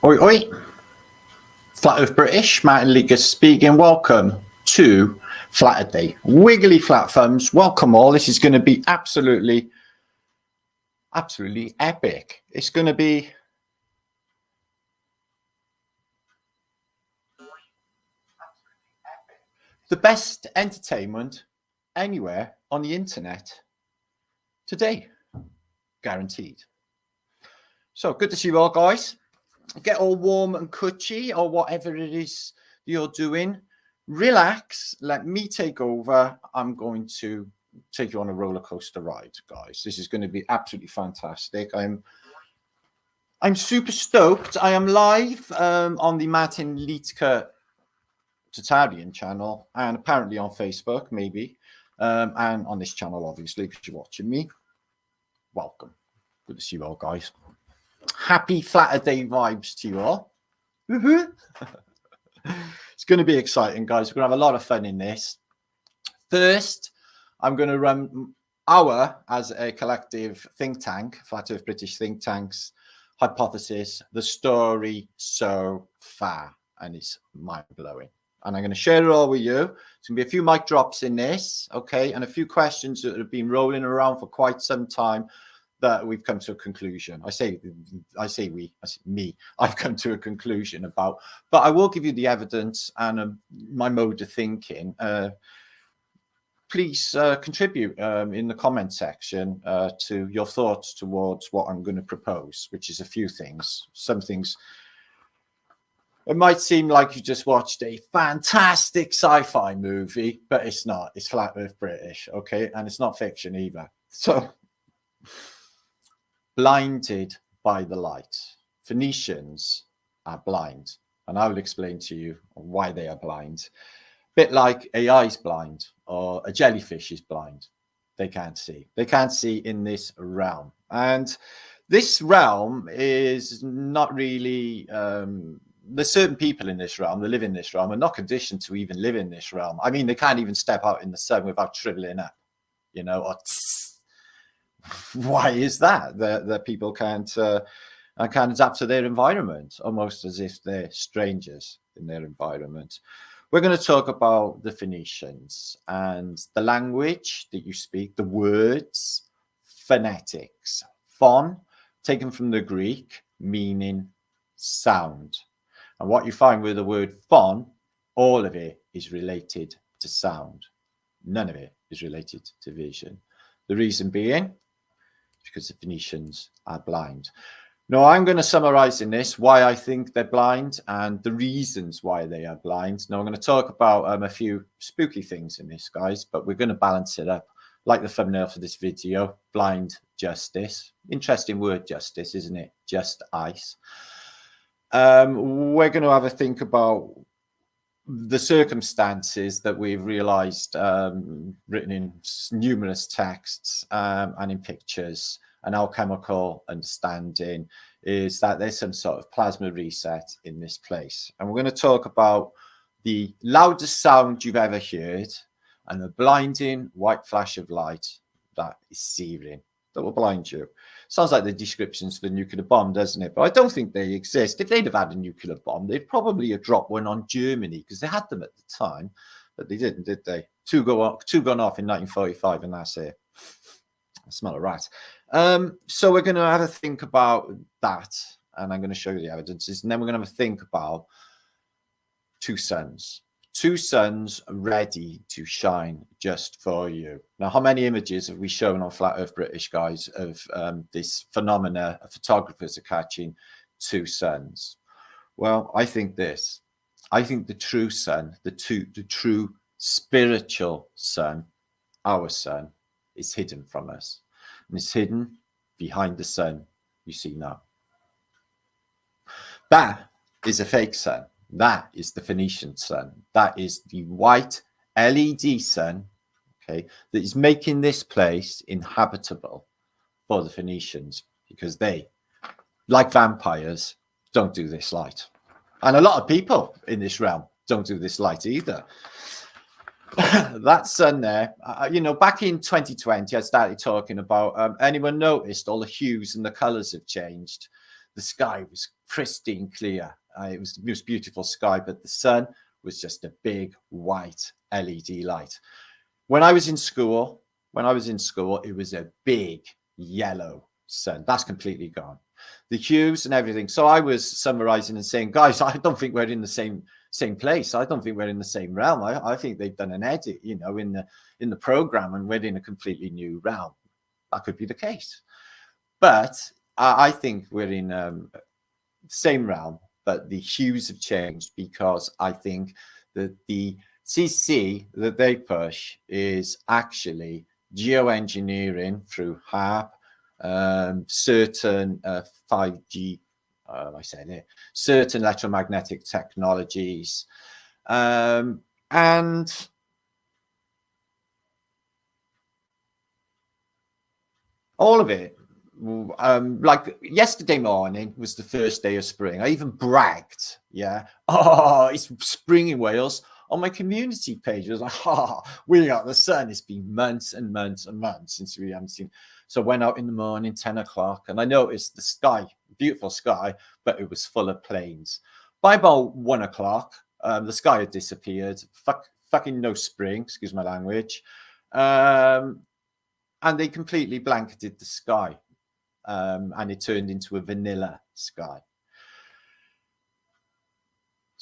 Oi, oi. Flat Earth British, Martin Ligas speaking. Welcome to Flaterday. Wiggly flat thumbs. Welcome all. This is going to be absolutely epic. It's going to be the best entertainment anywhere on the internet today. Guaranteed. So good to see you all, guys. Get all warm and cushy or whatever it is you're doing. Relax. Let me take over. I'm going to take you on a roller coaster ride, guys. This is going to be absolutely fantastic. I'm super stoked. I am live on the Martin Litka Tatarian channel and apparently on Facebook, maybe, and on this channel, obviously, because you're watching me. Welcome. Good to see you all, guys. Happy Flaterday vibes to you all. It's going to be exciting, guys. We're going to have a lot of fun in this. First, I'm going to run as a collective think tank, Flat Earth British think tanks, hypothesis, the story so far, and it's mind-blowing. And I'm going to share it all with you. There's going to be a few mic drops in this, okay, and a few questions that have been rolling around for quite some time that we've come to a conclusion. I say me. I've come to a conclusion about, but I will give you the evidence and my mode of thinking. Please contribute in the comment section to your thoughts towards what I'm going to propose, which is a few things. Some things, it might seem like you just watched a fantastic sci-fi movie, but it's not. It's Flat Earth British, okay? And it's not fiction either. So, blinded by the light. Phoenicians are blind. And I will explain to you why they are blind. Bit like AI is blind or a jellyfish is blind. They can't see. They can't see in this realm. And this realm is not really, there's certain people in this realm that live in this realm are not conditioned to even live in this realm. I mean, they can't even step out in the sun without shriveling up, you know, or why is that? That people can't adapt to their environment, almost as if they're strangers in their environment. We're going to talk about the Phoenicians and the language that you speak, the words, phonetics. Phon, taken from the Greek, meaning sound. And what you find with the word phon, all of it is related to sound. None of it is related to vision. The reason being, because the Phoenicians are blind. Now, I'm going to summarize in this why I think they're blind and the reasons why they are blind. Now, I'm going to talk about a few spooky things in this, guys, but we're going to balance it up. Like the thumbnail for this video, blind justice. Interesting word, justice, isn't it? Just ice. We're going to have a think about the circumstances that we've realized, written in numerous texts and in pictures, and alchemical understanding is that there's some sort of plasma reset in this place. And we're going to talk about the loudest sound you've ever heard and the blinding white flash of light that is searing, that will blind you. Sounds like the descriptions for the nuclear bomb, doesn't it? But I don't think they exist. If they'd have had a nuclear bomb, they'd probably have dropped one on Germany because they had them at the time, but they didn't, did they? Two gone off in 1945, and that's it. I smell a rat. So we're going to have a think about that, and I'm going to show you the evidences, and then we're going to have a think about two suns. Two suns ready to shine just for you. Now, how many images have we shown on Flat Earth British, guys, of this phenomena of photographers are catching two suns? Well, I think this. I think the true sun, the true spiritual sun, our sun, is hidden from us. And it's hidden behind the sun you see now. That is a fake sun. That is the Phoenician sun. That is the white LED sun, okay, that is making this place inhabitable for the Phoenicians because they, like vampires, don't do this light. And a lot of people in this realm don't do this light either. That sun there, you know, back in 2020, I started talking about, anyone noticed all the hues and the colors have changed? the sky was pristine clear. It was the most beautiful sky, but the sun was just a big white LED light. When I was in school, it was a big yellow sun. That's completely gone. The hues and everything. So I was summarizing and saying, guys, I don't think we're in the same place. I don't think we're in the same realm. I think they've done an edit, you know, in the program, and we're in a completely new realm. That could be the case. But I think we're in the same realm, but the hues have changed, because I think that the CC that they push is actually geoengineering through H.A.A.R.P, certain 5G, I said it, certain electromagnetic technologies, and all of it. Like yesterday morning was the first day of spring. I even bragged, yeah, oh, it's spring in Wales, on my community page. I was like, oh, we got the sun. It's been months and months and months since we haven't seen. So I went out in the morning, 10 o'clock, and I noticed the sky, beautiful sky, but it was full of planes. By about 1 o'clock, the sky had disappeared. Fucking no spring, excuse my language. And they completely blanketed the sky. And it turned into a vanilla sky.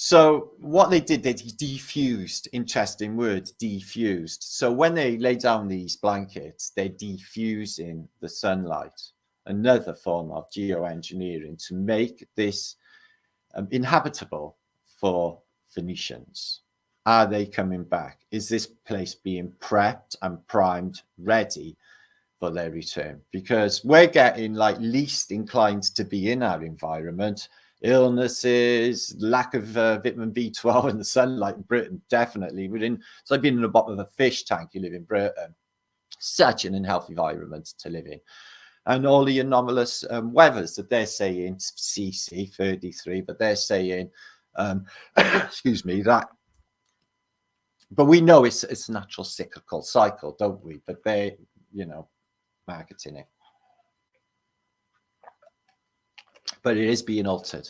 So what they did, they diffused, interesting word, diffused. So when they lay down these blankets, they're diffusing the sunlight, another form of geoengineering to make this inhabitable for Phoenicians. Are they coming back? Is this place being prepped and primed, ready for their return? Because we're getting like least inclined to be in our environment. Illnesses, lack of vitamin B12 in the sunlight in Britain, definitely. It's like being in the bottom of a fish tank. You live in Britain. Such an unhealthy environment to live in. And all the anomalous weathers that they're saying, CC 33, but they're saying, excuse me, that. But we know it's a natural cyclical cycle, don't we? But they, you know, marketing it. But it is being altered,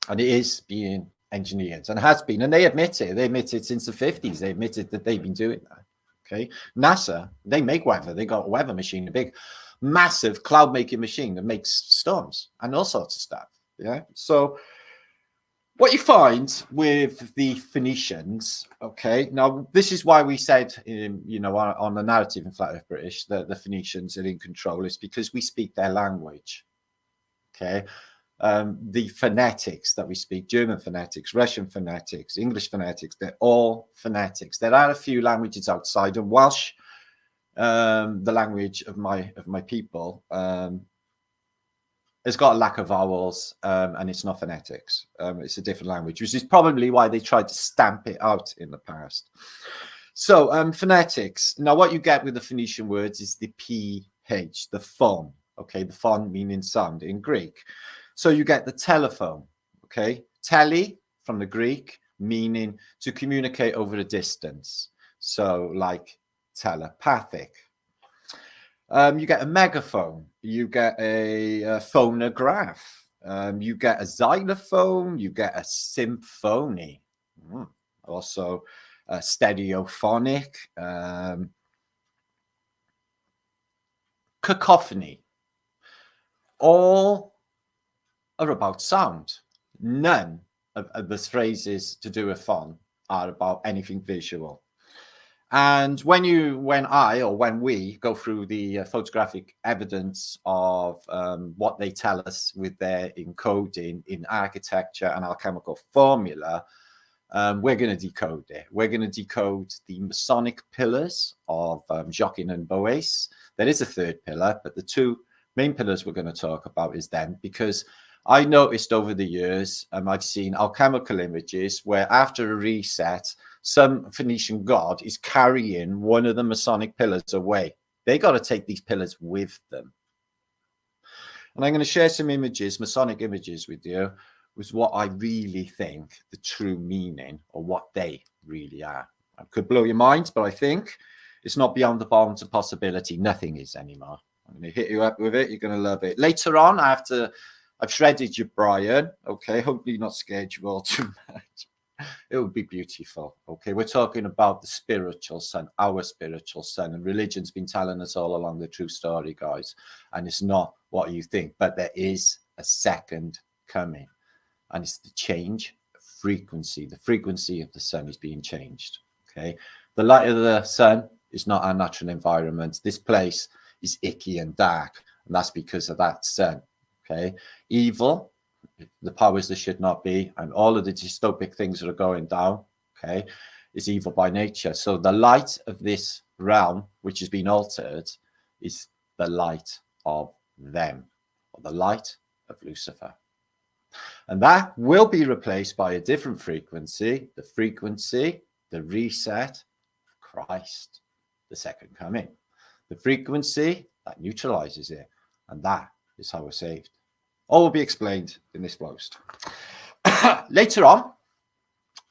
and it is being engineered, and has been, and they admit it. They admit it since the 50s. They admitted that they've been doing that. Okay, NASA, they make weather. They got a weather machine, a big, massive cloud-making machine that makes storms and all sorts of stuff. Yeah. So what you find with the Phoenicians, okay, now this is why we said, you know, on the narrative in Flat Earth British, that the Phoenicians are in control, is because we speak their language. Okay, the phonetics that we speak, German phonetics, Russian phonetics, English phonetics, they're all phonetics. There are a few languages outside of Welsh, the language of my people. It's got a lack of vowels, and it's not phonetics. It's a different language, which is probably why they tried to stamp it out in the past. So phonetics. Now, what you get with the Phoenician words is the PH, the phon. Okay, the phon meaning sound in Greek. So you get the telephone. Okay, tele from the Greek, meaning to communicate over a distance. So like telepathic. You get a megaphone, you get a phonograph, you get a xylophone, you get a symphony, also a stereophonic, cacophony. All are about sound. None of the phrases to do with phon are about anything visual. And when we go through the photographic evidence of what they tell us with their encoding in architecture and alchemical formula, we're going to decode it. We're going to decode the Masonic pillars of Joachim and Boas. There is a third pillar, but the two main pillars we're going to talk about is them, because I noticed over the years, I've seen alchemical images where after a reset, some Phoenician god is carrying one of the Masonic pillars away. They got to take these pillars with them. And I'm going to share some images, Masonic images with you, with what I really think the true meaning, or what they really are. I could blow your minds, but I think it's not beyond the bounds of possibility. Nothing is anymore. I'm going to hit you up with it. You're going to love it. Later on, after I've shredded you, Brian. Okay, hopefully not scared you all too much. It would be beautiful. Okay, we're talking about the spiritual sun, our spiritual sun, and religion's been telling us all along the true story, guys. And it's not what you think, but there is a second coming, and it's the change of frequency. The frequency of the sun is being changed. Okay, the light of the sun is not our natural environment. This place is icky and dark, and that's because of that sun. Okay, evil, the powers that should not be, and all of the dystopic things that are going down, okay, is evil by nature. So the light of this realm, which has been altered, is the light of them, or the light of Lucifer. And that will be replaced by a different frequency, the reset of Christ, the second coming. The frequency that neutralizes it. And that is how we're saved. All will be explained in this post. Later on,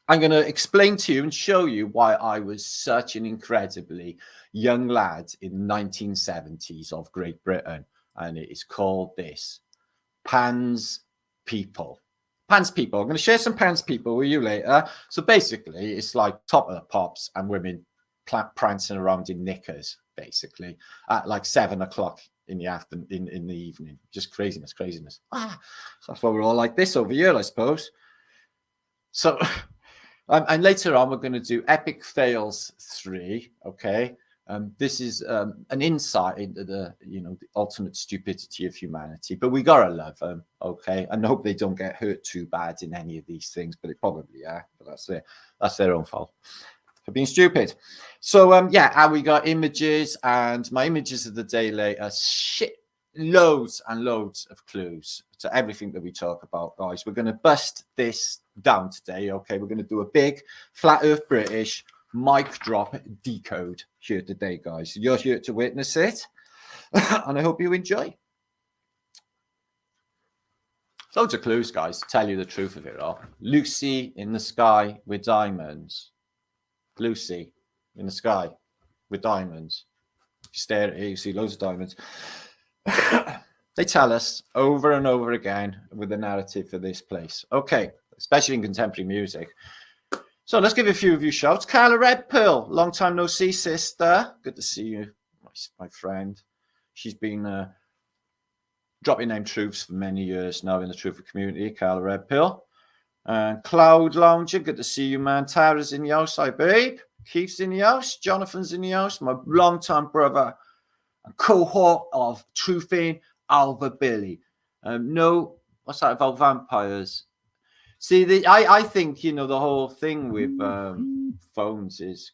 I'm going to explain to you and show you why I was such an incredibly young lad in the 1970s of Great Britain. And it is called this, Pan's People. Pan's People. I'm going to share some Pan's People with you later. So basically, it's like Top of the Pops and women prancing around in knickers, basically, at like 7 o'clock in the afternoon, in the evening. Just craziness. So that's why we're all like this over here, I suppose. So, and later on, we're going to do Epic Fails 3, okay? This is an insight into the ultimate stupidity of humanity, but we gotta love them, okay? And hope they don't get hurt too bad in any of these things, but they probably are. But that's their own fault for being stupid. So yeah, we got images, and my images of the day later, loads and loads of clues to everything that we talk about, guys. We're going to bust this down today, okay? We're going to do a big flat earth British mic drop decode here today, guys. You're here to witness it, and I hope you enjoy. Loads of clues, guys, to tell you the truth of it all. Lucy in the sky with diamonds. Lucy in the sky with diamonds. You stare at it, you see loads of diamonds. They tell us over and over again with the narrative for this place. Okay, especially in contemporary music. So let's give a few of you shouts. Carla Redpill, long time no see, sister. Good to see you, my friend. She's been dropping name truths for many years now in the Truther community. Carla Redpill. Cloud Lounger, good to see you, man. Tara's in the house, hi, babe. Keith's in the house. Jonathan's in the house. My long-time brother and cohort of truthing, Alva Billy. No, what's that about vampires? See, I think, the whole thing with phones is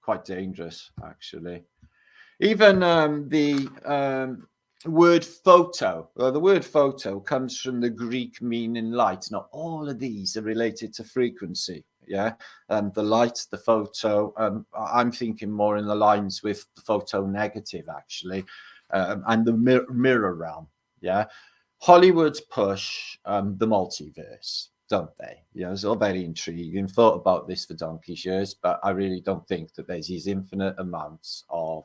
quite dangerous, actually. Even the word photo, the word photo comes from the Greek meaning light. Now, all of these are related to frequency, yeah? The light, the photo, I'm thinking more in the lines with the photo negative, actually, and the mirror realm, yeah? Hollywood's push the multiverse, don't they? It's all very intriguing. Thought about this for donkey's years, but I really don't think that there's these infinite amounts of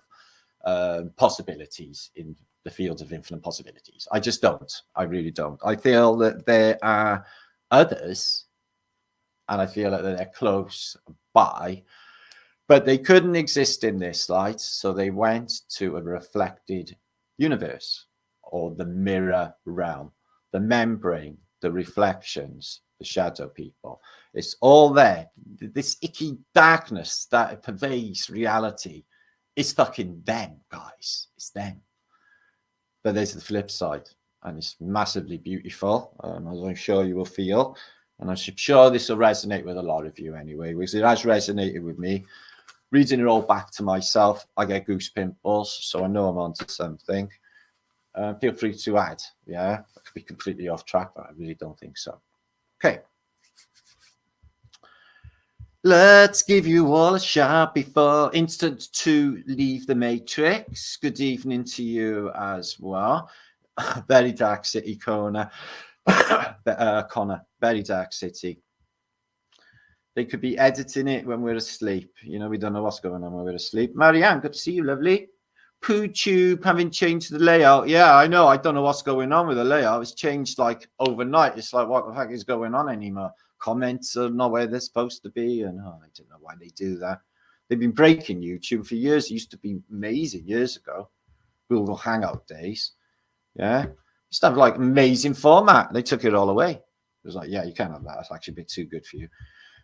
possibilities in the field of infinite possibilities. I just don't. I really don't. I feel that there are others, and I feel that they're close by, but they couldn't exist in this light, so they went to a reflected universe, or the mirror realm, the membrane, the reflections, the shadow people. It's all there. This icky darkness that pervades reality is fucking them, guys. It's them. But there's the flip side, and it's massively beautiful, as I'm sure you will feel. And I'm sure this will resonate with a lot of you anyway, because it has resonated with me. Reading it all back to myself, I get goose pimples, so I know I'm onto something. Feel free to add. Yeah, I could be completely off track, but I really don't think so. Okay. Let's give you all a shout before instant to leave the matrix. Good evening to you as well. Very dark city, Connor. Very dark city. They could be editing it when we're asleep. We don't know what's going on when we're asleep. Marianne, good to see you, lovely. PooTube having changed the layout. Yeah, I know. I don't know what's going on with the layout. It's changed like overnight. It's like, what the heck is going on anymore? Comments are not where they're supposed to be. And I don't know why they do that. They've been breaking YouTube for years. It used to be amazing years ago. Google Hangout days. Yeah. Used to have like amazing format. They took it all away. It was like, yeah, you can't have that. It's actually a bit too good for you.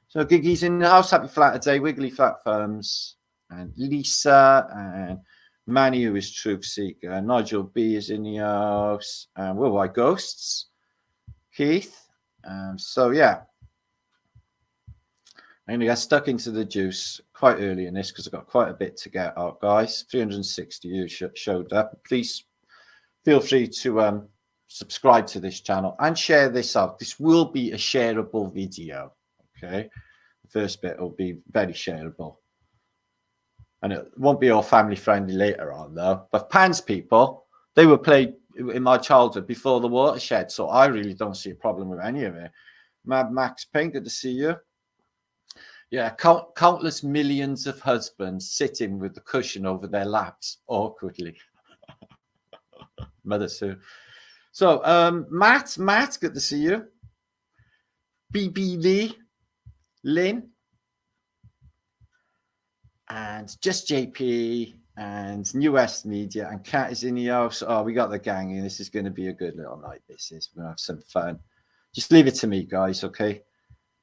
So Giggy's in the house. Happy Flaterday. Wiggly Flat Firms. And Lisa. And Manny, who is Truth Seeker. Nigel B is in the house. And Worldwide Ghosts. Keith. So, yeah. I'm going to get stuck into the juice quite early in this because I've got quite a bit to get out, guys. 360 of you showed up. Please feel free to subscribe to this channel and share this out. This will be a shareable video, okay? The first bit will be very shareable. And it won't be all family friendly later on, though. But Pans people, they were played in my childhood before the watershed, so I really don't see a problem with any of it. Mad Max Pink, good to see you. Yeah, countless millions of husbands sitting with the cushion over their laps awkwardly. Mother Sue. So, Matt, good to see you. BB Lee, Lynn, and Just JP, and New West Media, and Kat is in the house. Oh, we got the gang in. This is going to be a good little night. This is. We're going to have some fun. Just leave it to me, guys, okay?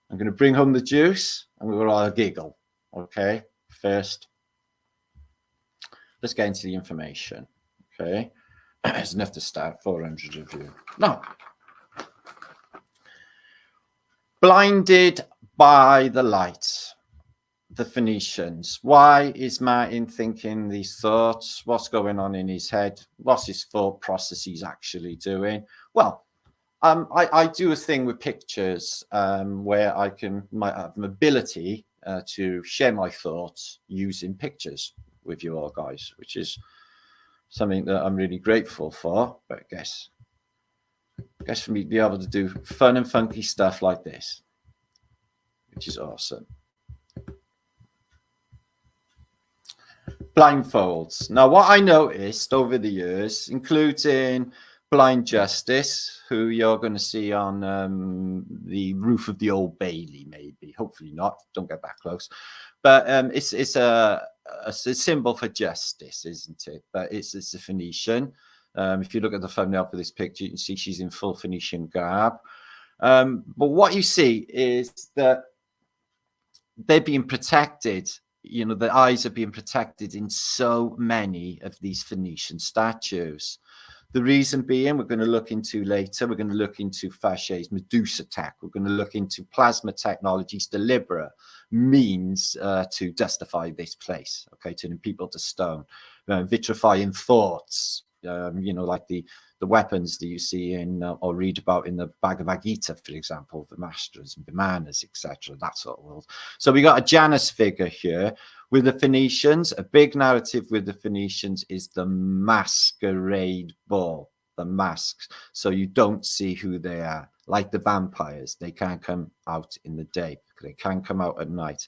I'm going to bring home the juice, and we will all giggle, okay? First, let's get into the information, okay? There's enough to start. 400 of you. No. Blinded by the light. The Phoenicians. Why is Martin thinking these thoughts? What's going on in his head? What's his thought processes actually doing? Well, I do a thing with pictures where I might have an ability to share my thoughts using pictures with you all, guys, which is something that I'm really grateful for. But I guess for me to be able to do fun and funky stuff like this, which is awesome. Blindfolds. Now, what I noticed over the years, including Blind Justice, who you're going to see on the roof of the Old Bailey, maybe. Hopefully not. Don't get that close. But it's a symbol for justice, isn't it? But it's a Phoenician. If you look at the thumbnail for this picture, you can see she's in full Phoenician garb. But what you see is that they're being protected. You know, the eyes are being protected in so many of these Phoenician statues. The reason being, we're going to look into later, we're going to look into Fache's Medusa tech. We're going to look into plasma technology's deliberate means to dustify this place, okay, turning people to stone, vitrifying thoughts, you know, like the weapons that you see in or read about in the Bhagavad Gita, for example, the Masters and Vimanas, etc., that sort of world. So we got a Janus figure here with the Phoenicians. A big narrative with the Phoenicians is the masquerade ball, the masks. So you don't see who they are. Like the vampires, they can't come out in the day. They can come out at night.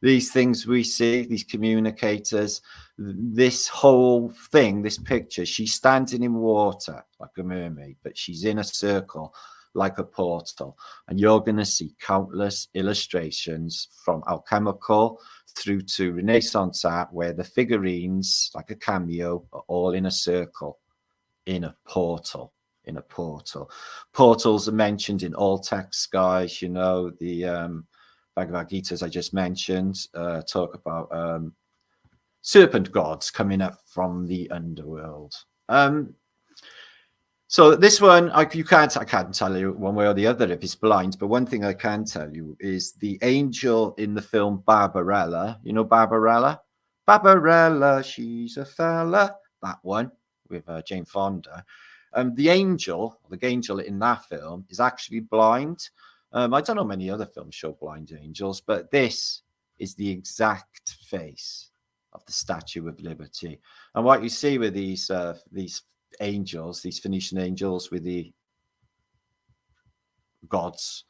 These things we see, these communicators, this whole thing, this picture, she's standing in water like a mermaid, but she's in a circle like a portal. And you're going to see countless illustrations from alchemical through to Renaissance art where the figurines, like a cameo, are all in a circle, in a portal. In a portal. Portals are mentioned in all texts, guys. You know, the Bhagavad Gita, as I just mentioned, talk about serpent gods coming up from the underworld. So this one, I can't tell you one way or the other if it's blind, but one thing I can tell you is the angel in the film Barbarella. You know Barbarella? Barbarella, she's a fella. That one with Jane Fonda. The angel in that film is actually blind. I don't know many other films show blind angels, but this is the exact face of the Statue of Liberty. And what you see with these angels, these Phoenician angels with the gods,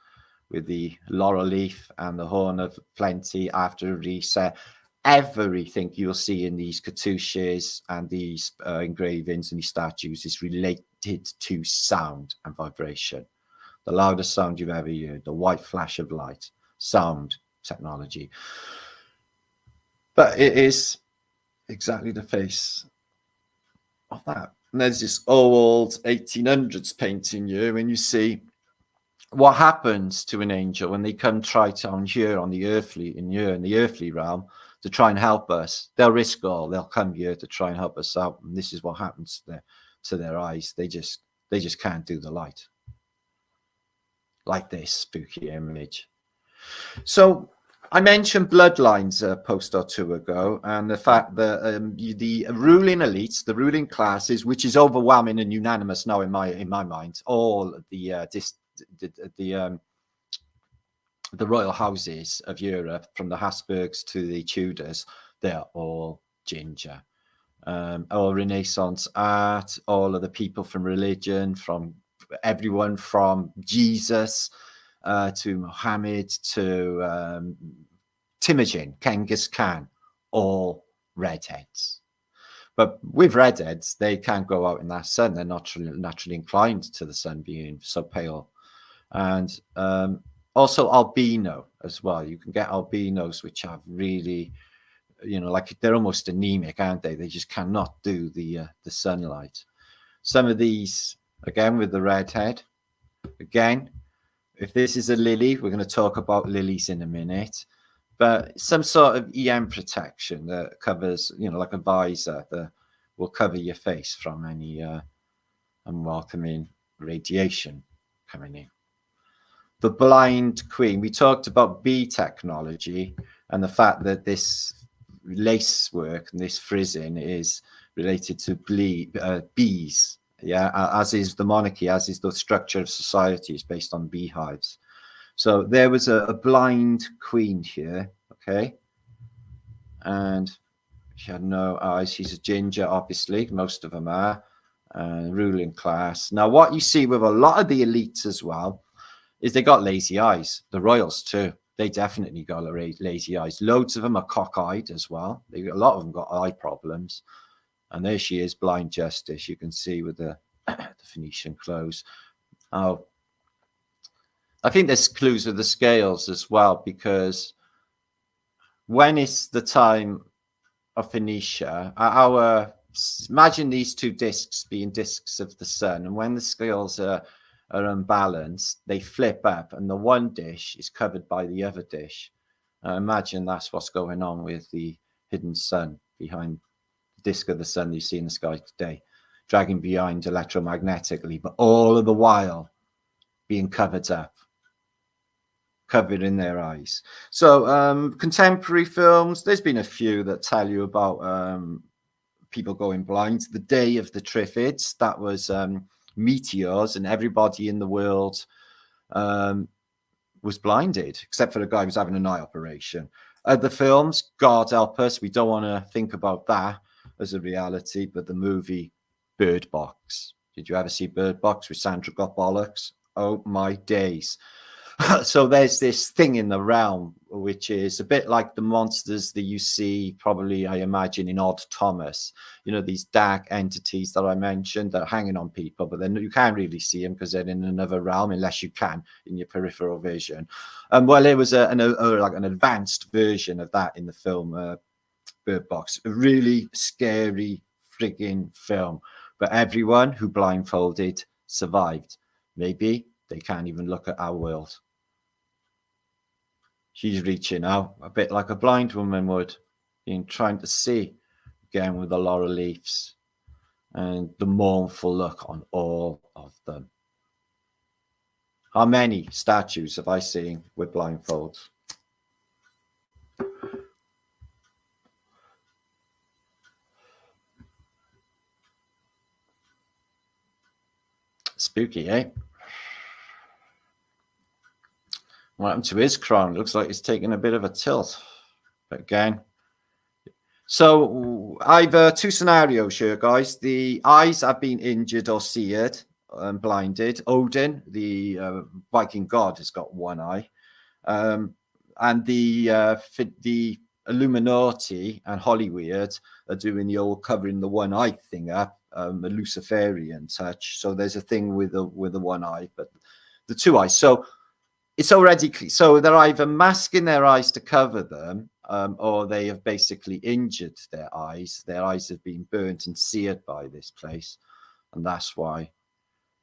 with the laurel leaf and the horn of plenty after a reset, everything you'll see in these cartouches and these engravings and these statues is related to sound and vibration. The loudest sound you've ever heard, the white flash of light, sound technology. But it is exactly the face of that. And there's this old 1800s painting here, and you see what happens to an angel when they come try down here on the earthly, in the earthly realm, to try and help us. They'll risk all. They'll come here to try and help us out, and this is what happens to their eyes. They just can't do the light. Like this spooky image. So I mentioned bloodlines a post or two ago, and the fact that the ruling elites, the ruling classes, which is overwhelming and unanimous now in my mind, all the royal houses of Europe, from the Habsburgs to the Tudors, they're all ginger. All Renaissance art, all of the people from religion, from everyone from Jesus to Muhammad to Temujin, Genghis Khan, all redheads. But with redheads, they can't go out in that sun. They're naturally inclined to the sun being so pale. And also albino as well. You can get albinos which have really, like they're almost anemic, aren't they? They just cannot do the sunlight. Some of these, again, with the redhead, again, if this is a lily, we're going to talk about lilies in a minute, but some sort of EM protection that covers, like a visor that will cover your face from any unwelcoming radiation coming in. The blind queen, we talked about bee technology and the fact that this lace work and this frizzing is related to bees. Yeah, as is the monarchy, as is the structure of society, is based on beehives. So there was a blind queen here, okay, and she had no eyes. She's a ginger, obviously. Most of them are ruling class. Now, what you see with a lot of the elites as well is they got lazy eyes. The royals too. They definitely got lazy eyes. Loads of them are cockeyed as well. A lot of them got eye problems. And there she is, blind justice. You can see with the Phoenician clothes. Oh, I think there's clues with the scales as well, because when it's the time of Phoenicia, imagine these two discs being discs of the sun, and when the scales are unbalanced, they flip up, and the one dish is covered by the other dish. Imagine that's what's going on with the hidden sun behind the disk of the sun you see in the sky today, dragging behind electromagnetically, but all of the while being covered up, covered in their eyes. So contemporary films, there's been a few that tell you about people going blind. The Day of the Triffids, that was meteors, and everybody in the world was blinded except for the guy who was having an eye operation. The films, God help us, we don't want to think about that as a reality, but the movie Bird Box. Did you ever see Bird Box with Sandra Got Bollocks? Oh my days. So there's this thing in the realm which is a bit like the monsters that you see, probably, I imagine, in Odd Thomas. These dark entities that I mentioned that are hanging on people, but then you can't really see them because they're in another realm, unless you can in your peripheral vision. Well, it was like an advanced version of that in the film Bird Box. A really scary frigging film, but everyone who blindfolded survived. Maybe they can't even look at our world. She's reaching out a bit like a blind woman would, trying to see, again with the laurel leaves and the mournful look on all of them. How many statues have I seen with blindfolds? Spooky, eh? What happened to his crown? Looks like it's taking a bit of a tilt. But again, so I've two scenarios here, guys. The eyes have been injured or seared and blinded. Odin, the Viking god, has got one eye. And the Illuminati and Hollywood are doing the old covering the one eye thing up, a Luciferian touch. So there's a thing with the one eye, but the two eyes. So it's already, so they're either masking their eyes to cover them, or they have basically injured their eyes. Their eyes have been burnt and seared by this place, and that's why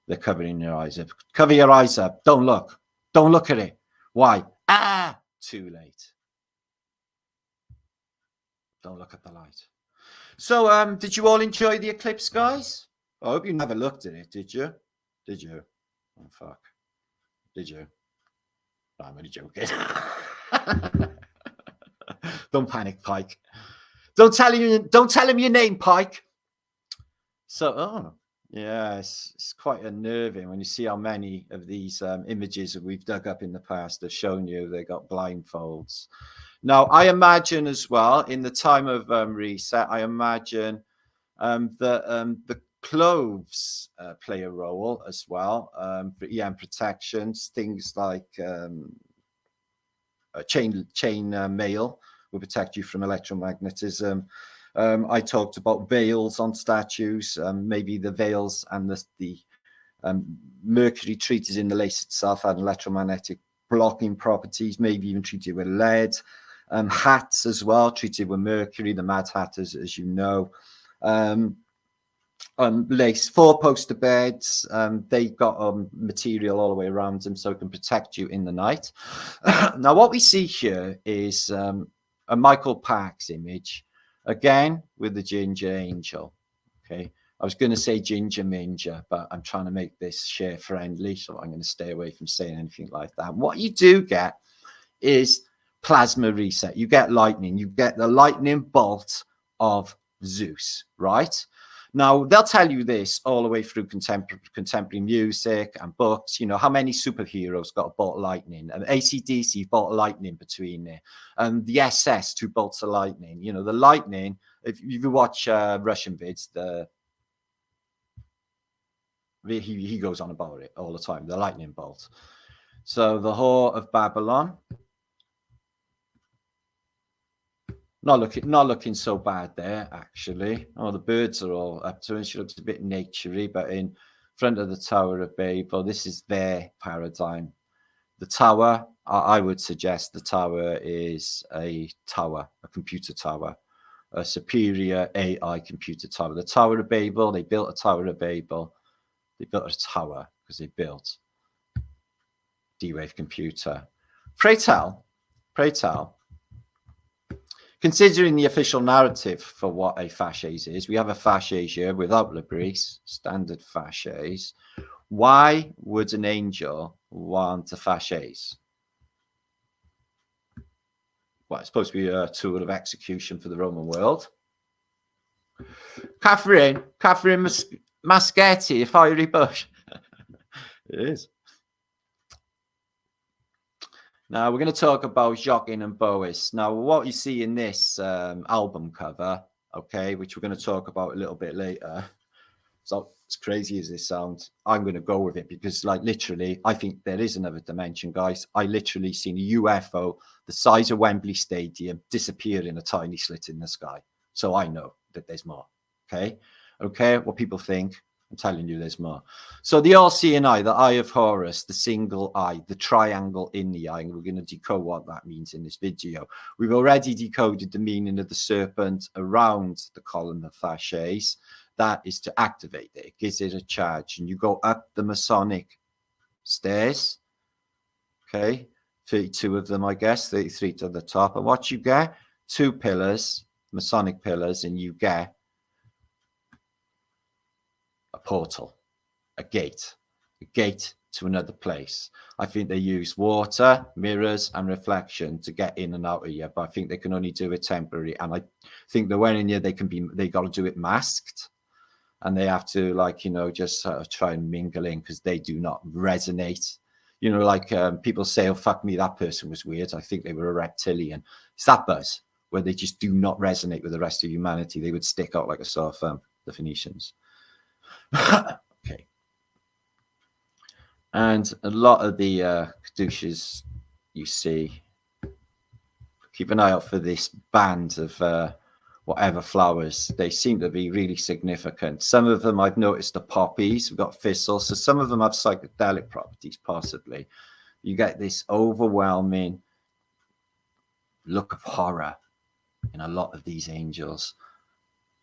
they're covering their eyes up. Cover your eyes up. Don't look. Don't look at it. Why? Ah, too late. Don't look at the light. So, did you all enjoy the eclipse, guys? I hope you never looked at it, did you? Did you? Oh, fuck. Did you? No, I'm only joking. Don't panic, Pike. Don't tell him your name, Pike. So, oh, yeah, it's quite unnerving when you see how many of these images that we've dug up in the past have shown you they got blindfolds. Now, I imagine as well, in the time of reset, I imagine that the clothes play a role as well for EM protections. Things like chain mail will protect you from electromagnetism. I talked about veils on statues, maybe the veils and the mercury treated in the lace itself had electromagnetic blocking properties, maybe even treated with lead. Hats as well, treated with mercury, the Mad Hatters, as you know. Lace, 4-poster beds, they've got material all the way around them so it can protect you in the night. Now, what we see here is a Michael Parks image, again with the ginger angel. Okay, I was going to say ginger minja, but I'm trying to make this share friendly, so I'm going to stay away from saying anything like that. What you do get is plasma reset. You get lightning. You get the lightning bolt of Zeus, right? Now, they'll tell you this all the way through contemporary music and books. You know, how many superheroes got a bolt of lightning? And AC/DC bought lightning between there. And the SS, 2 bolts of lightning. You know, the lightning, if you watch Russian vids, he goes on about it all the time, the lightning bolt. So the whore of Babylon. Not looking so bad there, actually. Oh, the birds are all up to it. She looks a bit naturey, but in front of the Tower of Babel, this is their paradigm. The tower, I would suggest the tower is a tower, a computer tower, a superior AI computer tower. The Tower of Babel, they built a Tower of Babel. They built a tower because they built D-Wave computer. Pray tell, considering the official narrative for what a fasces is, we have a fasces here without Labris, standard fasces. Why would an angel want a fasces? Well, it's supposed to be a tool of execution for the Roman world. Catherine Maschetti, a fiery bush. It is. Now, we're going to talk about Joachim and Bois. Now, what you see in this album cover, okay, which we're going to talk about a little bit later. So, as crazy as this sounds, I'm going to go with it because, like, literally, I think there is another dimension, guys. I literally seen a UFO the size of Wembley Stadium disappear in a tiny slit in the sky. So I know that there's more, okay? Okay, what people think, I'm telling you there's more. So the all-seeing eye, the eye of Horus, the single eye, the triangle in the eye, and we're going to decode what that means in this video. We've already decoded the meaning of the serpent around the column of fasces. That is to activate it. It gives it a charge. And you go up the Masonic stairs, okay? 32 of them, I guess, 33 to the top. And what you get? 2 pillars, Masonic pillars, and you get a portal, a gate to another place. I think they use water, mirrors, and reflection to get in and out of here, but I think they can only do it temporary. And I think that when in here, they got to do it masked, and they have to, like, you know, just sort of try and mingle in because they do not resonate. You know, like people say, "Oh, fuck me, that person was weird. I think they were a reptilian." It's that buzz where they just do not resonate with the rest of humanity. They would stick out like a sore thumb, the Phoenicians. Okay. And a lot of the Kedushas you see, keep an eye out for this band of whatever flowers. They seem to be really significant. Some of them I've noticed are poppies. We've got thistles. So some of them have psychedelic properties, possibly. You get this overwhelming look of horror in a lot of these angels.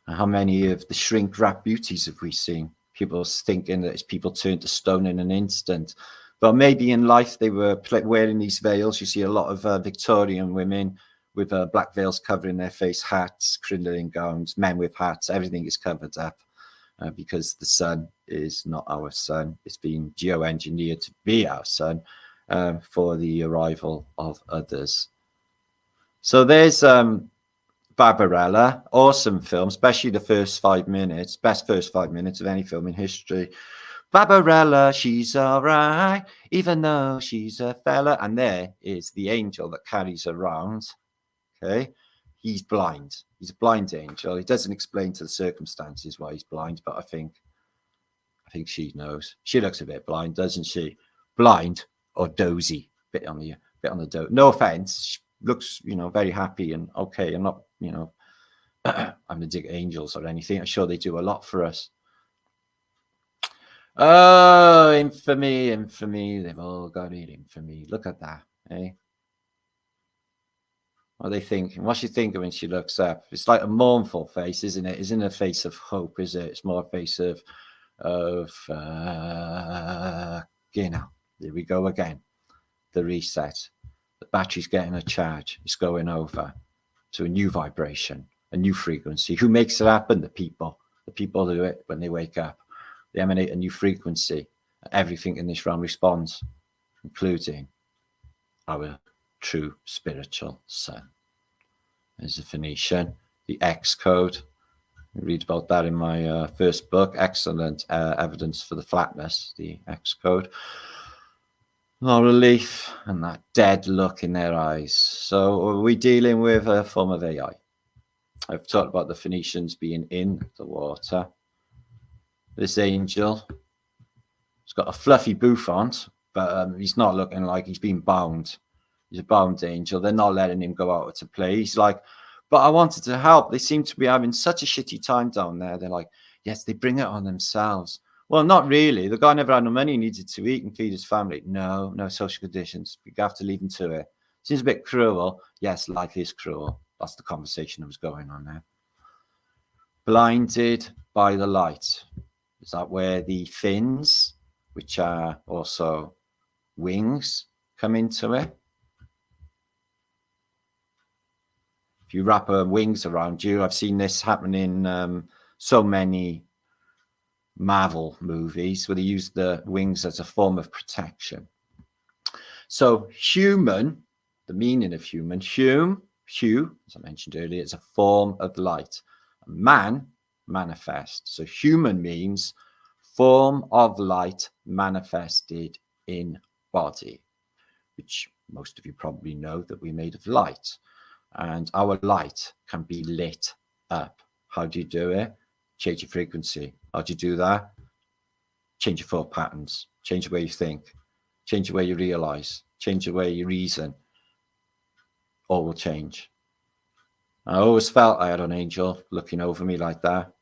And how many of the shrink wrap beauties have we seen? People thinking that it's people turned to stone in an instant. But maybe in life they were wearing these veils. You see a lot of Victorian women with black veils covering their face, hats, crinoline gowns, men with hats. Everything is covered up because the sun is not our sun. It's been geoengineered to be our sun for the arrival of others. So there's Barbarella, awesome film, especially the first 5 minutes, best first 5 minutes of any film in history. Barbarella, she's all right, even though she's a fella. And there is the angel that carries around. Okay, he's blind. He's a blind angel. He doesn't explain to the circumstances why he's blind, but I think she knows. She looks a bit blind, doesn't she? Blind or dozy, bit on the doze. No offense. She looks, very happy and okay. I'm not, I'm to dig angels or anything. I'm sure they do a lot for us. Oh, infamy, infamy. They've all got it, infamy. Look at that, eh? What are they thinking? What's she thinking when she looks up? It's like a mournful face, isn't it? Isn't a face of hope, is it? It's more a face of here we go again. The reset. The battery's getting a charge. It's going over to a new vibration, a new frequency. Who makes it happen? The people. The people do it when they wake up. They emanate a new frequency. Everything in this realm responds, including our true spiritual sun. There's a Phoenician, the X code. I read about that in my first book. Excellent evidence for the flatness, the X code. No relief and that dead look in their eyes. So are we dealing with a form of AI? I've talked about the Phoenicians being in the water. This angel, he's got a fluffy bouffant, but he's not looking like he's been bound. He's a bound angel. They're not letting him go out to play. He's like, but I wanted to help. They seem to be having such a shitty time down there. They're like, yes, they bring it on themselves. Well, not really. The guy never had no money. He needed to eat and feed his family. No social conditions. We have to leave him to it. Seems a bit cruel. Yes, life is cruel. That's the conversation that was going on there. Blinded by the light. Is that where the fins, which are also wings, come into it? If you wrap wings around you, I've seen this happen in so many Marvel movies where they use the wings as a form of protection. So human, the meaning of human, hue, as I mentioned earlier, is a form of light. Man, manifest. So human means form of light manifested in body, which most of you probably know that we're made of light, and our light can be lit up. How do you do it? Change your frequency. How do you do that? Change your thought patterns, change the way you think, change the way you realize, change the way you reason. All will change. I always felt I had an angel looking over me like that,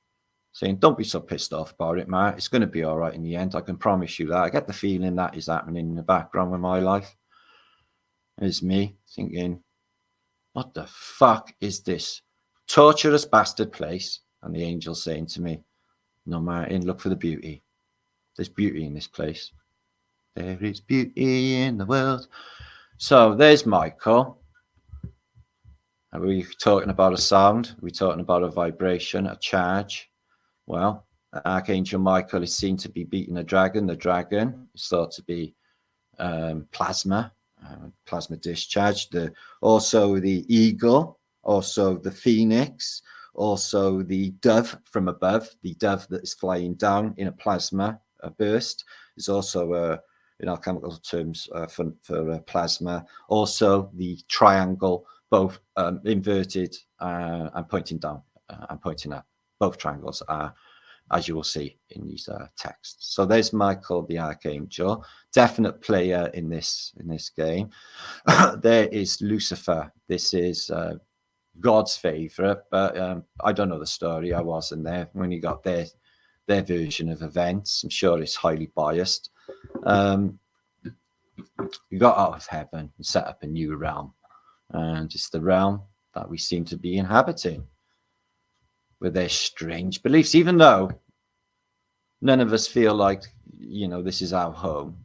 saying, don't be so pissed off about it, Matt. It's going to be all right in the end. I can promise you that. I get the feeling that is happening in the background of my life. It's me thinking, what the fuck is this torturous bastard place? And the angel saying to me, no, Martin, look for the beauty. There's beauty in this place. There is beauty in the world. So there's Michael. Are we talking about a sound? Are we talking about a vibration, a charge? Well, Archangel Michael is seen to be beating a dragon. The dragon is thought to be plasma discharge. Also the eagle, also the phoenix, also the dove from above. The dove that is flying down in a plasma burst is also in alchemical terms for plasma. Also the triangle, both inverted and pointing down and pointing up. Both triangles are as you will see in these texts. So there's Michael the Archangel, definite player in this game. There is Lucifer. This is God's favorite, but I don't know the story. I wasn't there when he got their version of events. I'm sure it's highly biased. He got out of heaven and set up a new realm, and it's the realm that we seem to be inhabiting with their strange beliefs, even though none of us feel like, you know, this is our home.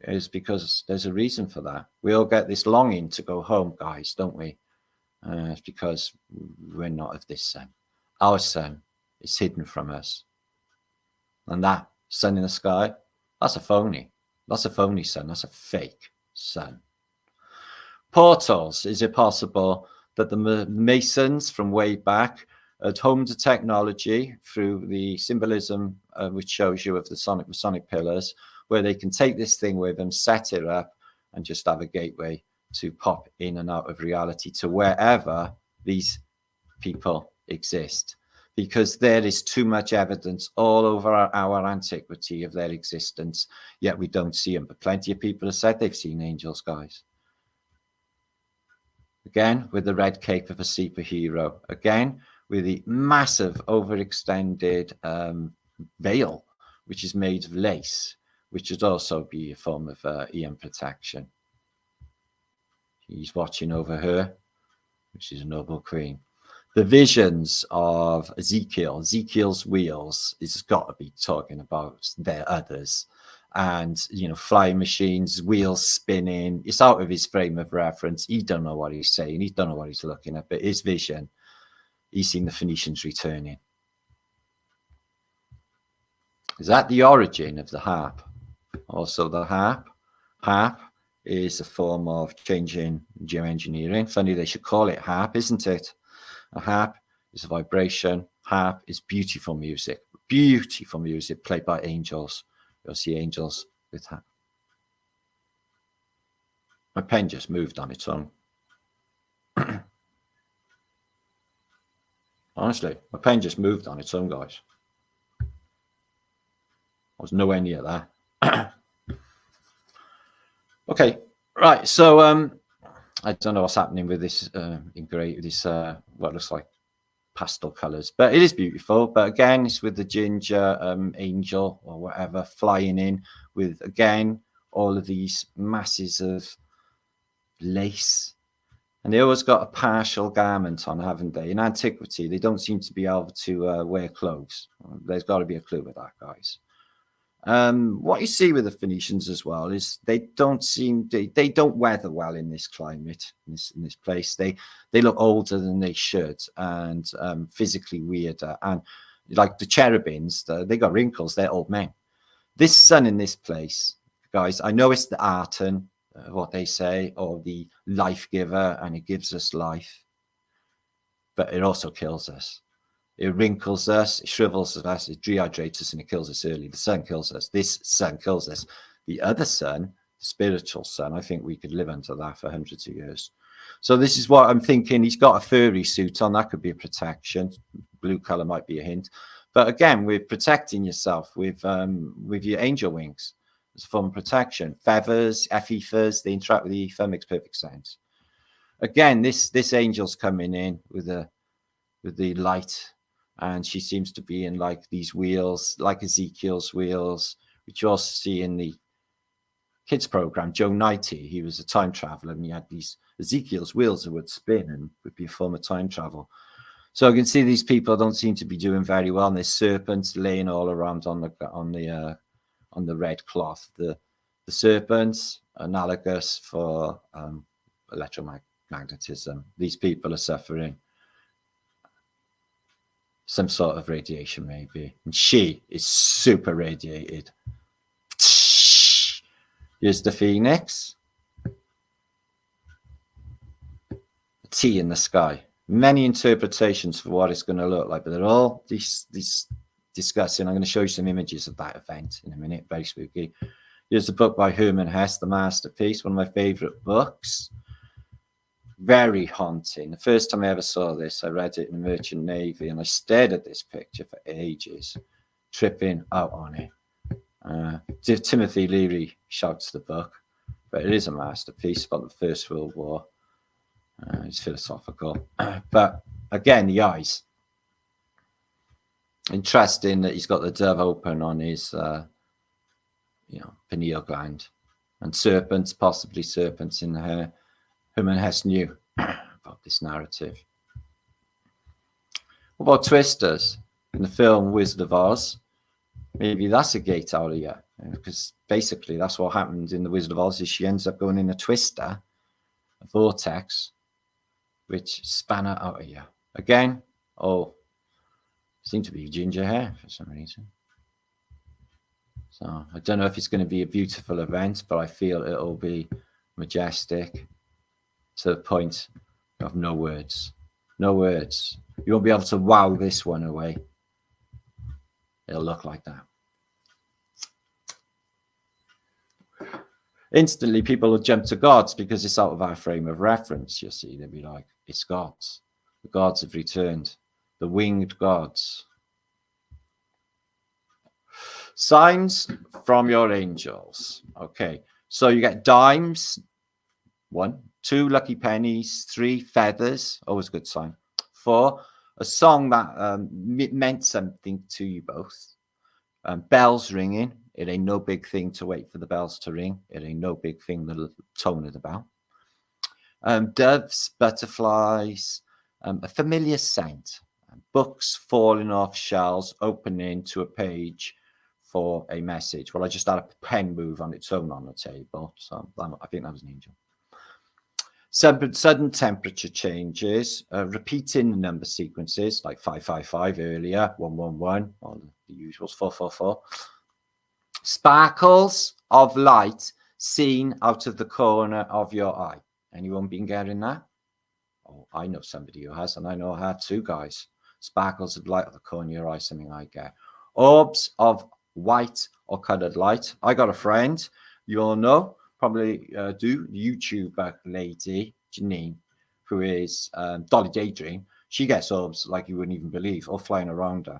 It's because there's a reason for that. We all get this longing to go home, guys, don't we? It's because we're not of this sun. Our sun is hidden from us. And that sun in the sky, that's a phony. That's a phony sun. That's a fake sun. Portals. Is it possible that the Masons from way back had honed the technology through the symbolism which shows you of the Masonic pillars, where they can take this thing with them, set it up, and just have a gateway to pop in and out of reality to wherever these people exist? Because there is too much evidence all over our antiquity of their existence, yet we don't see them. But plenty of people have said they've seen angels, guys. Again, with the red cape of a superhero. Again, with the massive overextended veil, which is made of lace, which would also be a form of EM protection. He's watching over her, which is a noble queen. The visions of Ezekiel's wheels, is got to be talking about their others. And, you know, flying machines, wheels spinning. It's out of his frame of reference. He don't know what he's saying. He don't know what he's looking at. But his vision, he's seen the Phoenicians returning. Is that the origin of the H.A.A.R.P? Also the H.A.A.R.P is a form of changing geoengineering. Funny they should call it H.A.A.R.P, isn't it? A H.A.A.R.P is a vibration. H.A.A.R.P is beautiful music played by angels. You'll see angels with H.A.A.R.P. My pen just moved on its own. Honestly, my pen just moved on its own, guys. I was nowhere near that. Okay, right. So I don't know what's happening with this what looks like pastel colors, but it is beautiful. But again, it's with the ginger angel or whatever flying in with, again, all of these masses of lace. And they always got a partial garment on, haven't they? In antiquity, they don't seem to be able to wear clothes. There's got to be a clue with that, guys. What you see with the Phoenicians as well is they don't weather well in this climate, in this place. They look older than they should, and physically weirder. And like the cherubims, they got wrinkles. They're old men. This sun in this place, guys, I know it's the Arten, what they say, or the life giver, and it gives us life, but it also kills us. It wrinkles us, it shrivels us, it dehydrates us, and it kills us early. The sun kills us. This sun kills us. The other sun, the spiritual sun, I think we could live under that for hundreds of years. So this is what I'm thinking. He's got a furry suit on. That could be a protection. Blue color might be a hint. But again, we're protecting yourself with your angel wings. It's a form of protection. Feathers, ethers, they interact with the ether, makes perfect sense. Again, this angel's coming in with the light. And she seems to be in like these wheels, like Ezekiel's wheels, which you also see in the kids program. Joe Knighty, he was a time traveler, and he had these Ezekiel's wheels that would spin and would be a form of time travel. So I can see these people don't seem to be doing very well. And there's serpents laying all around on the red cloth. The serpents, analogous for electromagnetism. These people are suffering some sort of radiation, maybe. And she is super radiated. Here's the Phoenix. A T in the sky. Many interpretations for what it's going to look like, but they're all discussing. I'm going to show you some images of that event in a minute. Very spooky. Here's the book by Herman Hesse, The Masterpiece, one of my favorite books. Very haunting. The first time I ever saw this, I read it in the Merchant Navy, and I stared at this picture for ages. tripping out on it. Timothy Leary shouts the book, but it is a masterpiece about the First World War. It's philosophical, but again, the eyes. Interesting that he's got the dove open on his, pineal gland, and serpents, possibly serpents in the hair. Herman Hesse knew about this narrative. What about twisters in the film Wizard of Oz? Maybe that's a gate out of here, because basically that's what happens in the Wizard of Oz. Is she ends up going in a twister, a vortex, which span her out of here again. Oh, seem to be ginger hair for some reason. So I don't know if it's going to be a beautiful event, but I feel it'll be majestic to the point of no words. No words. You won't be able to wow this one away. It'll look like that. Instantly, people will jump to gods because it's out of our frame of reference. You see, they'll be like, it's gods. The gods have returned. The winged gods. Signs from your angels. Okay, so you get dimes, 1, 2 lucky pennies, 3 feathers, always a good sign. 4, a song that meant something to you both. Bells ringing. It ain't no big thing to wait for the bells to ring. It ain't no big thing, the tone of the bell. Doves, butterflies, a familiar scent. Books falling off shelves, opening to a page for a message. Well, I just had a pen move on its own on the table, so I think that was an angel. Sudden temperature changes, repeating the number sequences like 555 earlier, 111, all the usuals, 444. Sparkles of light seen out of the corner of your eye. Anyone been getting that? Oh, I know somebody who has, and I know I had 2 guys. Sparkles of light out of the corner of your eye, something I get. Orbs of white or coloured light. I got a friend, you all know, probably do, YouTuber lady, Janine, who is Dolly Daydream. She gets orbs like you wouldn't even believe, all flying around her.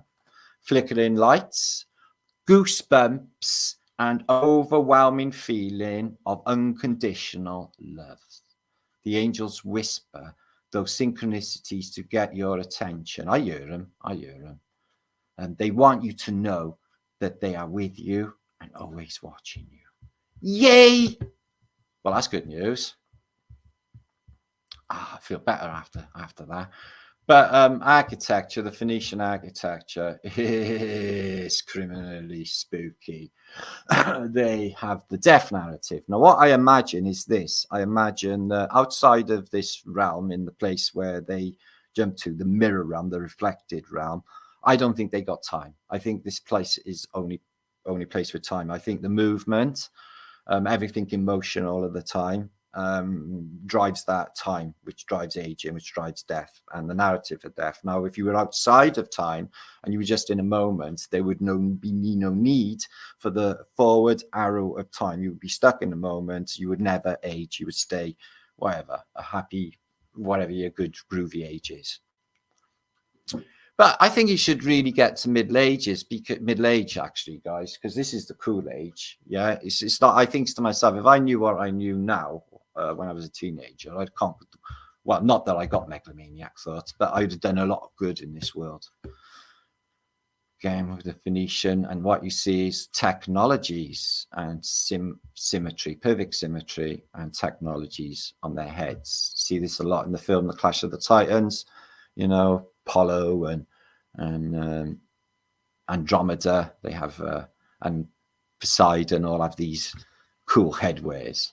Flickering lights, goosebumps, and overwhelming feeling of unconditional love. The angels whisper those synchronicities to get your attention. I hear them. And they want you to know that they are with you and always watching you. Yay! Well, that's good news. I feel better after that. But architecture, the Phoenician architecture is criminally spooky. They have the death narrative. Now, what I imagine is this. I imagine that outside of this realm, in the place where they jump to, the mirror realm, the reflected realm, I don't think they got time. I think this place is only place for time. I think the movement, everything in motion all of the time, drives that time, which drives aging, which drives death, and the narrative of death. Now, if you were outside of time and you were just in a moment, there would be no need for the forward arrow of time. You would be stuck in the moment. You would never age. You would stay whatever, a happy, whatever your good groovy age is. But I think you should really get to middle age, actually, guys, because this is the cool age. Yeah, it's not. I think to myself, if I knew what I knew now when I was a teenager, I'd conquered. Well, not that I got megalomaniac thoughts, but I'd have done a lot of good in this world. Again, with the Phoenician, and what you see is technologies and symmetry, perfect symmetry, and technologies on their heads. See this a lot in the film, The Clash of the Titans. You know, Apollo and Andromeda, they have, and Poseidon all have these cool headwears.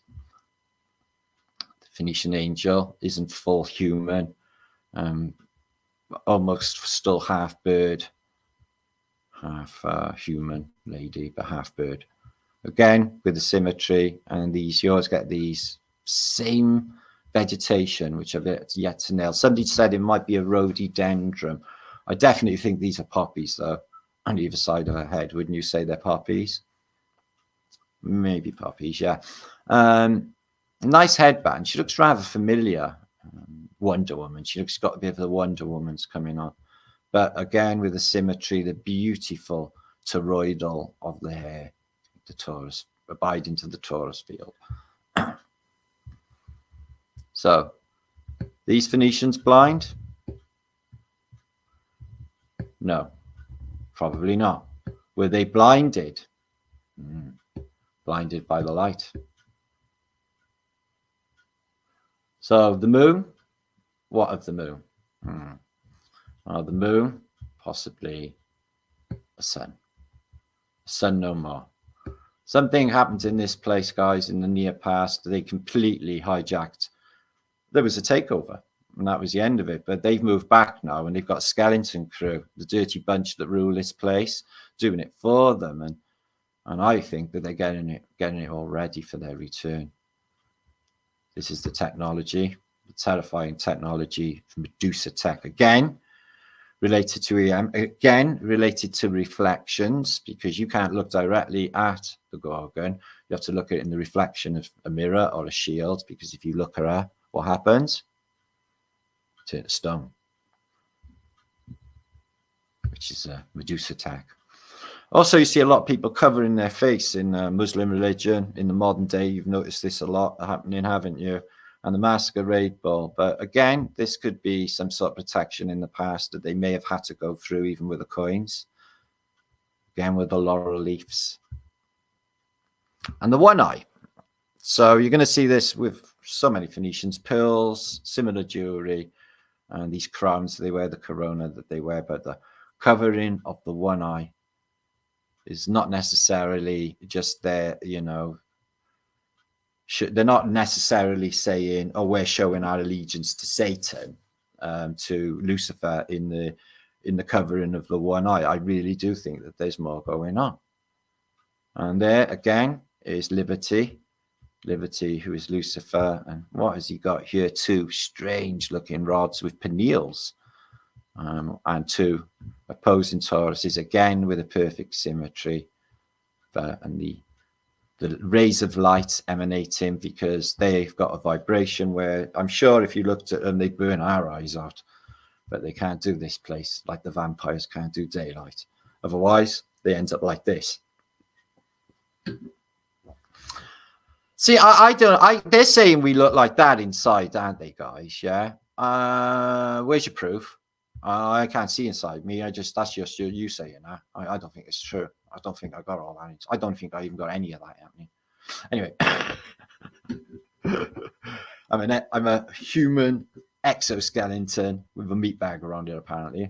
The Phoenician angel isn't full human, almost still half bird, half human lady, but half bird. Again, with the symmetry, and these, you always get these same vegetation, which I've yet to nail. Somebody said it might be a rhododendron. I definitely think these are poppies, though, on either side of her head. Wouldn't you say they're poppies? Maybe poppies, yeah. Nice headband. She looks rather familiar. Wonder Woman. She's got a bit of the Wonder Woman's coming on. But again, with the symmetry, the beautiful toroidal of the hair, the torus, abiding to the torus field. So, these Phoenicians blind? No, probably not. Were they blinded? Blinded by the light. So the moon, what of the moon? Well, the moon, possibly a sun. A sun no more. Something happened in this place, guys, in the near past. They completely hijacked. There was a takeover, and that was the end of it. But they've moved back now, and they've got a skeleton crew, the dirty bunch that rule this place, doing it for them. And I think that they're getting it all ready for their return. This is the technology, the terrifying technology from Medusa tech. Again, related to EM, again, related to reflections, because you can't look directly at the Gorgon. You have to look at it in the reflection of a mirror or a shield, because if you look at her, what happens? Turn to stone, which is a Medusa tech. Also, you see a lot of people covering their face in Muslim religion. In the modern day, you've noticed this a lot happening, haven't you? And the masquerade ball. But again, this could be some sort of protection in the past that they may have had to go through, even with the coins. Again, with the laurel leaves. And the one eye. So you're going to see this with so many Phoenicians. Pearls, similar jewelry, and these crowns. They wear the corona that they wear. But the covering of the one eye is not necessarily just there, you know. They're not necessarily saying, oh, we're showing our allegiance to Satan, to Lucifer in the covering of the one eye. I really do think that there's more going on. And there again is Liberty, who is Lucifer. And what has he got here? Two strange looking rods with pineals, and two opposing Tauruses, again with a perfect symmetry, and the rays of light emanating, because they've got a vibration where I'm sure if you looked at them, they'd burn our eyes out. But they can't do this place like the vampires can't do daylight. Otherwise, they end up like this. See, they're saying we look like that inside, aren't they, guys? Yeah. Where's your proof? I can't see inside me. That's just you saying that. I don't think it's true. I don't think I got all that. I don't think I even got any of that happening. Anyway, I'm a human exoskeleton with a meat bag around it, apparently.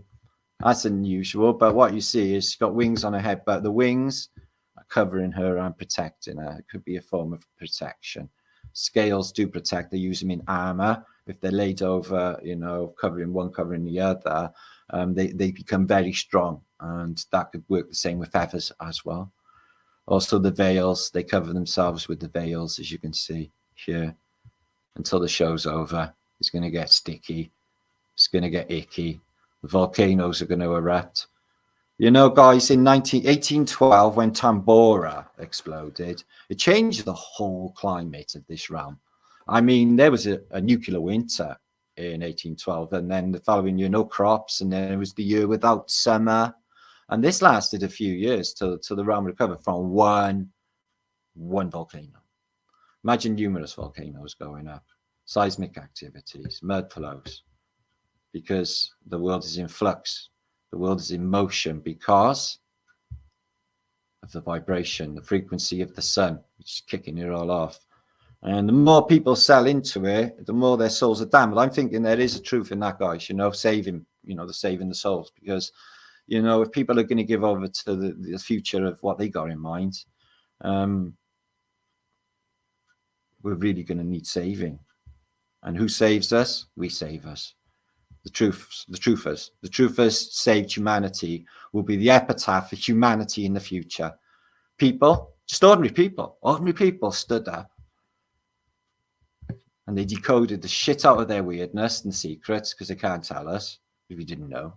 That's unusual. But what you see is she's got wings on her head, but the wings are covering her and protecting her. It could be a form of protection. Scales do protect. They use them in armor. If they're laid over, you know, covering one, covering the other, they become very strong. And that could work the same with feathers as well. Also, the veils, they cover themselves with the veils, as you can see here, until the show's over. It's going to get sticky. It's going to get icky. The volcanoes are going to erupt. You know, guys, in 1812, when Tambora exploded, it changed the whole climate of this realm. I mean, there was a nuclear winter in 1812, and then the following year, no crops, and then it was the year without summer. And this lasted a few years till the realm recovered from one volcano. Imagine numerous volcanoes going up, seismic activities, mud flows, because the world is in flux. The world is in motion because of the vibration, the frequency of the sun, which is kicking it all off. And the more people sell into it, the more their souls are damned. I'm thinking there is a truth in that, guys, you know, saving the souls. Because, you know, if people are going to give over to the future of what they got in mind, we're really going to need saving. And who saves us? We save us. The truthers saved humanity will be the epitaph for humanity in the future. People, just ordinary people stood up and they decoded the shit out of their weirdness and secrets, because they can't tell us if we didn't know.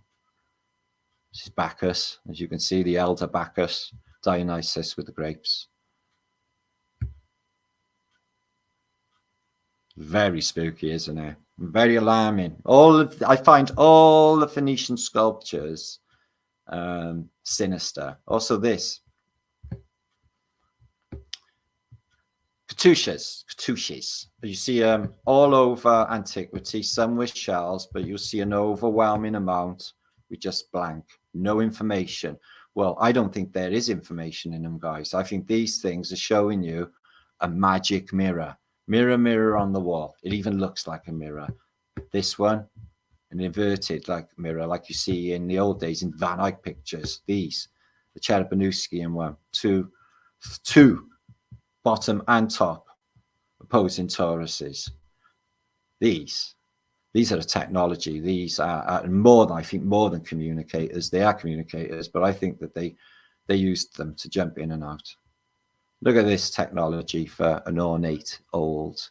This is Bacchus, as you can see, the elder Bacchus, Dionysus with the grapes. Very spooky, isn't it? Very alarming. I find all the Phoenician sculptures sinister. Also this. Cartouches. You see all over Antiquity, some with shells, but you'll see an overwhelming amount with just blank, no information. Well, I don't think there is information in them, guys. I think these things are showing you a magic mirror. Mirror on the wall. It even looks like a mirror. This one, an inverted like mirror, like you see in the old days in Van Eyck pictures. These, the Cherubinowskian one, two bottom and top opposing Tauruses. These are the technology. These are more than, I think, more than communicators. They are communicators, but I think that they used them to jump in and out. Look at this technology for an ornate old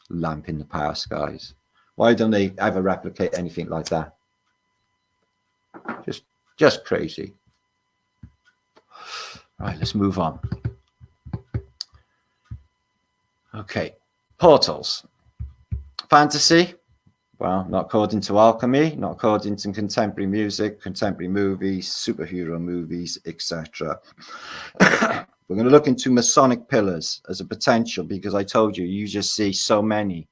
lamp in the power skies. Why don't they ever replicate anything like that? Just crazy. Right, let's move on. Okay, portals. Fantasy. Well, not according to alchemy, not according to contemporary music, contemporary movies, superhero movies, etc. We're going to look into Masonic pillars as a potential, because I told you, you just see so many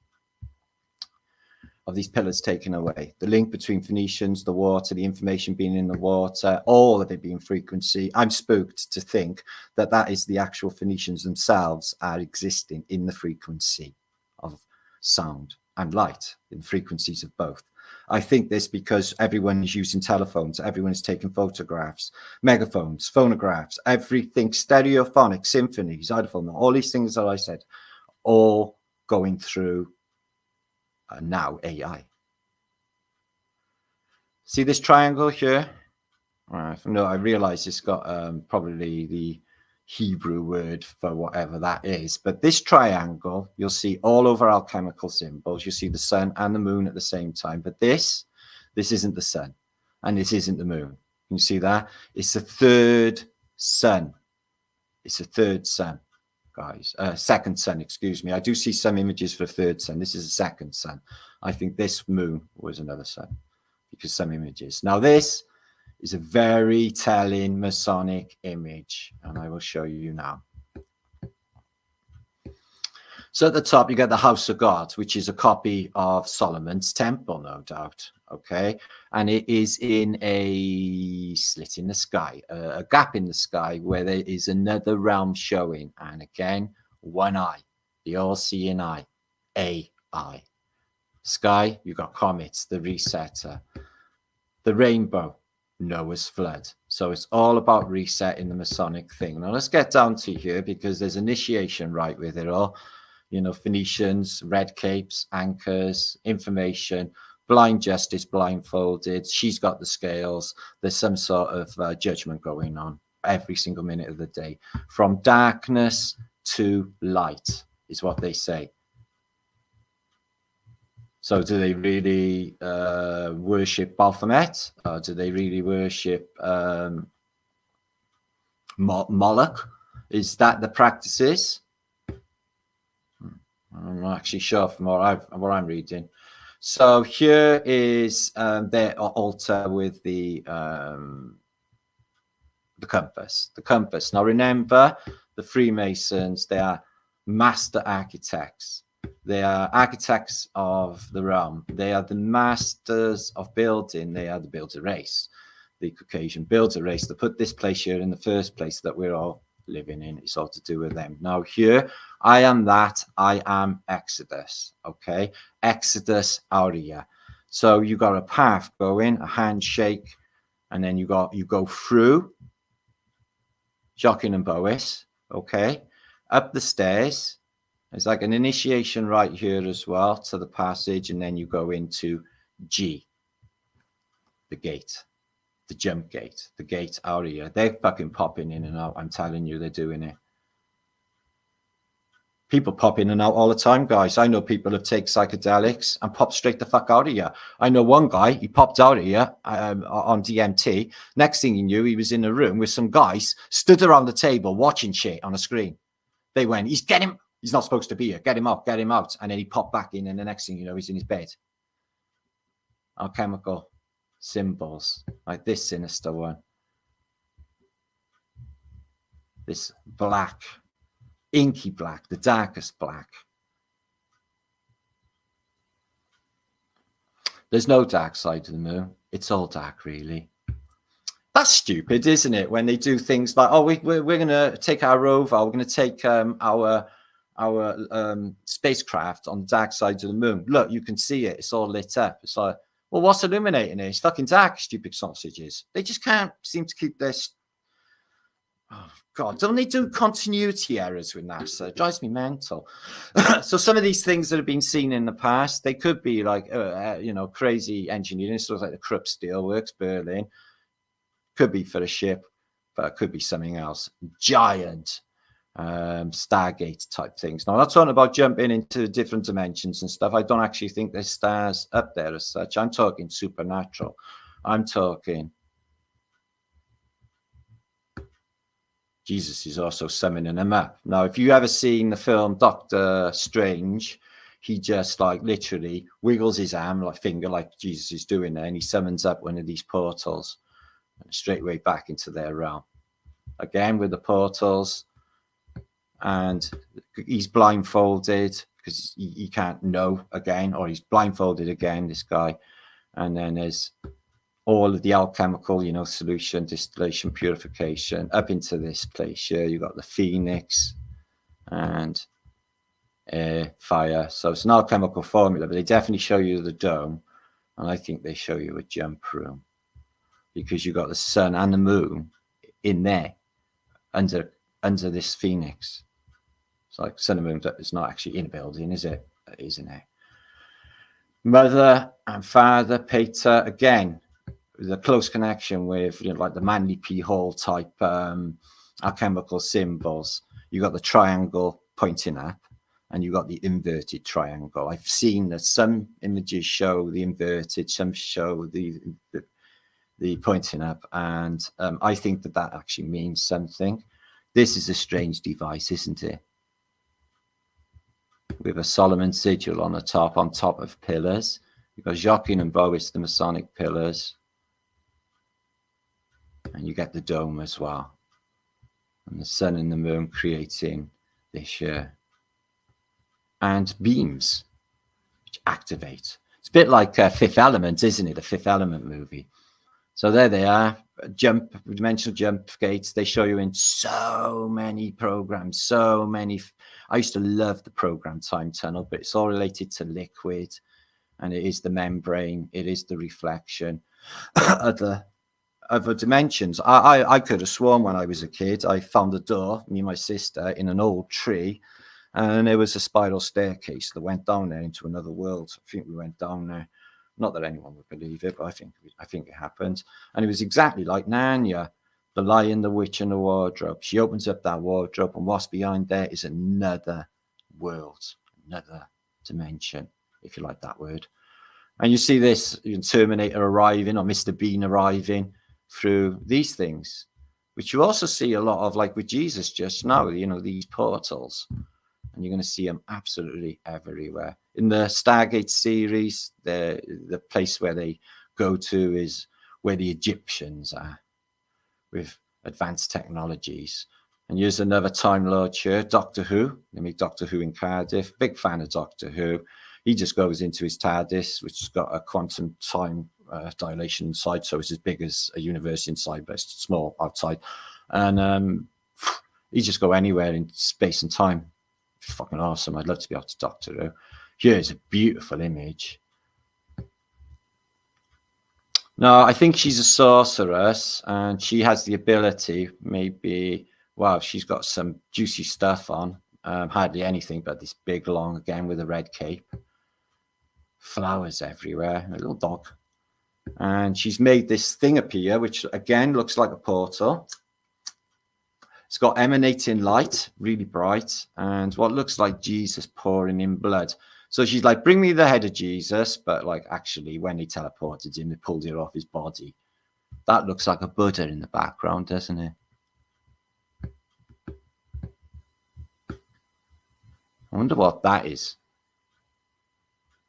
of these pillars taken away. The link between Phoenicians, the water, the information being in the water, all of it being frequency. I'm spooked to think that that is the actual Phoenicians themselves are existing in the frequency of sound and light, in frequencies of both. I think this because everyone is using telephones, everyone is taking photographs, megaphones, phonographs, everything, stereophonic, symphonies, xylophone, all these things that I said, all going through now AI. See this triangle here? No, I realize it's got probably the Hebrew word for whatever that is, but this triangle you'll see all over alchemical symbols. You see the sun and the moon at the same time, but this isn't the sun and this isn't the moon. You see that? It's a third sun. It's a third sun, guys. Second sun, excuse me. I do see some images for third sun. This is a second sun. I think this moon was another sun, because some images. Now this is a very telling Masonic image, and I will show you now. So at the top, you get the House of God, which is a copy of Solomon's temple, no doubt. Okay. And it is in a slit in the sky, a gap in the sky where there is another realm showing. And again, one eye, the all-seeing eye, AI. Sky, you've got comets, the resetter, the rainbow, Noah's flood. So it's all about resetting the Masonic thing. Now let's get down to here, because there's initiation right with it all. You know, Phoenicians, red capes, anchors, information, blind justice, blindfolded. She's got the scales. There's some sort of judgment going on every single minute of the day. From darkness to light is what they say. So do they really worship Baphomet? Or do they really worship Moloch? Is that the practices? I'm not actually sure from what I'm reading. So here is their altar with the compass. The compass. Now remember, the Freemasons, they are master architects. They are architects of the realm. They are the masters of building. They are the builder race, the Caucasian builder race. They put this place here in the first place that we're all living in. It's all to do with them. Now here, I am that. I am Exodus. Okay, Exodus Aurea. So you got a path going, a handshake, and then you go through Jockin and Bois. Okay, up the stairs. It's like an initiation right here as well to the passage, and then you go into G, the gate, the jump gate, the gate area. They're fucking popping in and out. I'm telling you, they're doing it. People pop in and out all the time, guys. I know people have taken psychedelics and popped straight the fuck out of here. I know one guy, he popped out of here on DMT. Next thing he knew, he was in a room with some guys stood around the table watching shit on a screen. They went, he's not supposed to be here. Get him out, get him out. And then he popped back in, and the next thing you know, he's in his bed. Alchemical symbols, like this sinister one. this black, inky black, the darkest black. There's no dark side of the moon. It's all dark, really. That's stupid, isn't it? When they do things like, oh, we're going to take our rover, we're going to take our spacecraft on the dark side of the moon. Look, you can see it. It's all lit up. It's like, well, what's illuminating it? It's fucking dark, stupid sausages. They just can't seem to keep this. Oh, God, don't they do continuity errors with NASA? It drives me mental. So some of these things that have been seen in the past, they could be like, you know, crazy engineering, sort of like the Krupp Steelworks, Berlin. Could be for a ship, but it could be something else. Giant Stargate type things. Now, I'm not talking about jumping into different dimensions and stuff. I don't actually think there's stars up there as such. I'm talking supernatural. I'm talking Jesus is also summoning them up. Now, if you ever seen the film Doctor Strange, he just like literally wiggles his arm, like finger, like Jesus is doing there, and he summons up one of these portals straight away back into their realm. Again with the portals, and he's blindfolded because he can't know again, or he's blindfolded again, this guy. And then there's all of the alchemical, you know, solution, distillation, purification up into this place here. You got the phoenix and air, fire. So it's an alchemical formula, but they definitely show you the dome, and I think they show you a jump room because you got the sun and the moon in there under this phoenix. It's like sun and moon is not actually in a building, is it? It is in there. Mother and father, Peter, again, the close connection with, you know, like the Manly P. Hall type alchemical symbols. You got the triangle pointing up, and you got the inverted triangle. I've seen that some images show the inverted, some show the pointing up, and I think that actually means something. This is a strange device, isn't it? With a Solomon sigil on the top, on top of pillars. You've got Joachim and Boris, the Masonic pillars. And you get the dome as well. And the sun and the moon creating this here. And beams, which activate. It's a bit like Fifth Element, isn't it? The Fifth Element movie. So there they are. Dimensional jump gates. They show you in so many programs, so many. I used to love the program Time Tunnel, but it's all related to liquid, and it is the membrane, it is the reflection, other dimensions. I could have sworn when I was a kid, I found a door, me and my sister, in an old tree, and there was a spiral staircase that went down there into another world. I think we went down there. Not that anyone would believe it, but I think it happened. And it was exactly like Narnia, the Lion, the Witch, and the Wardrobe. She opens up that wardrobe, and what's behind there is another world, another dimension, if you like that word. And you see this Terminator arriving, or Mr. Bean arriving through these things, which you also see a lot of, like with Jesus just now, you know, these portals. And you're going to see them absolutely everywhere. In the Stargate series, the place where they go to is where the Egyptians are with advanced technologies. And here's another Time Lord here, Doctor Who. They make Doctor Who in Cardiff. Big fan of Doctor Who. He just goes into his TARDIS, which has got a quantum time dilation inside. So it's as big as a universe inside, but it's small outside. And he just go anywhere in space and time. Fucking awesome. I'd love to be able to Doctor Who. Here's a beautiful image. No, I think she's a sorceress, and she has the ability, maybe, wow, she's got some juicy stuff on. Hardly anything but this big long, again with a red cape. Flowers everywhere, a little dog. And she's made this thing appear, which again looks like a portal. It's got emanating light, really bright, and what looks like Jesus pouring in blood. So she's like, bring me the head of Jesus, but like actually when they teleported him, they pulled it off his body. That looks like a Buddha in the background, doesn't it? I wonder what that is.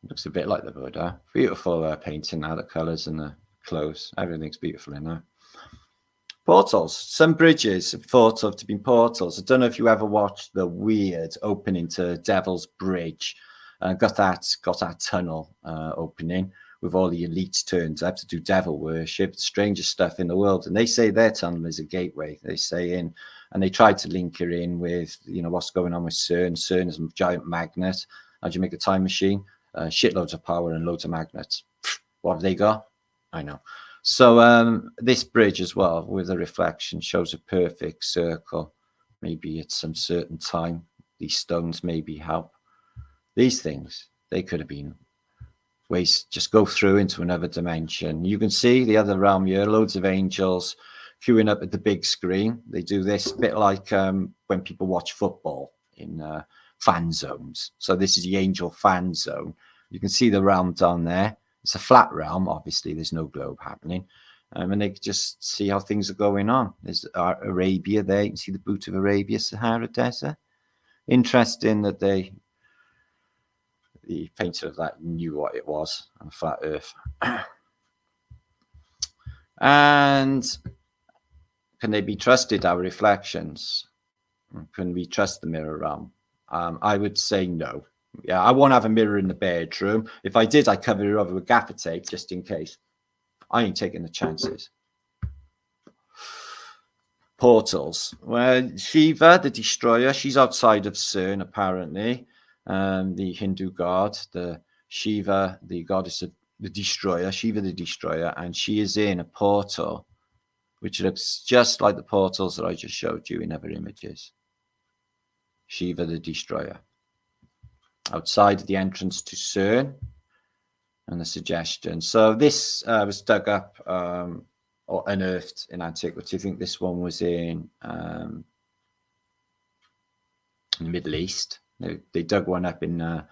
It looks a bit like the Buddha. Beautiful painting now, the colours and the clothes. Everything's beautiful in there. Portals. Some bridges are thought of to be portals. I don't know if you ever watched the weird opening to Devil's Bridge. Got that tunnel opening with all the elites turned up to do devil worship, strangest stuff in the world. And they say their tunnel is a gateway. They say in, and they tried to link it in with, you know, what's going on with CERN. CERN is a giant magnet. How do you make a time machine? Shitloads of power and loads of magnets. What have they got? I know. So this bridge as well with a reflection shows a perfect circle. Maybe at some certain time, these stones maybe help. These things, they could have been ways just go through into another dimension. You can see the other realm here, loads of angels queuing up at the big screen. They do this a bit like when people watch football in fan zones. So this is the angel fan zone. You can see the realm down there. It's a flat realm. Obviously, there's no globe happening. And they can just see how things are going on. There's Arabia there. You can see the boot of Arabia, Sahara Desert. Interesting that the painter of that knew what it was on a flat earth. And can they be trusted, our reflections? Can we trust the mirror realm? I would say no. Yeah, I won't have a mirror in the bedroom. If I did, I'd cover it over with gaffer tape just in case. I ain't taking the chances. Portals. Well, Shiva, the destroyer, she's outside of CERN, apparently. The Hindu god, the Shiva, the goddess of the destroyer, Shiva the destroyer, and she is in a portal which looks just like the portals that I just showed you in other images. Shiva the destroyer. Outside the entrance to CERN, and the suggestion. So this was dug up or unearthed in Antiquity. I think this one was in the Middle East. They dug one up in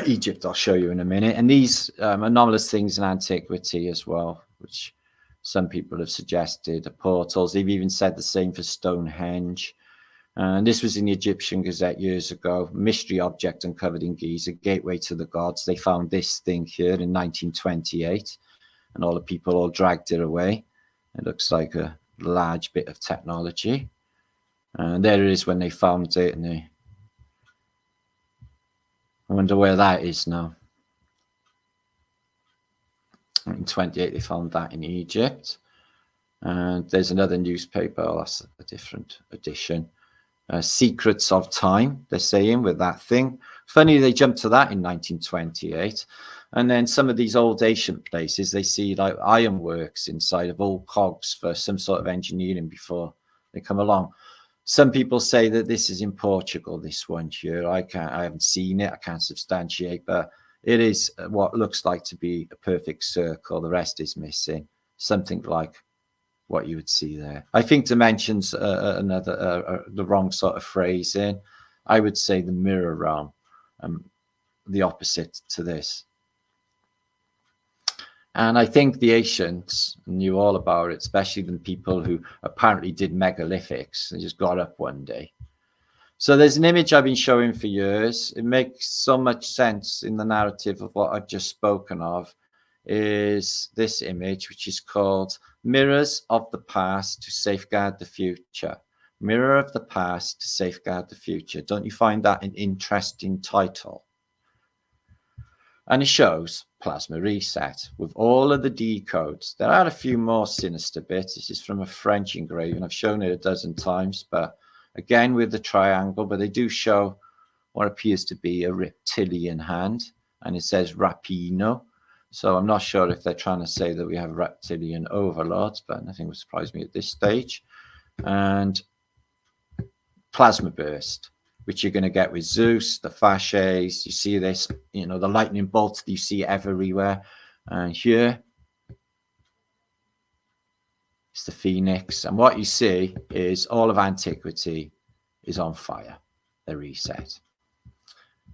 Egypt. I'll show you in a minute. And these anomalous things in Antiquity as well, which some people have suggested are portals. They've even said the same for Stonehenge. And this was in the Egyptian Gazette years ago. Mystery object uncovered in Giza, gateway to the gods. They found this thing here in 1928, and all the people all dragged it away. It looks like a large bit of technology. And there it is when they found it. And I wonder where that is now. In 28, they found that in Egypt. And there's another newspaper. Oh, that's a different edition. Secrets of Time, they're saying, with that thing. Funny, they jumped to that in 1928. And then some of these old ancient places, they see like ironworks inside of old cogs for some sort of engineering before they come along. Some people say that this is in Portugal, this one here. I haven't seen it. I can't substantiate, but it is what looks like to be a perfect circle. The rest is missing. Something like what you would see there. I think dimensions the wrong sort of phrasing. I would say the mirror realm, the opposite to this. And I think the ancients knew all about it, especially the people who apparently did megalithics. They just got up one day. So there's an image I've been showing for years. It makes so much sense in the narrative of what I've just spoken of, is this image, which is called Mirrors of the Past to Safeguard the Future. Mirror of the Past to Safeguard the Future. Don't you find that an interesting title? And it shows plasma reset with all of the decodes. There are a few more sinister bits. This is from a French engraving. I've shown it a dozen times, but again with the triangle, but they do show what appears to be a reptilian hand, and it says Rapino. So I'm not sure if they're trying to say that we have reptilian overlords, but nothing would surprise me at this stage. And plasma burst, which you're going to get with Zeus, the fasces. You see this, you know, the lightning bolts that you see everywhere. And here is the Phoenix. And what you see is all of Antiquity is on fire, the reset.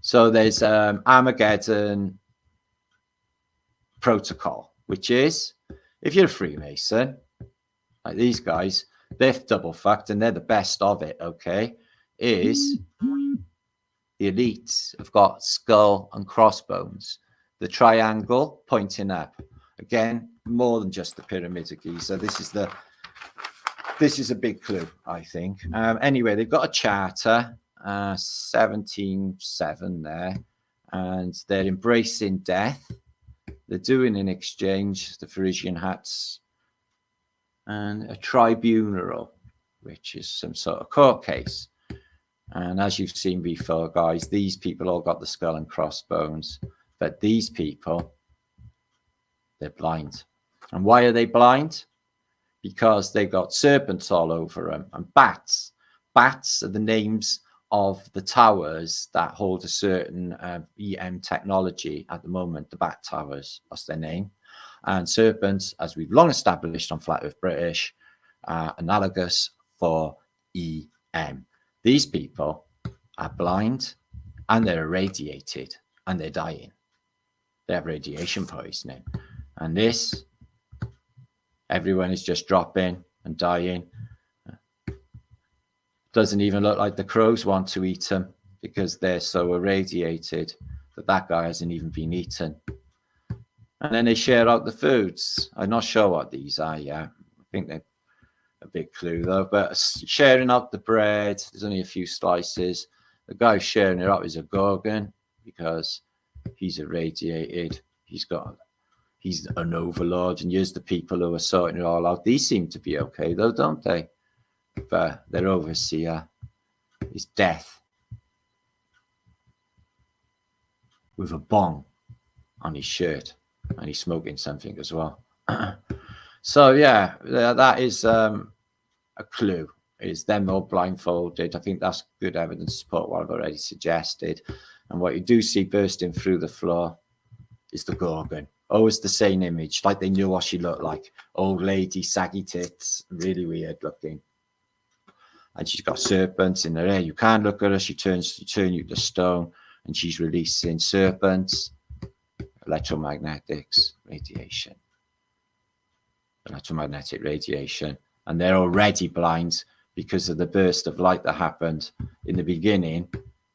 So there's Armageddon protocol, which is, if you're a Freemason, like these guys, they're double fucked and they're the best of it, okay? Is the elites have got skull and crossbones, the triangle pointing up. Again, more than just the pyramid of Giza. This is the this is a big clue, I think. Anyway, they've got a charter, 17.7 there, and they're embracing death. They're doing in exchange the Phoenician hats and a tribunal, which is some sort of court case. And as you've seen before, guys, these people all got the skull and crossbones, but these people, they're blind. And why are they blind? Because they've got serpents all over them and bats. Bats are the names of the towers that hold a certain EM technology at the moment, the bat towers, that's their name. And serpents, as we've long established on Flat Earth British, analogous for EM. These people are blind and they're irradiated and they're dying. They have radiation poisoning. And this, everyone is just dropping and dying. Doesn't even look like the crows want to eat them because they're so irradiated that that guy hasn't even been eaten. And then they share out the foods. I'm not sure what these are yet. I think they're a big clue though, but sharing out the bread, there's only a few slices. The guy sharing it out is a Gorgon because he's irradiated. He's an overlord, and here's the people who are sorting it all out. These seem to be okay though, don't they? But their overseer is death with a bong on his shirt, and he's smoking something as well. So yeah, that is a clue. Is them all blindfolded. I think that's good evidence to support what I've already suggested. And what you do see bursting through the floor is the Gorgon. Always the same image, like they knew what she looked like. Old lady, saggy tits, really weird looking. And she's got serpents in her hair. You can't look at her. She turn you to stone, and she's releasing serpents, electromagnetics, radiation. Electromagnetic radiation. And they're already blind because of the burst of light that happened in the beginning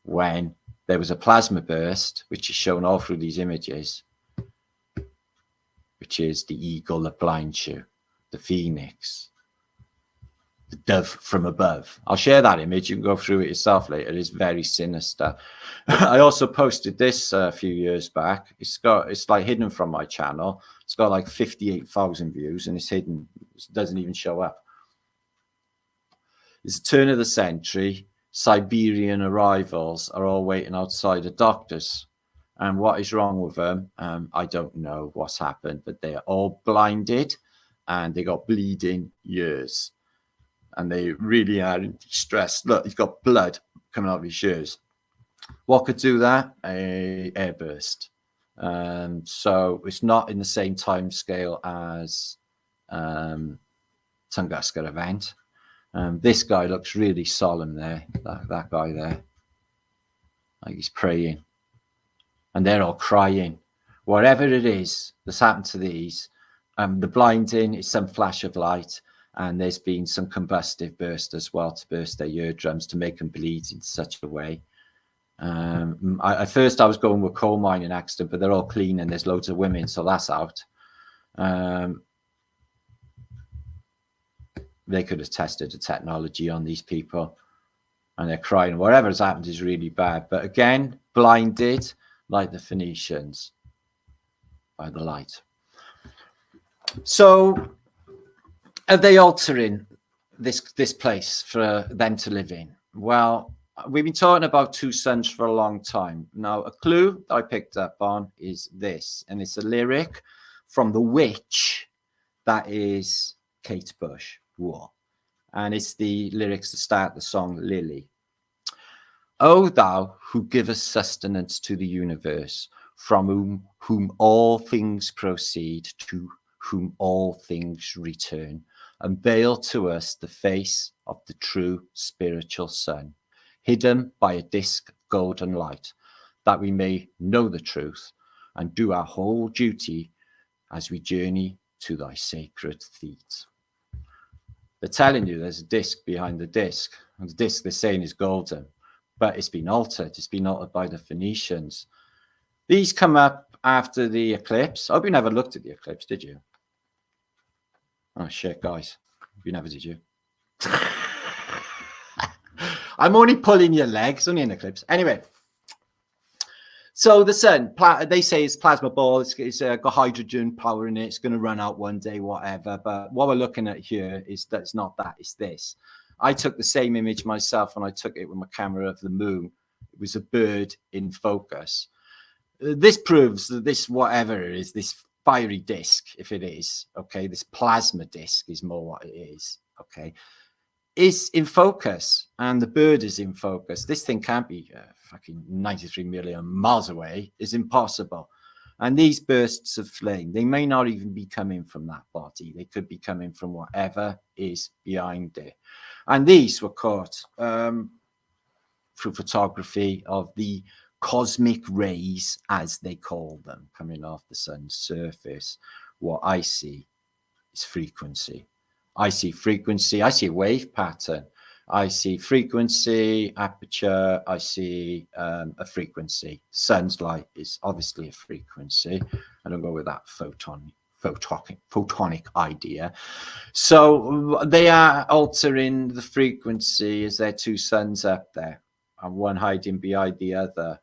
when there was a plasma burst, which is shown all through these images, which is the eagle that blinds you, the phoenix, the dove from above. I'll share that image. You can go through it yourself later. It is very sinister. I also posted this a few years back. It's like hidden from my channel. It's got like 58,000 views and it's hidden. It doesn't even show up. It's the turn of the century. Siberian arrivals are all waiting outside of doctors. And what is wrong with them? I don't know what's happened, but they are all blinded and they got bleeding ears. And they really are in distress. Look, he's got blood coming out of his ears. What could do that? A airburst. So it's not in the same time scale as Tunguska event. This guy looks really solemn there. That guy there, like he's praying, and they're all crying. Whatever it is that's happened to these, the blinding is some flash of light. And there's been some combustive burst as well to burst their eardrums to make them bleed in such a way. At first I was going with coal mining accident, but they're all clean and there's loads of women, so that's out. They could have tested the technology on these people and they're crying. Whatever's happened is really bad. But again, blinded like the Phoenicians by the light. So are they altering this place for them to live in? Well, we've been talking about two suns for a long time. Now, a clue I picked up on is this, and it's a lyric from The Witch that is Kate Bush. Whoa. And it's the lyrics to start the song Lily. O thou who givest sustenance to the universe, from whom all things proceed, to whom all things return, unveil to us the face of the true spiritual sun, hidden by a disk of golden light, that we may know the truth and do our whole duty as we journey to thy sacred feet. They're telling you there's a disk behind the disk, and the disk they're saying is golden, but it's been altered. It's been altered by the Phoenicians. These come up after the eclipse. I hope you never looked at the eclipse, did you? Oh shit, guys, you never did, you? I'm only pulling your legs, only an eclipse. Anyway, so the sun, they say it's plasma ball. It's got hydrogen power in it. It's going to run out one day, whatever. But what we're looking at here is that it's not that. It's this. I took the same image myself, and I took it with my camera of the moon. It was a bird in focus. This proves that this, whatever it is, this fiery disc, if it is, okay, this plasma disc is more what it is, okay, is in focus, and the bird is in focus. This thing can't be fucking 93 million miles away. It's impossible. And these bursts of flame, they may not even be coming from that body. They could be coming from whatever is behind it. And these were caught through photography of the cosmic rays, as they call them, coming off the sun's surface. What I see is frequency. I see frequency. I see a wave pattern. I see frequency, aperture. I see a frequency. Sun's light is obviously a frequency. I don't go with that photonic idea. So they are altering the frequency as there are two suns up there, and one hiding behind the other.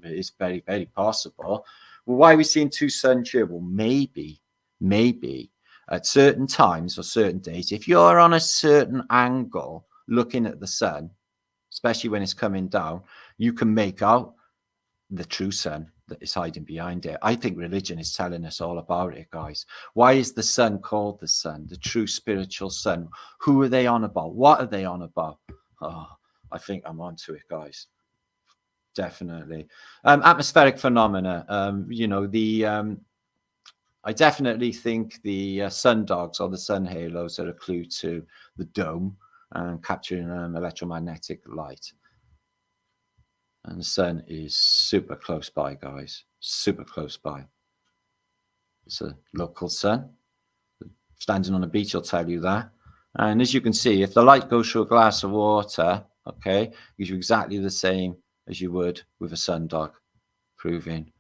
It's very, very possible. Well, why are we seeing two suns here? Well, maybe at certain times or certain days, if you're on a certain angle looking at the sun, especially when it's coming down, you can make out the true sun that is hiding behind it. I think religion is telling us all about it, guys. Why is the sun called the sun, the true spiritual sun? Who are they on about? What are they on about? Oh, I think I'm onto it, guys. Definitely. Atmospheric phenomena. You know, I definitely think the sun dogs or the sun halos are a clue to the dome and capturing electromagnetic light. And the sun is super close by, guys. Super close by. It's a local sun. Standing on a beach will tell you that. And as you can see, if the light goes through a glass of water, okay, it gives you exactly the same as you would with a sundog, proving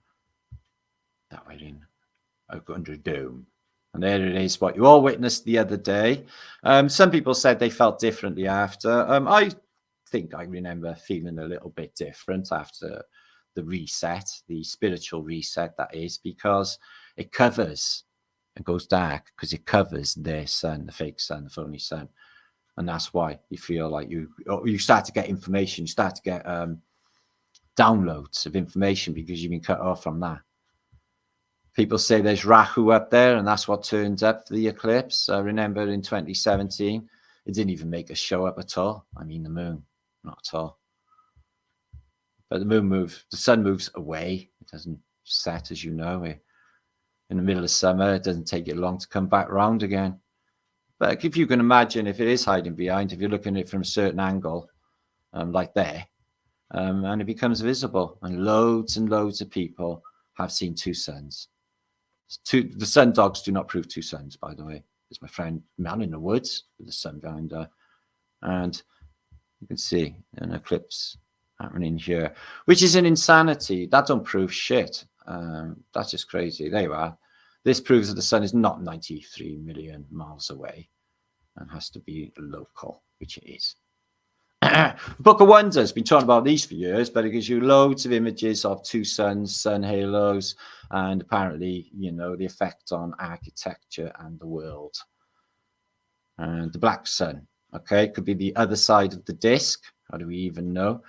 that we're in under a dome. And there it is, what you all witnessed the other day. Some people said they felt differently after. I think I remember feeling a little bit different after the reset, the spiritual reset, that is, because it covers, it goes dark because it covers their sun, the fake sun, the phony sun. And that's why you feel like you start to get information, you start to get downloads of information because you've been cut off from that. People say there's Rahu up there, and that's what turns up for the eclipse. I remember in 2017, it didn't even make a show up at all. I mean, the moon, not at all. But the moon moves, the sun moves away. It doesn't set, as you know. In the middle of summer, it doesn't take it long to come back round again. But if you can imagine, if it is hiding behind, if you're looking at it from a certain angle, like there, and it becomes visible, and loads of people have seen two suns. The sun dogs do not prove two suns, by the way. There's my friend Man in the Woods with the sun behind her, and you can see an eclipse happening here, which is an insanity. That don't prove shit. That's just crazy. There you are. This proves that the sun is not 93 million miles away and has to be local, which it is. Book of Wonders, been talking about these for years, but it gives you loads of images of two suns, sun halos, and apparently, you know, the effect on architecture and the world. And the black sun, okay, could be the other side of the disk. How do we even know?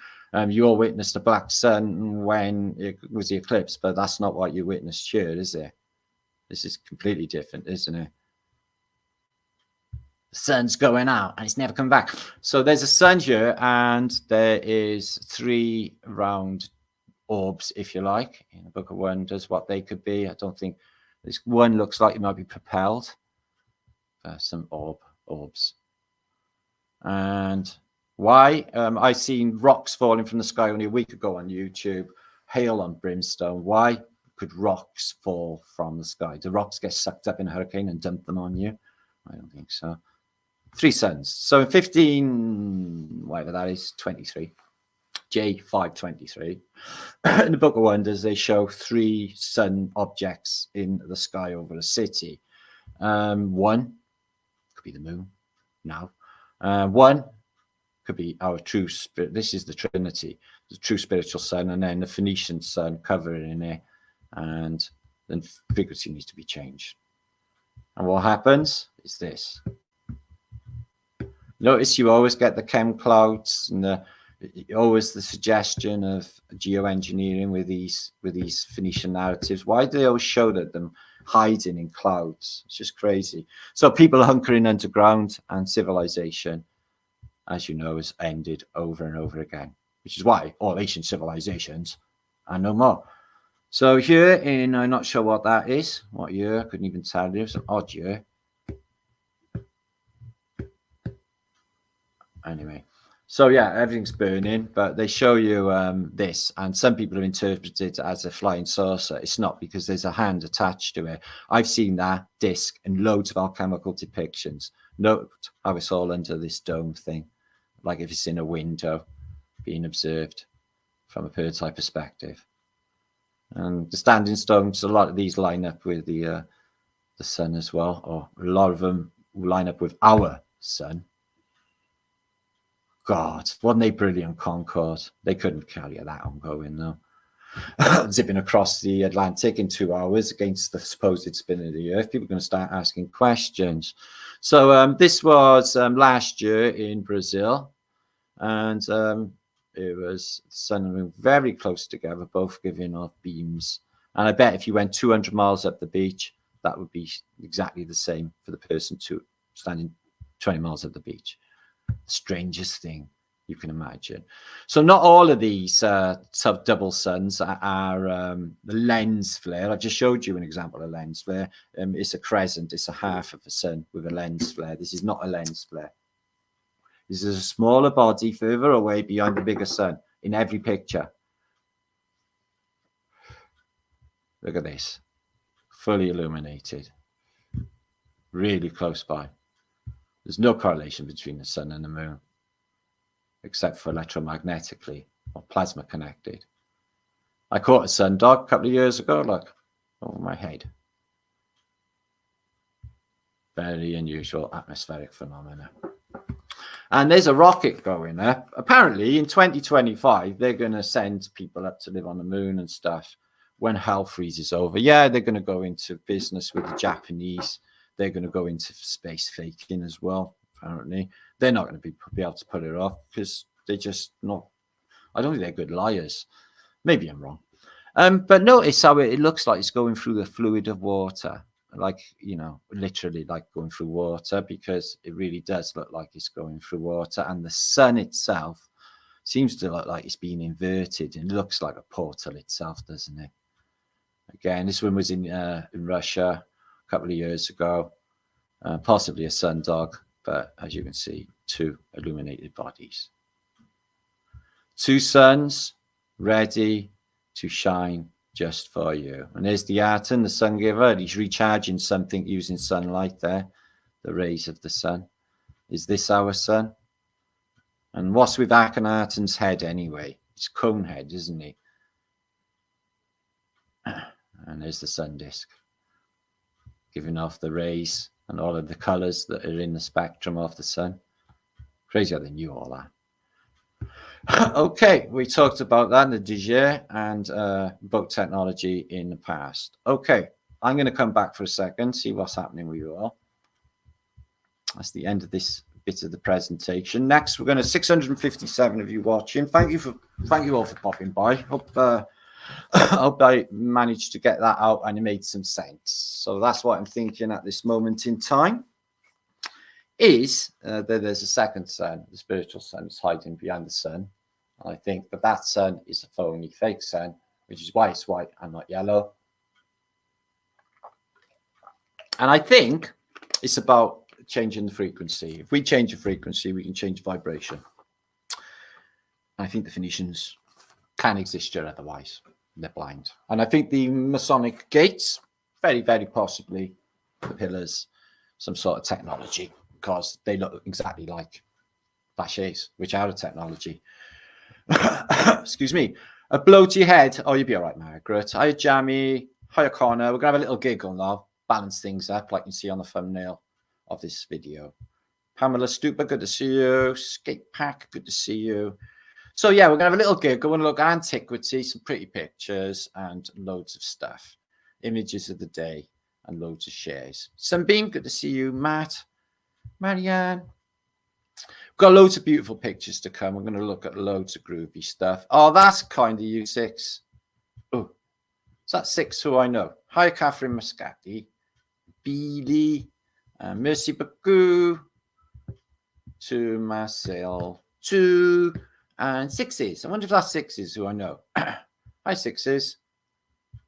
You all witnessed a black sun when it was the eclipse, but that's not what you witnessed here, is it? This is completely different, isn't it? Sun's going out and it's never come back. So there's a sun here, and there is three round orbs, if you like, in the Book of Wonders. What they could be, I don't think. This one looks like it might be propelled. Some orbs. And why? I seen rocks falling from the sky only a week ago on YouTube. Hail on brimstone. Why could rocks fall from the sky? Do rocks get sucked up in a hurricane and dump them on you? I don't think so. Three suns. So in 15, whatever that is, 23, J523, in the Book of Wonders, they show three sun objects in the sky over a city. One could be the moon now. One could be our true spirit. This is the Trinity, the true spiritual sun, and then the Phoenician sun covering it, and then frequency needs to be changed. And what happens is this. Notice you always get the chem clouds and always the suggestion of geoengineering with these Phoenician narratives. Why do they always show them hiding in clouds? It's just crazy. So people are hunkering underground, and civilization, as you know, has ended over and over again, which is why all ancient civilizations are no more. So here in, I'm not sure what that is, what year, I couldn't even tell you, it's an odd year. Anyway, so yeah, everything's burning, but they show you this, and some people have interpreted it as a flying saucer. It's not, because there's a hand attached to it. I've seen that disc in loads of alchemical depictions. Note how it's all under this dome thing, like if it's in a window being observed from a bird's eye perspective. And the standing stones, a lot of these line up with the sun as well, or a lot of them line up with our sun. God, wasn't they brilliant, Concorde? They couldn't carry that ongoing, though. Zipping across the Atlantic in 2 hours against the supposed spin of the Earth. People are going to start asking questions. So this was last year in Brazil, and it was the sun and moon very close together, both giving off beams. And I bet if you went 200 miles up the beach, that would be exactly the same for the person standing 20 miles up the beach. Strangest thing you can imagine. So not all of these double suns are the lens flare. I just showed you an example of lens flare. It's a crescent. It's a half of a sun with a lens flare. This is not a lens flare. This is a smaller body further away behind the bigger sun in every picture. Look at this. Fully illuminated. Really close by. There's no correlation between the sun and the moon, except for electromagnetically or plasma connected. I caught a sundog a couple of years ago, look, over my head. Very unusual atmospheric phenomena. And there's a rocket going up. Apparently, in 2025, they're going to send people up to live on the moon and stuff when hell freezes over. Yeah, they're going to go into business with the Japanese. They're going to go into space faking as well, apparently. They're not going to be able to put it off because they're just not, I don't think they're good liars. Maybe I'm wrong. But notice how it looks like it's going through the fluid of water. Like, you know, literally like going through water, because it really does look like it's going through water. And the sun itself seems to look like it's being inverted. And it looks like a portal itself, doesn't it? Again, this one was in Russia a couple of years ago, possibly a sundog, but as you can see, 2 illuminated bodies. 2 suns ready to shine just for you. And there's the Aten, the sun giver. He's recharging something using sunlight there, the rays of the sun. Is this our sun? And what's with Akhenaten's head anyway? It's cone head, isn't he? And there's the sun disk, giving off the rays and all of the colors that are in the spectrum of the sun. Crazy how they knew all that. Okay, we talked about that in the Diger and boat technology in the past. Okay, I'm going to come back for a second, see what's happening with you all. That's the end of this bit of the presentation. Next, we're going to 657 of you watching. Thank you all for popping by. Hope I managed to get that out and it made some sense. So that's what I'm thinking at this moment in time, is that there's a second sun, the spiritual sun is hiding behind the sun. And I think that sun is a phony, fake sun, which is why it's white and not yellow. And I think it's about changing the frequency. If we change the frequency, we can change the vibration. I think the Phoenicians can't exist here otherwise. They're blind. And I think the Masonic gates, very, very possibly the pillars, some sort of technology, because they look exactly like H.A.A.R.P, which are a technology. Excuse me. A blow to your head. Oh, you'll be all right, Margaret. Hiya, Jamie. Hiya, Connor. We're going to have a little giggle now. Balance things up, like you can see on the thumbnail of this video. Pamela Stupa, good to see you. Skate Pack, good to see you. So yeah, we're going to have a little gig. We're going to look at antiquity, some pretty pictures and loads of stuff. Images of the day and loads of shares. Sunbeam, good to see you. Matt, Marianne. We've got loads of beautiful pictures to come. We're going to look at loads of groovy stuff. Oh, that's kind of you, Six. Oh, is that Six who I know? Hi, Catherine Muscati. Beely. Mercy Baku. To Marcel. To... And Sixes. I wonder if that's Sixes who I know. Hi, Sixes.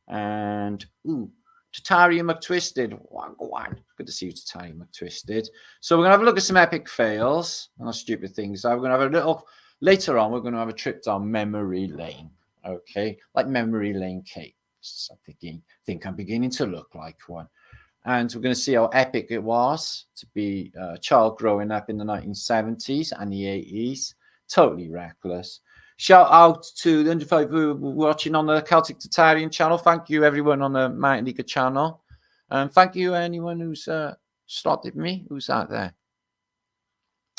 And, ooh, Tatari McTwisted. One. Good to see you, Tatari McTwisted. So we're going to have a look at some epic fails. And stupid things. So we're going to have a little... Later on, we're going to have a trip down memory lane. Okay? Like memory lane cakes. I think I'm beginning to look like one. And we're going to see how epic it was to be a child growing up in the 1970s and the 80s. Totally reckless. Shout out to the 105 who were watching on the Celtic Tatarian channel. Thank you, everyone on the Mountain League channel. And thank you, anyone who's slotted me. Who's out there?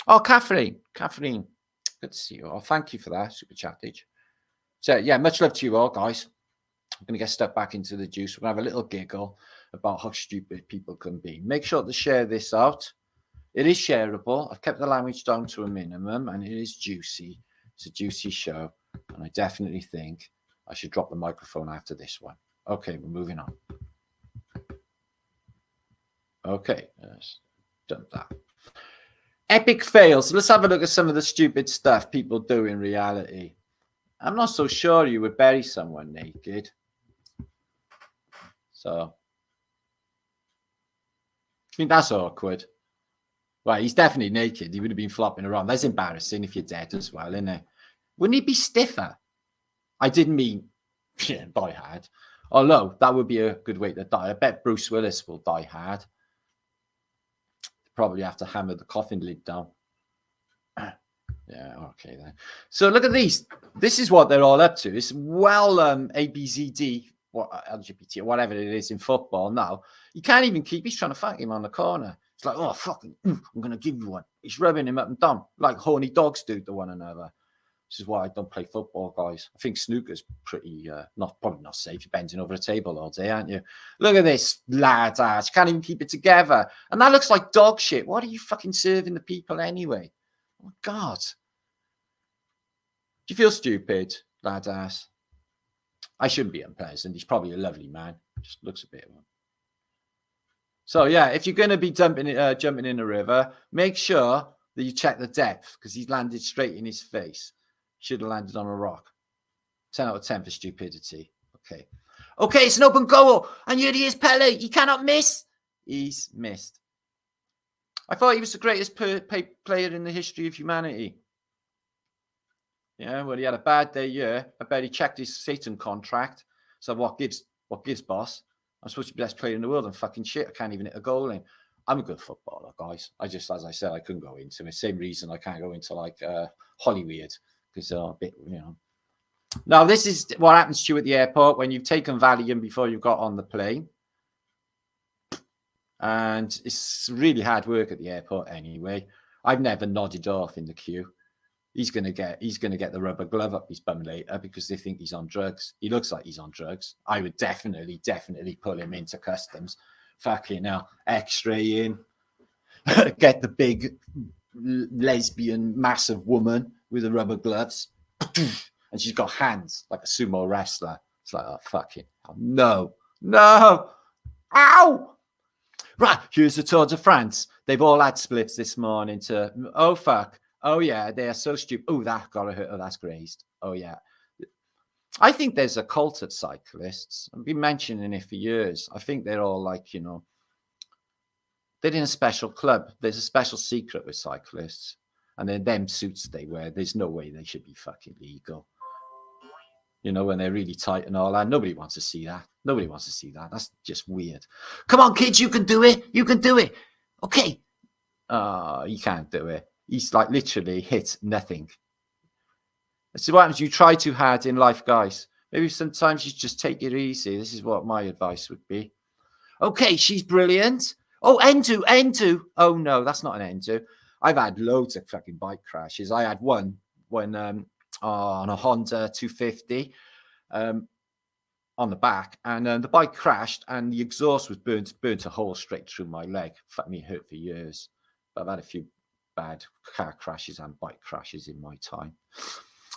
Oh, Catherine. Catherine. Good to see you all. Thank you for that, super chattage. So, yeah, much love to you all, guys. I'm going to get stuck back into the juice. We're going to have a little giggle about how stupid people can be. Make sure to share this out. It is shareable. I've kept the language down to a minimum, and it is juicy. It's a juicy show, and I definitely think I should drop the microphone after this one. Okay, we're moving on. Okay, let's dump that. Epic fails. Let's have a look at some of the stupid stuff people do in reality. I'm not so sure you would bury someone naked. So, I think that's awkward. Right, he's definitely naked. He would have been flopping around. That's embarrassing if you're dead as well, isn't it? Wouldn't he be stiffer? I didn't mean, yeah, die hard. Although, that would be a good way to die. I bet Bruce Willis will die hard. Probably have to hammer the coffin lid down. Yeah, okay then. So look at these. This is what they're all up to. It's well ABZD, what LGBT, whatever it is in football now. You can't even keep. He's trying to fuck him on the corner. It's like, oh fucking, I'm gonna give you one. He's rubbing him up and down like horny dogs do to one another. This is why I don't play football, guys. I think snooker's pretty probably not safe. You're bending over a table all day, aren't you? Look at this lad ass. Can't even keep it together. And that looks like dog shit. What are you fucking serving the people anyway? Oh God. Do you feel stupid, lad ass? I shouldn't be unpleasant. He's probably a lovely man. Just looks a bit of one. So yeah, if you're going to be jumping in a river, make sure that you check the depth because he's landed straight in his face. Should have landed on a rock. 10 out of 10 for stupidity. Okay. Okay, it's an open goal. And here he is, Pele. He cannot miss. He's missed. I thought he was the greatest player in the history of humanity. Yeah, well, he had a bad day, yeah. I bet he checked his Satan contract. So what gives, boss? I'm supposed to be the best player in the world and fucking shit. I can't even hit a goal in. I'm a good footballer, guys. I just, as I said, I couldn't go into it. Same reason I can't go into like Hollywood because they're a bit, you know. Now, this is what happens to you at the airport when you've taken Valium before you got on the plane. And it's really hard work at the airport anyway. I've never nodded off in the queue. He's gonna get the rubber glove up his bum later because they think he's on drugs. He looks like he's on drugs. I would definitely pull him into customs. Fucking hell, X-ray in. Get the big lesbian massive woman with the rubber gloves. And she's got hands like a sumo wrestler. It's like, oh, fucking hell. No. Ow! Right, here's the Tour de France. They've all had splits this morning to, oh, fuck. Oh, yeah, they are so stupid. Oh, that got a hurt. Oh, that's grazed. Oh, yeah. I think there's a cult of cyclists. I've been mentioning it for years. I think they're all like, you know, they're in a special club. There's a special secret with cyclists. And then them suits they wear, there's no way they should be fucking legal. You know, when they're really tight and all that. Nobody wants to see that. Nobody wants to see that. That's just weird. Come on, kids, you can do it. You can do it. Okay. Oh, you can't do it. He's like literally hit nothing. This is what happens. You try too hard in life, guys. Maybe sometimes you just take it easy. This is what my advice would be. Okay, she's brilliant. Oh, Endu. Oh, no, that's not an Endu. I've had loads of fucking bike crashes. I had one when on a Honda 250 on the back, and the bike crashed, and the exhaust was burnt a hole straight through my leg. Fuck me, hurt for years. But I've had a few bad car crashes and bike crashes in my time.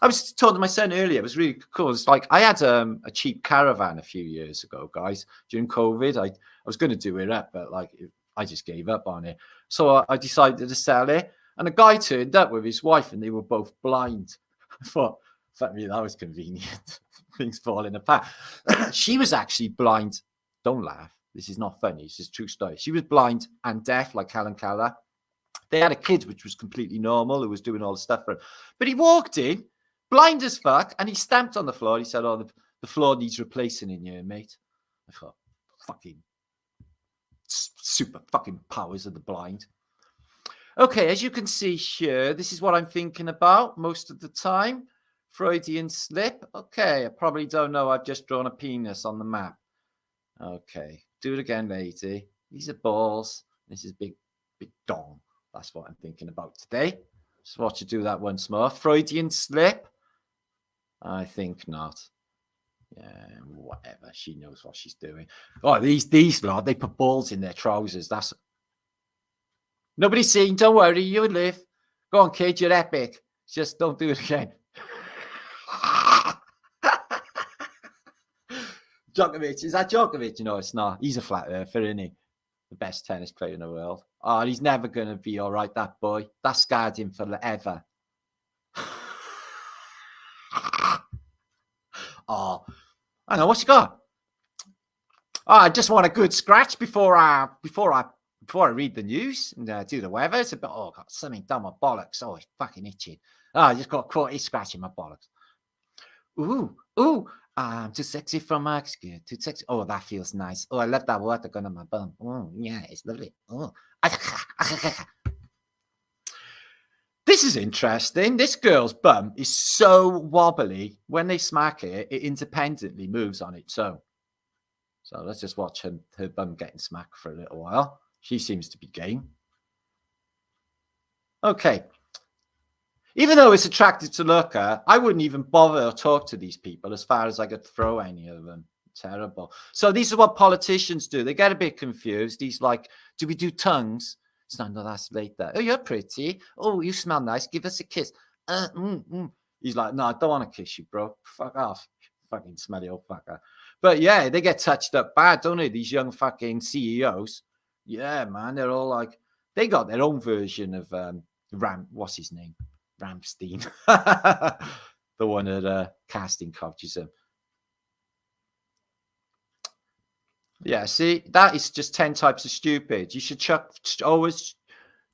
I was talking to my son earlier. It was really cool. It's like I had a cheap caravan a few years ago, guys. During COVID, I was going to do it up, but like I just gave up on it. So I decided to sell it. And a guy turned up with his wife, and they were both blind. I thought, fuck me, that was convenient. Things falling apart. She was actually blind. Don't laugh. This is not funny. This is a true story. She was blind and deaf, like Helen Keller. They had a kid which was completely normal, who was doing all the stuff for him. But he walked in, blind as fuck, and he stamped on the floor. He said, "Oh, the floor needs replacing in here, mate." I thought, fucking super fucking powers of the blind. Okay, as you can see here, this is what I'm thinking about most of the time. Freudian slip. Okay, I probably don't know. I've just drawn a penis on the map. Okay, do it again, lady. These are balls. This is big dong. That's what I'm thinking about today. Just watch you do that once more. Freudian slip. I think not. Yeah, whatever. She knows what she's doing. Oh, these lot, they put balls in their trousers. That's nobody's seen. Don't worry, you would live. Go on, kid. You're epic. Just don't do it again. Djokovic, is that Djokovic? No, it's not. He's a flat earther, isn't he? The best tennis player in the world. Oh, he's never going to be all right, that boy. That scarred him forever. Oh, I know. What's you got? Oh, I just want a good scratch before I read the news and do the weather. It's a bit, oh, got something done my bollocks. Oh, it's fucking itching. Oh, I just got caught scratching my bollocks. Ooh. I'm too sexy for my excuse. Too sexy. Oh, that feels nice. Oh, I left that water going on my bum. Oh, yeah, it's lovely. Oh. This is interesting. This girl's bum is so wobbly. When they smack it, it independently moves on its own. So let's just watch her bum getting smacked for a little while. She seems to be game. Okay. Even though it's attractive to look at, I wouldn't even bother or talk to these people as far as I could throw any of them. Terrible. So these are what politicians do. They get a bit confused. He's like, do we do tongues? It's not, no, that's later. Oh, you're pretty. Oh, you smell nice. Give us a kiss. He's like, no, I don't want to kiss you, bro. Fuck off. Fucking smelly old fucker. But yeah, they get touched up bad, don't they? These young fucking CEOs. Yeah, man. They're all like, they got their own version of what's his name? Ramstein. The one at casting couches him. Yeah, see, that is just 10 types of stupid. You should always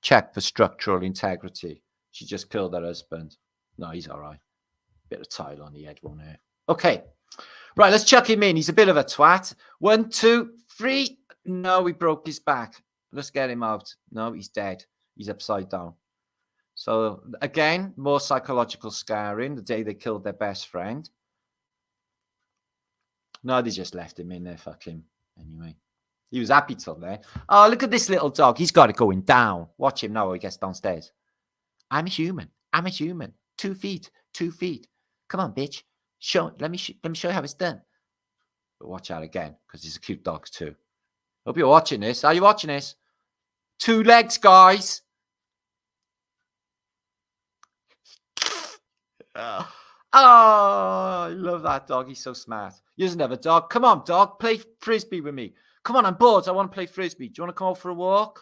check for structural integrity. She just killed her husband. No, he's all right. Bit of tile on the head, won't it? Okay. Right, let's chuck him in. He's a bit of a twat. 1, 2, 3. No, he broke his back. Let's get him out. No, he's dead. He's upside down. So, again, more psychological scarring. The day they killed their best friend. No, they just left him in there. Fuck him. Anyway, he was happy till then. Oh, look at this little dog. He's got it going down. Watch him now when he gets downstairs. I'm a human. 2 feet. Come on, bitch. Let me show you how it's done. But watch out again, because he's a cute dog too. Hope you're watching this. Are you watching this? 2 legs, guys. Oh, I love that dog. He's so smart. He doesn't have a dog. Come on, dog. Play frisbee with me. Come on, I'm bored. I want to play frisbee. Do you want to come out for a walk?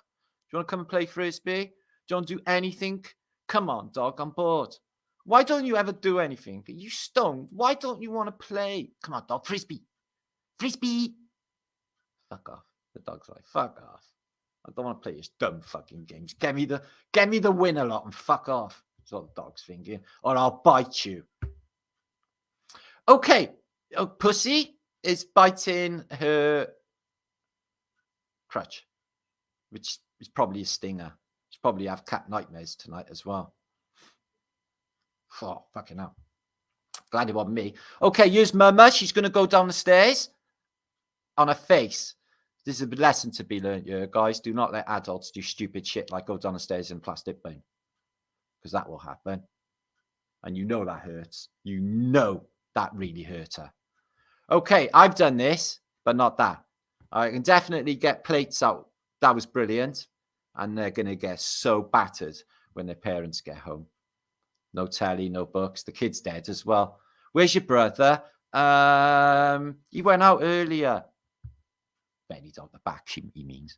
Do you want to come and play frisbee? Do you want to do anything? Come on, dog. I'm bored. Why don't you ever do anything? Are you stoned? Why don't you want to play? Come on, dog. Frisbee. Fuck off. The dog's like, fuck off. I don't want to play this dumb fucking games. Get me the win a lot and fuck off. That's what the dog's thinking. Or I'll bite you. Okay. Oh, Pussy is biting her crutch, which is probably a stinger. She'll probably have cat nightmares tonight as well. Oh, fucking hell. Glad it wasn't me. Okay, here's Mama. She's going to go down the stairs on her face. This is a lesson to be learned here, guys. Do not let adults do stupid shit like go down the stairs in plastic bin, because that will happen. And you know that hurts. You know that really hurt her. Okay, I've done this, but not that. I can definitely get plates out. That was brilliant. And they're going to get so battered when their parents get home. No telly, no books. The kid's dead as well. Where's your brother? He went out earlier. Benny's on the back, he means.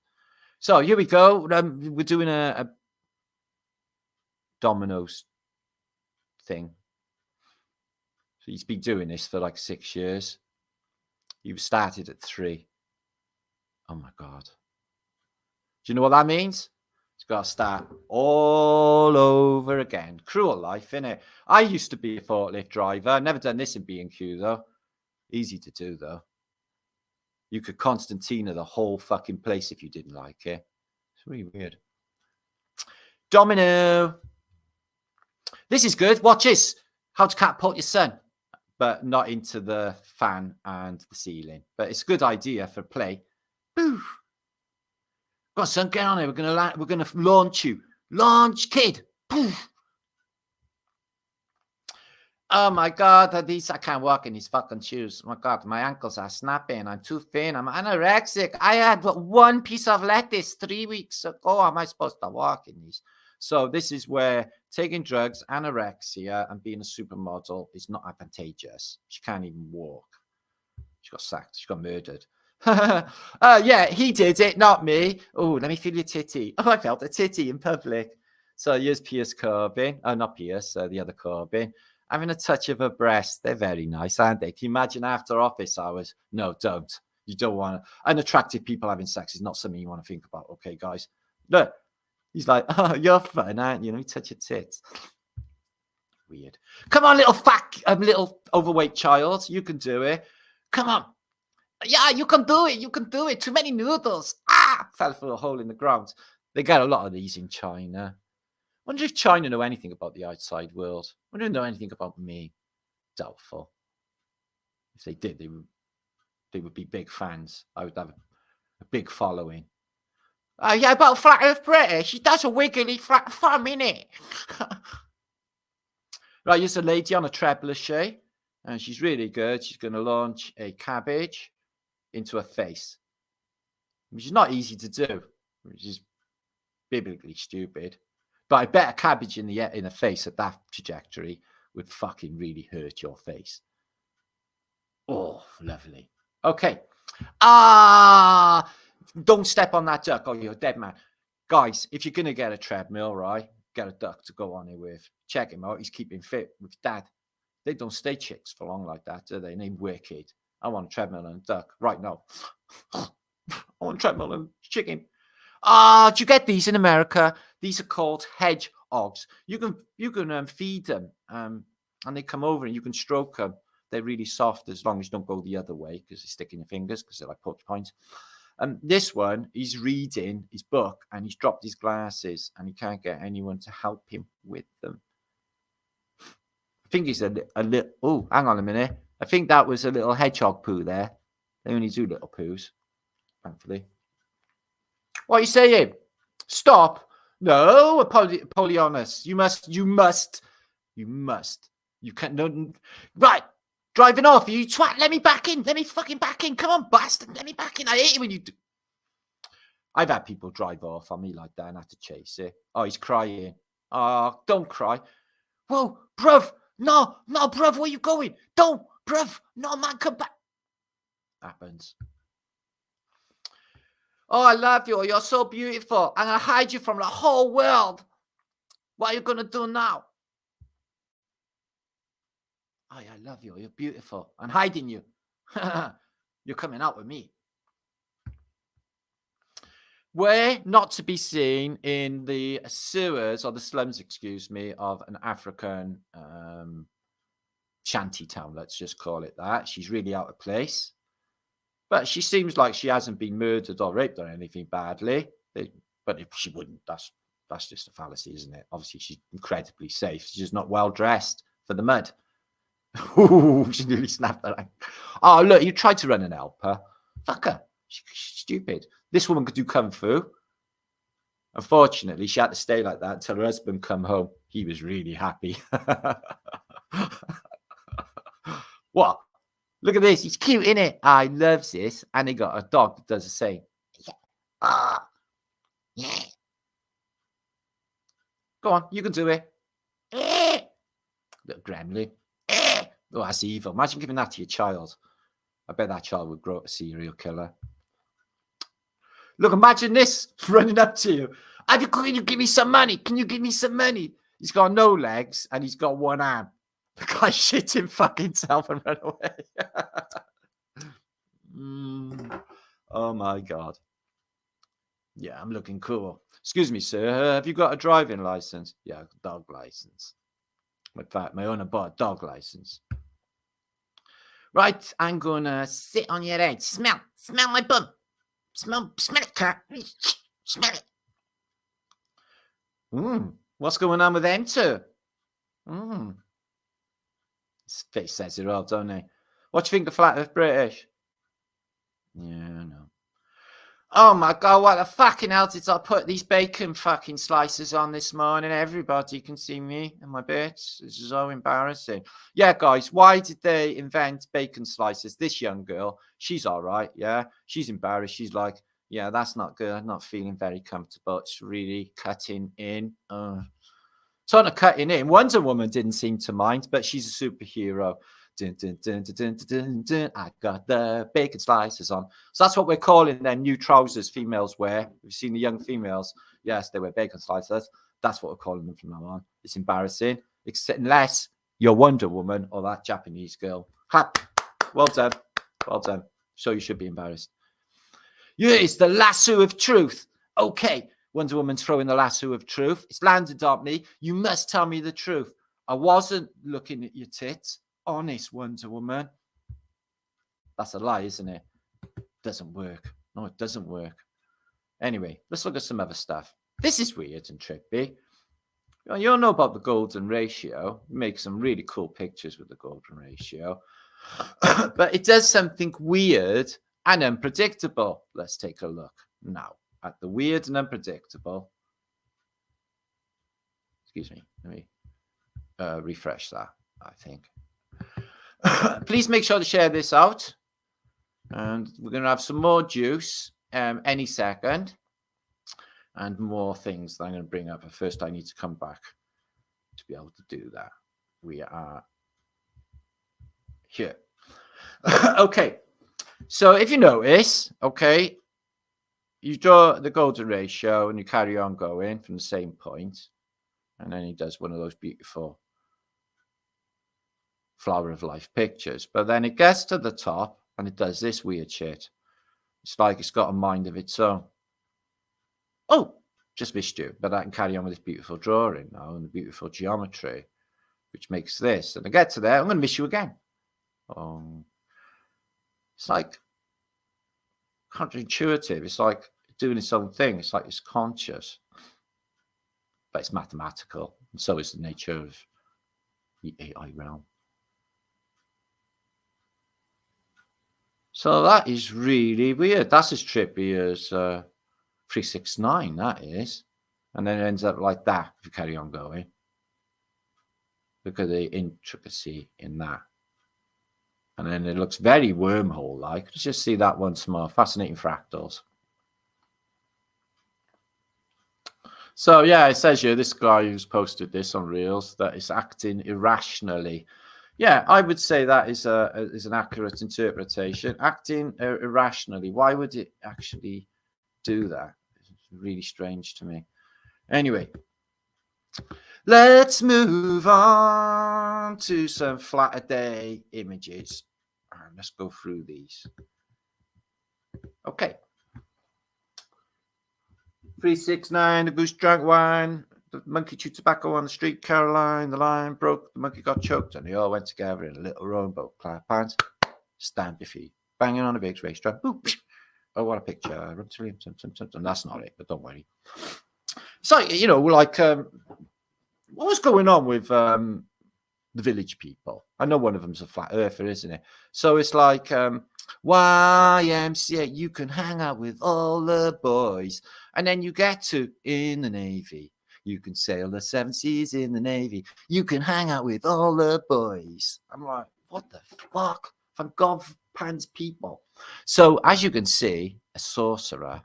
So here we go. We're doing a dominoes thing. So he's been doing this for like 6 years. He started at 3. Oh my God. Do you know what that means? It's got to start all over again. Cruel life, innit? I used to be a forklift driver. Never done this in B&Q though. Easy to do though. You could Constantina the whole fucking place if you didn't like it. It's really weird. Domino. This is good. Watch this. How to catapult your son, but not into the fan and the ceiling. But it's a good idea for play. Boo. Go on, son, get on it. We're gonna launch you. Launch, kid. Poof. Oh my God, I can't walk in these fucking shoes. Oh my God, my ankles are snapping. I'm too thin. I'm anorexic. I had one piece of lettuce 3 weeks ago. How am I supposed to walk in these? So this is where taking drugs, anorexia, and being a supermodel is not advantageous. She can't even walk. She got sacked. She got murdered. Yeah, he did it, not me. Oh, let me feel your titty. Oh, I felt a titty in public. So here's Pierce Corbin. Oh, not Pierce, the other Corbin. Having a touch of her breast. They're very nice, aren't they? Can you imagine after office hours? No, don't. You don't want to. Unattractive people having sex is not something you want to think about. Okay, guys. Look. He's like, oh, you're fun, aren't you? Let me touch your tits. Weird. Come on, little overweight child. You can do it. Come on. Yeah, you can do it. You can do it. Too many noodles. Ah! Fell through a hole in the ground. They get a lot of these in China. Wonder if China know anything about the outside world. Wonder if they know anything about me. Doubtful. If they did, they would be big fans. I would have a big following. Yeah, about Flat Earth British. She does a wiggly flat thumb, innit? Right, here's a lady on a trebuchet, and she's really good. She's going to launch a cabbage into her face, which is not easy to do, which is biblically stupid. But I bet a cabbage in the face at that trajectory would fucking really hurt your face. Oh, lovely. Okay. Don't step on that duck. Oh, you're a dead man. Guys, if you're going to get a treadmill, right, get a duck to go on it with. Check him out. He's keeping fit with dad. They don't stay chicks for long like that, do they? Named Wicked. I want a treadmill and a duck right now. I want a treadmill and chicken. Do you get these in America? These are called hedgehogs. You can feed them, and they come over and you can stroke them. They're really soft as long as you don't go the other way because they stick in your fingers because they're like porcupines. This one, he's reading his book and he's dropped his glasses and he can't get anyone to help him with them. I think he's a little. Oh, hang on a minute. I think that was a little hedgehog poo there. They only do little poos, thankfully. What are you saying? Stop. No, Apollonius. You must. You can't. No, right. Driving off, you twat. Let me back in. Let me fucking back in. Come on, bastard. Let me back in. I hate it when you do. I've had people drive off on me like that and I have to chase it. Oh, he's crying. Oh, don't cry. Whoa, bruv. No, bruv. Where you going? Don't, bruv. No, man, come back. Happens. Oh, I love you. You're so beautiful. I'm going to hide you from the whole world. What are you going to do now? Oh, yeah, I love you. You're beautiful. I'm hiding you. You're coming out with me. We're not to be seen in the sewers or the slums, excuse me, of an African shanty town. Let's just call it that. She's really out of place. But she seems like she hasn't been murdered or raped or anything badly. But if she wouldn't, that's just a fallacy, isn't it? Obviously, she's incredibly safe. She's just not well dressed for the mud. Ooh, she nearly snapped her leg. Oh, look, you tried to run and help her. Fuck her. She's stupid. This woman could do kung fu. Unfortunately, she had to stay like that until her husband come home. He was really happy. What? Look at this. He's cute, isn't it? I loves this. And he got a dog that does the same. Yeah. Go on, you can do it. Little gremlin. Oh, that's evil. Imagine giving that to your child. I bet that child would grow up a serial killer. Look, imagine this running up to you. Can you give me some money? Can you give me some money? He's got no legs and he's got one arm. The guy shit him fucking self and run away. Oh my God. Yeah, I'm looking cool. Excuse me, sir. Have you got a driving license? Yeah, dog license. In fact, my owner bought a dog license. Right, I'm gonna sit on your head. Smell my bum. Smell it, cat. Smell it. What's going on with them two? His face says it all, don't they? What do you think of flat Earth British? Yeah, I know. Oh my God, what the fucking hell did I put these bacon fucking slices on this morning? Everybody can see me and my bits. This is so embarrassing. Yeah, guys, why did they invent bacon slices? This young girl, she's all right, yeah? She's embarrassed. She's like, yeah, that's not good. I'm not feeling very comfortable. It's really cutting in. Ton of cutting in. Wonder Woman didn't seem to mind, but she's a superhero. Dun, dun, dun, dun, dun, dun, dun. I got the bacon slices on. So that's what we're calling their new trousers females wear. We've seen the young females. Yes, they wear bacon slices. That's what we're calling them from now on. It's embarrassing, except unless you're Wonder Woman or that Japanese girl. Ha! Well done. Well done. So you should be embarrassed. Yeah, it's the lasso of truth. Okay, Wonder Woman's throwing the lasso of truth. It's landed on me. You must tell me the truth. I wasn't looking at your tits. Honest, Wonder Woman. That's a lie, isn't it? Doesn't work. No, it doesn't work. Anyway, let's look at some other stuff. This is weird and trippy. You all know about the golden ratio. You make some really cool pictures with the golden ratio. But it does something weird and unpredictable. Let's take a look now at the weird and unpredictable. Excuse me. Let me refresh that, I think. Please make sure to share this out. And we're going to have some more juice any second. And more things that I'm going to bring up. But first, I need to come back to be able to do that. We are here. Okay. So if you notice, okay, you draw the golden ratio and you carry on going from the same point. And then he does one of those beautiful flower of life pictures. But then it gets to the top and it does this weird shit. It's like it's got a mind of its own. Oh, just missed you. But I can carry on with this beautiful drawing now and the beautiful geometry, which makes this. And I get to there, I'm going to miss you again. It's like counterintuitive. It's like doing its own thing. It's like it's conscious. But it's mathematical. And so is the nature of the AI realm. So that is really weird. That's as trippy as 369, that is. And then it ends up like that if you carry on going. Look at the intricacy in that. And then it looks very wormhole-like. Let's just see that once more. Fascinating fractals. So, yeah, it says here, this guy who's posted this on Reels, that is acting irrationally. Yeah, I would say that is an accurate interpretation. Acting irrationally. Why would it actually do that? It's really strange to me. Anyway, let's move on to some Flaterday images. And let's go through these. Okay. 369, the goose drank wine. The monkey chewed tobacco on the street, Caroline. The lion broke, the monkey got choked, and they all went together in a little rainbow clad pants. Stamp your feet. Banging on a big racetrack. Oh, what a picture. Reptilian. That's not it, but don't worry. So, you know, like, what was going on with the village people? I know one of them's a flat earther, isn't it? So it's like, YMCA, you can hang out with all the boys. And then you get to in the Navy. You can sail the 7 seas in the Navy. You can hang out with all the boys. I'm like, what the fuck? Thank God for pants people. So as you can see, a sorcerer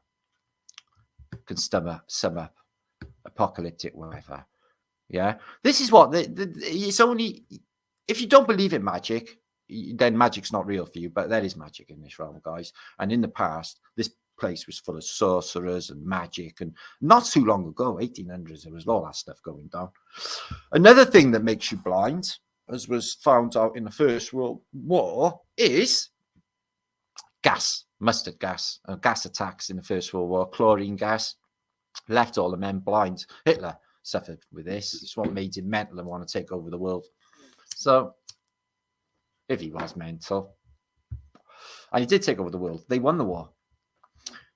can sum up apocalyptic weather. Yeah. This is what it's only if you don't believe in magic, then magic's not real for you, but there is magic in this realm, guys. And in the past, this place was full of sorcerers and magic, and not too long ago, 1800s, there was all that stuff going down. Another thing that makes you blind, as was found out in the First World War, is gas, mustard gas, gas attacks in the First World War. Chlorine gas left all the men blind. Hitler suffered with this. It's what made him mental and want to take over the world. So if he was mental, and he did take over the world, they won the war.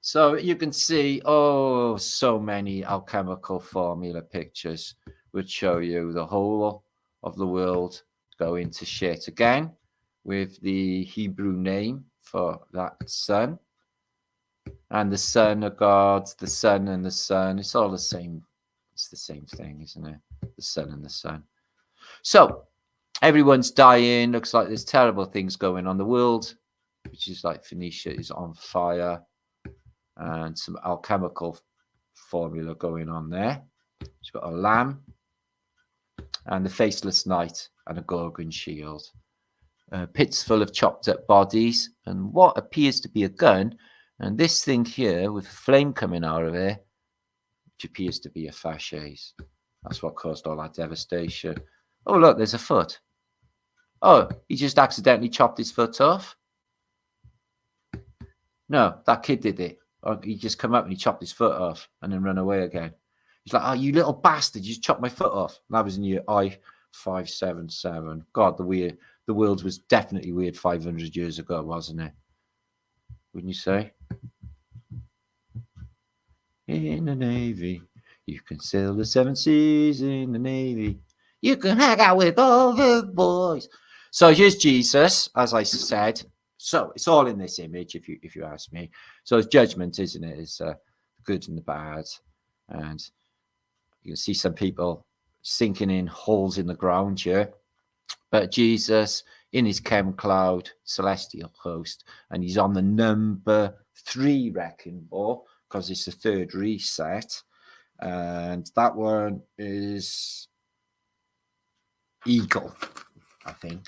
So you can see, oh, so many alchemical formula pictures would show you the whole of the world going to shit again, with the Hebrew name for that sun, and the sun of God, the sun and the sun. It's all the same. It's the same thing, isn't it? The sun and the sun. So everyone's dying. Looks like there's terrible things going on. The world, which is like Phoenicia, is on fire, and some alchemical formula going on there. It's got a lamb and the faceless knight and a Gorgon shield. Pits full of chopped up bodies and what appears to be a gun. And this thing here with flame coming out of it, which appears to be a fasces. That's what caused all that devastation. Oh, look, there's a foot. Oh, he just accidentally chopped his foot off? No, that kid did it. Or he just come up and he chopped his foot off and then run away again. He's like, oh, you little bastard, you just chopped my foot off. And that was in year I-577. God, the world was definitely weird 500 years ago, wasn't it? Wouldn't you say? In the Navy, you can sail the 7 seas in the Navy. You can hang out with all the boys. So here's Jesus, as I said. So it's all in this image, if you ask me. So it's judgment, isn't it? It's the good and the bad. And you can see some people sinking in holes in the ground here. But Jesus in his chem cloud, celestial host, and he's on the number 3 wrecking ball, because it's the 3rd reset. And that one is Eagle, I think.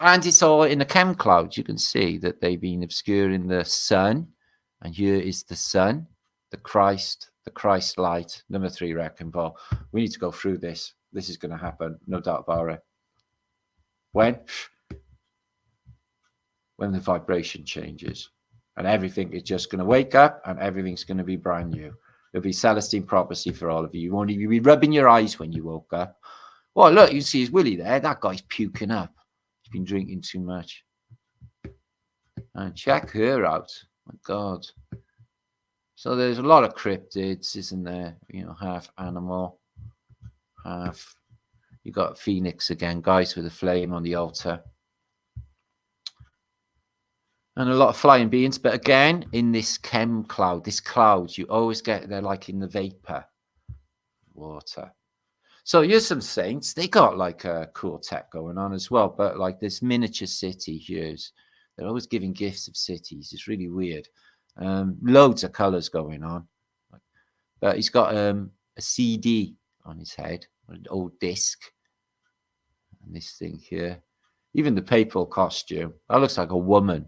And it's all in the chem cloud. You can see that they've been obscuring the sun. And here is the sun, the Christ light, number 3 wrecking ball. We need to go through this. This is going to happen, no doubt about it. When the vibration changes. And everything is just going to wake up and everything's going to be brand new. It'll be Celestine prophecy for all of you. You won't even be rubbing your eyes when you woke up. Well, look, you see his Willie there. That guy's puking up. He's been drinking too much. And check her out. My God. So there's a lot of cryptids, isn't there? You know, half animal, half. You got Phoenix again, guys, with a flame on the altar. And a lot of flying beings. But again, in this chem cloud, this cloud, you always get, they're like in the vapor water. So here's some saints. They got like a cool tech going on as well. But like this miniature city here's, they're always giving gifts of cities. It's really weird. Loads of colors going on. But he's got a CD on his head, an old disc. And this thing here, even the papal costume, that looks like a woman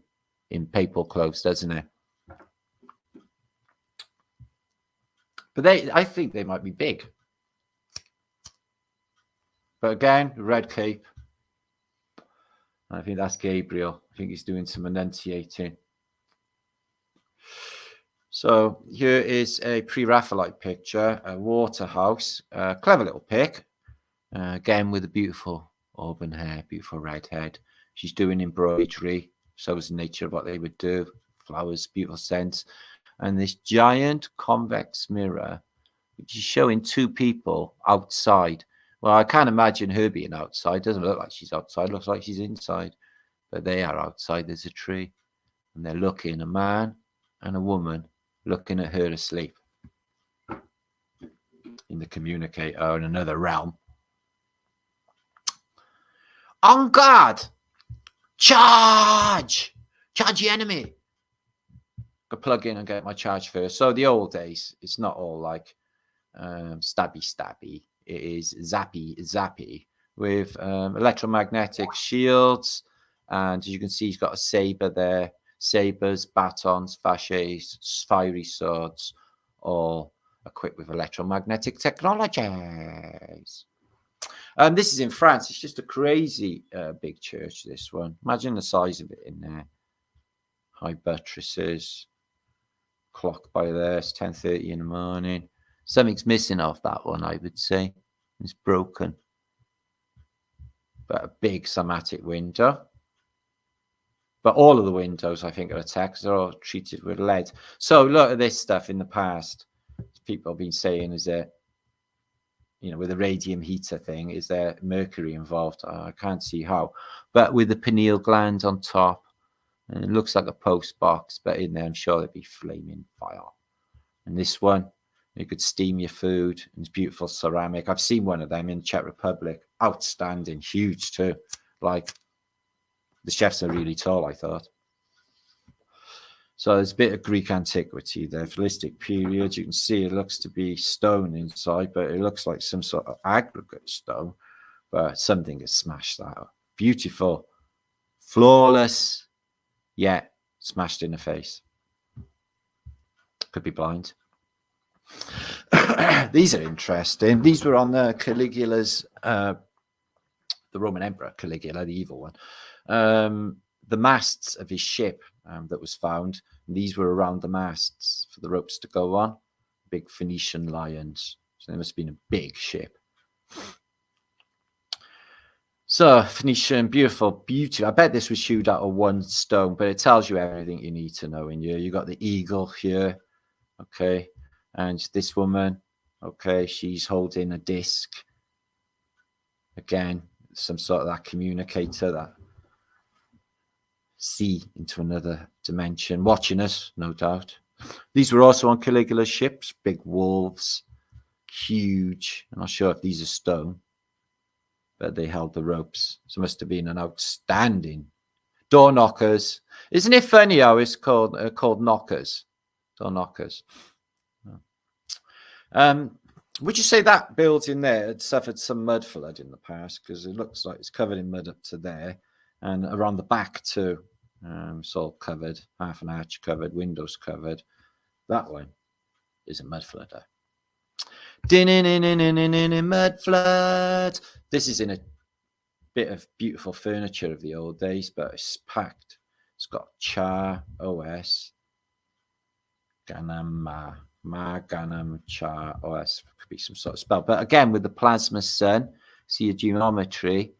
in papal clothes, doesn't it? But I think they might be big. But again, red cape. I think that's Gabriel. I think he's doing some enunciating. So here is a pre-Raphaelite picture, a waterhouse, clever little pic. Again, with a beautiful auburn hair, beautiful red head. She's doing embroidery. So is the nature of what they would do. Flowers, beautiful scents. And this giant convex mirror, which is showing 2 people outside. Well, I can't imagine her being outside. Doesn't look like she's outside. Looks like she's inside. but they are outside. There's a tree, and they're looking, a man and a woman looking at her asleep in the communicator in another realm. On guard! Charge! Charge the enemy! Go plug in and get my charge first. So the old days, it's not all like stabby. It is zappy with electromagnetic shields. And as you can see, he's got a saber there. Sabers, batons, fasces, fiery swords, all equipped with electromagnetic technologies. This is in France. It's just a crazy big church, this one. Imagine the size of it in there. High buttresses. Clock by there. It's 10:30 in the morning. Something's missing off that one, I would say. It's broken. But a big somatic window. But all of the windows, I think, are attacked. They're all treated with lead. So look at this stuff in the past. People have been saying, is there, you know, with the radium heater thing, is there mercury involved? I can't see how. But with the pineal gland on top, and it looks like a post box, but in there, I'm sure there'd be flaming fire. And this one, you could steam your food. It's beautiful ceramic. I've seen one of them in the Czech Republic. Outstanding, huge too. Like, the chefs are really tall, I thought. So there's a bit of Greek antiquity there, Hellenistic period. You can see it looks to be stone inside, but it looks like some sort of aggregate stone. But something has smashed that up. Beautiful, flawless, yet smashed in the face. Could be blind. These are interesting. These were on Caligula's, the Roman Emperor Caligula, the evil one. The masts of his ship that was found. And these were around the masts for the ropes to go on. Big Phoenician lions. So they must have been a big ship. So Phoenician, beautiful. I bet this was hewed out of one stone, but it tells you everything you need to know in here. You got the eagle here, okay, and this woman, okay, she's holding a disc. Again, some sort of that communicator, that see into another dimension, watching us, no doubt. These were also on Caligula's ships, big wolves, huge. I'm not sure if these are stone, but they held the ropes. So it must have been an outstanding door knockers. Isn't it funny how it's called knockers? Door knockers. Would you say that building there had suffered some mud flood in the past? Because it looks like it's covered in mud up to there. And around the back too, it's all covered, half an arch covered, windows covered. That one is a mud flooder. Mud flood. This is in a bit of beautiful furniture of the old days, but it's packed. It's got H.A.A.R.P, OS, Ganam, Ganam, H.A.A.R.P, OS. Could be some sort of spell. But again, with the plasma sun, see a geometry.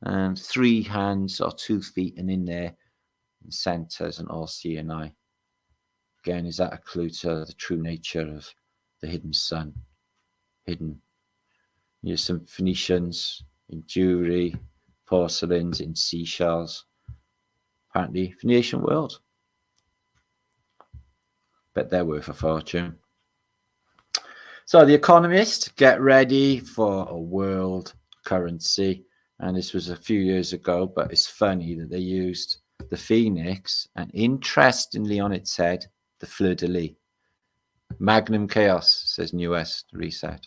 3 hands or 2 feet, and in there, centers and all CNI. Again, is that a clue to the true nature of the hidden sun? Hidden. Here's some Phoenicians in jewelry, porcelains, in seashells. Apparently, Phoenician world. Bet they're worth a fortune. So, The Economist, get ready for a world currency. And this was a few years ago, but it's funny that they used the phoenix and interestingly on its head, the fleur-de-lis. Magnum chaos, says New West Reset.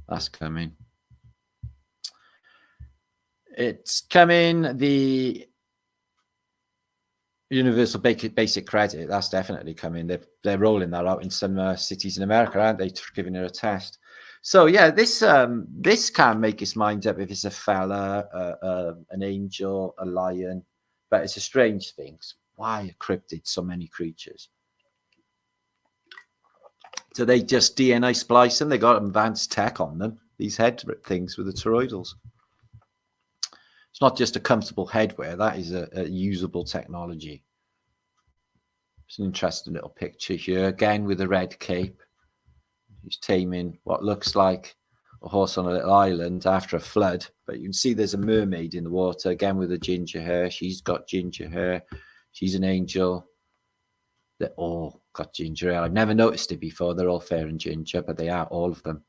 That's coming. It's coming. The universal basic credit, that's definitely coming. They're rolling that out in some cities in America, aren't they? Giving it a test. So yeah, this can make his mind up if it's a fella, an angel, a lion, but it's a strange thing. Why are cryptid so many creatures? Do they just DNA splice them? They got advanced tech on them. These head things with the toroidals. It's not just a comfortable headwear. That is a usable technology. It's an interesting little picture here again with a red cape. He's taming what looks like a horse on a little island after a flood. But you can see there's a mermaid in the water, again with the ginger hair. She's got ginger hair. She's an angel. They're all got ginger hair. I've never noticed it before. They're all fair and ginger, but they are, all of them.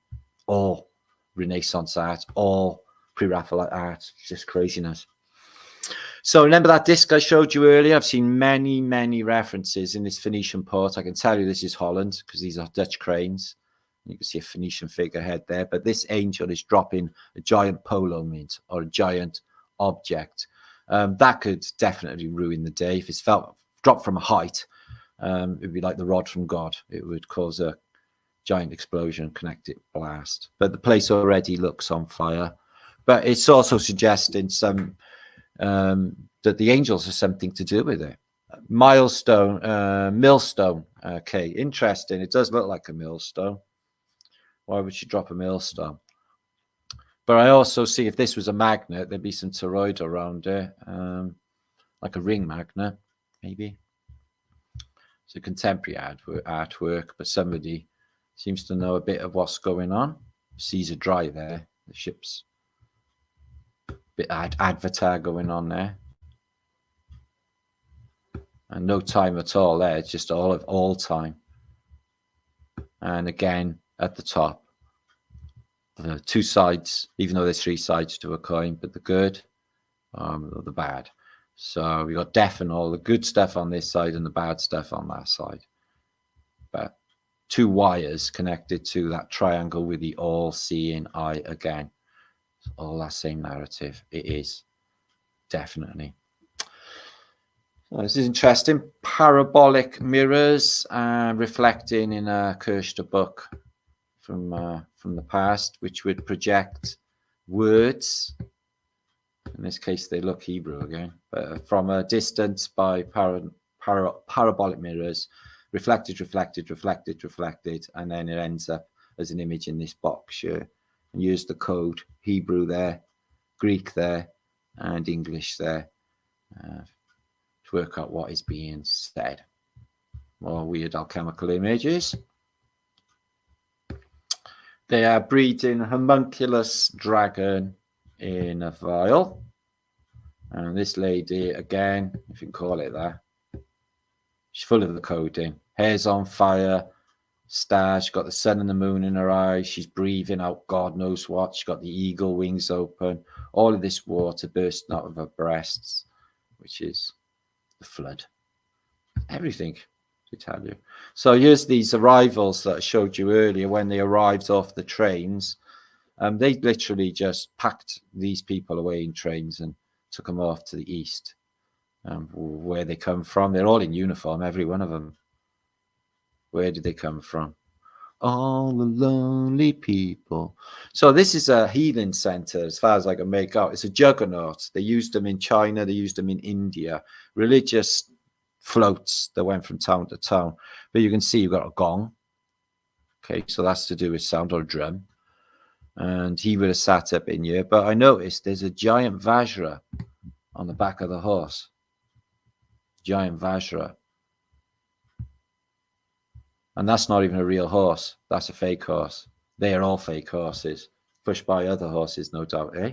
All Renaissance art, all pre-Raphaelite art. It's just craziness. So remember that disc I showed you earlier? I've seen many, many references in this Phoenician port. I can tell you this is Holland because these are Dutch cranes. You can see a Phoenician figurehead there. But this angel is dropping a giant polo mint or a giant object. That could definitely ruin the day. If it's dropped from a height, it would be like the rod from God. It would cause a giant explosion, connected blast. But the place already looks on fire. But it's also suggesting some... that the angels have something to do with it. Millstone. Okay, interesting. It does look like a millstone. Why would she drop a millstone? But I also see if this was a magnet, there'd be some toroid around it, like a ring magnet, maybe. It's a contemporary artwork, but somebody seems to know a bit of what's going on. Seas are dry there. The ship's bit avatar going on there, and no time at all there. It's just all time. And again at the top, the two sides, even though there's three sides to a coin, but the good or the bad. So we got death and all the good stuff on this side and the bad stuff on that side, but two wires connected to that triangle with the all-seeing eye again. All that same narrative. It is definitely. So this is interesting. Parabolic mirrors reflecting in a cursed book from the past, which would project words. In this case, they look Hebrew again, but from a distance by parabolic mirrors, reflected, and then it ends up as an image in this box here. And use the code Hebrew there, Greek there, and English there to work out what is being said. More weird alchemical images. They are breeding homunculus dragon in a vial. And this lady, again, if you can call it that, she's full of the coding. Hair's on fire. Star, she's got the sun and the moon in her eyes. She's breathing out God knows what. She's got the eagle wings open. All of this water bursting out of her breasts, which is the flood. Everything, to tell you. So here's these arrivals that I showed you earlier when they arrived off the trains. They literally just packed these people away in trains and took them off to the east. Where they come from, they're all in uniform, every one of them. Where did they come from? All the lonely people. So this is a healing center, as far as I can make out. It's a juggernaut. They used them in China. They used them in India. Religious floats that went from town to town. But you can see you've got a gong. Okay, so that's to do with sound, or a drum. And he would have sat up in here. But I noticed there's a giant Vajra on the back of the horse. Giant Vajra. And that's not even a real horse. That's a fake horse. They are all fake horses, pushed by other horses, no doubt, eh?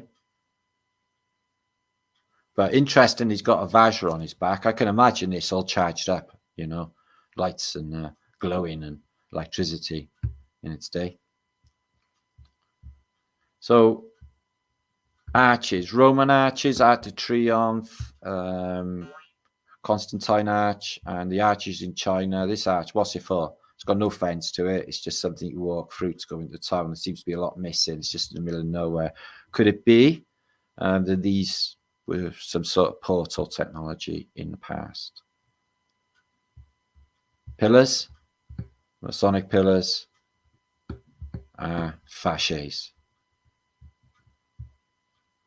But interesting, he's got a Vajra on his back. I can imagine this all charged up, you know, lights and glowing and electricity in its day. So, arches, Roman arches, Arc de Triomphe, Constantine arch, and the arches in China. This arch, what's it for? It's got no fence to it. It's just something you walk through to go into town. There seems to be a lot missing. It's just in the middle of nowhere. Could it be that these were some sort of portal technology in the past? Pillars, Masonic pillars, fasces.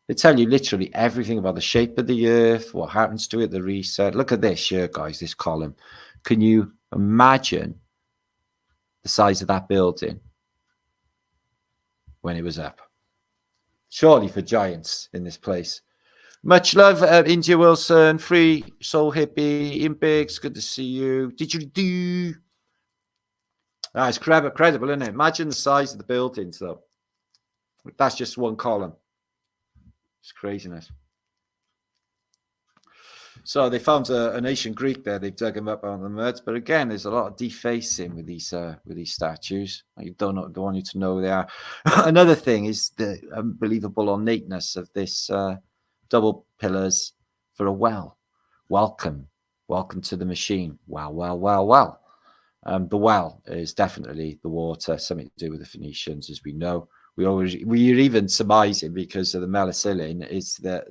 They tell you literally everything about the shape of the earth, what happens to it, the reset. Look at this here, guys, this column. Can you imagine the size of that building when it was up? Surely for giants in this place. Much love, India Wilson, Free Soul Hippie, Impigs, good to see you. Did you do? It's credible, isn't it? Imagine the size of the buildings, though. That's just one column. It's craziness. So they found an ancient Greek there. They've dug him up on the mud. But again, there's a lot of defacing with these statues. I don't want you to know they are. Another thing is the unbelievable ornateness of this double pillars for a well. Welcome to the machine. Wow, wow, wow, wow. The well is definitely the water, something to do with the Phoenicians, as we know. We're even surmising, because of the melicillin, is that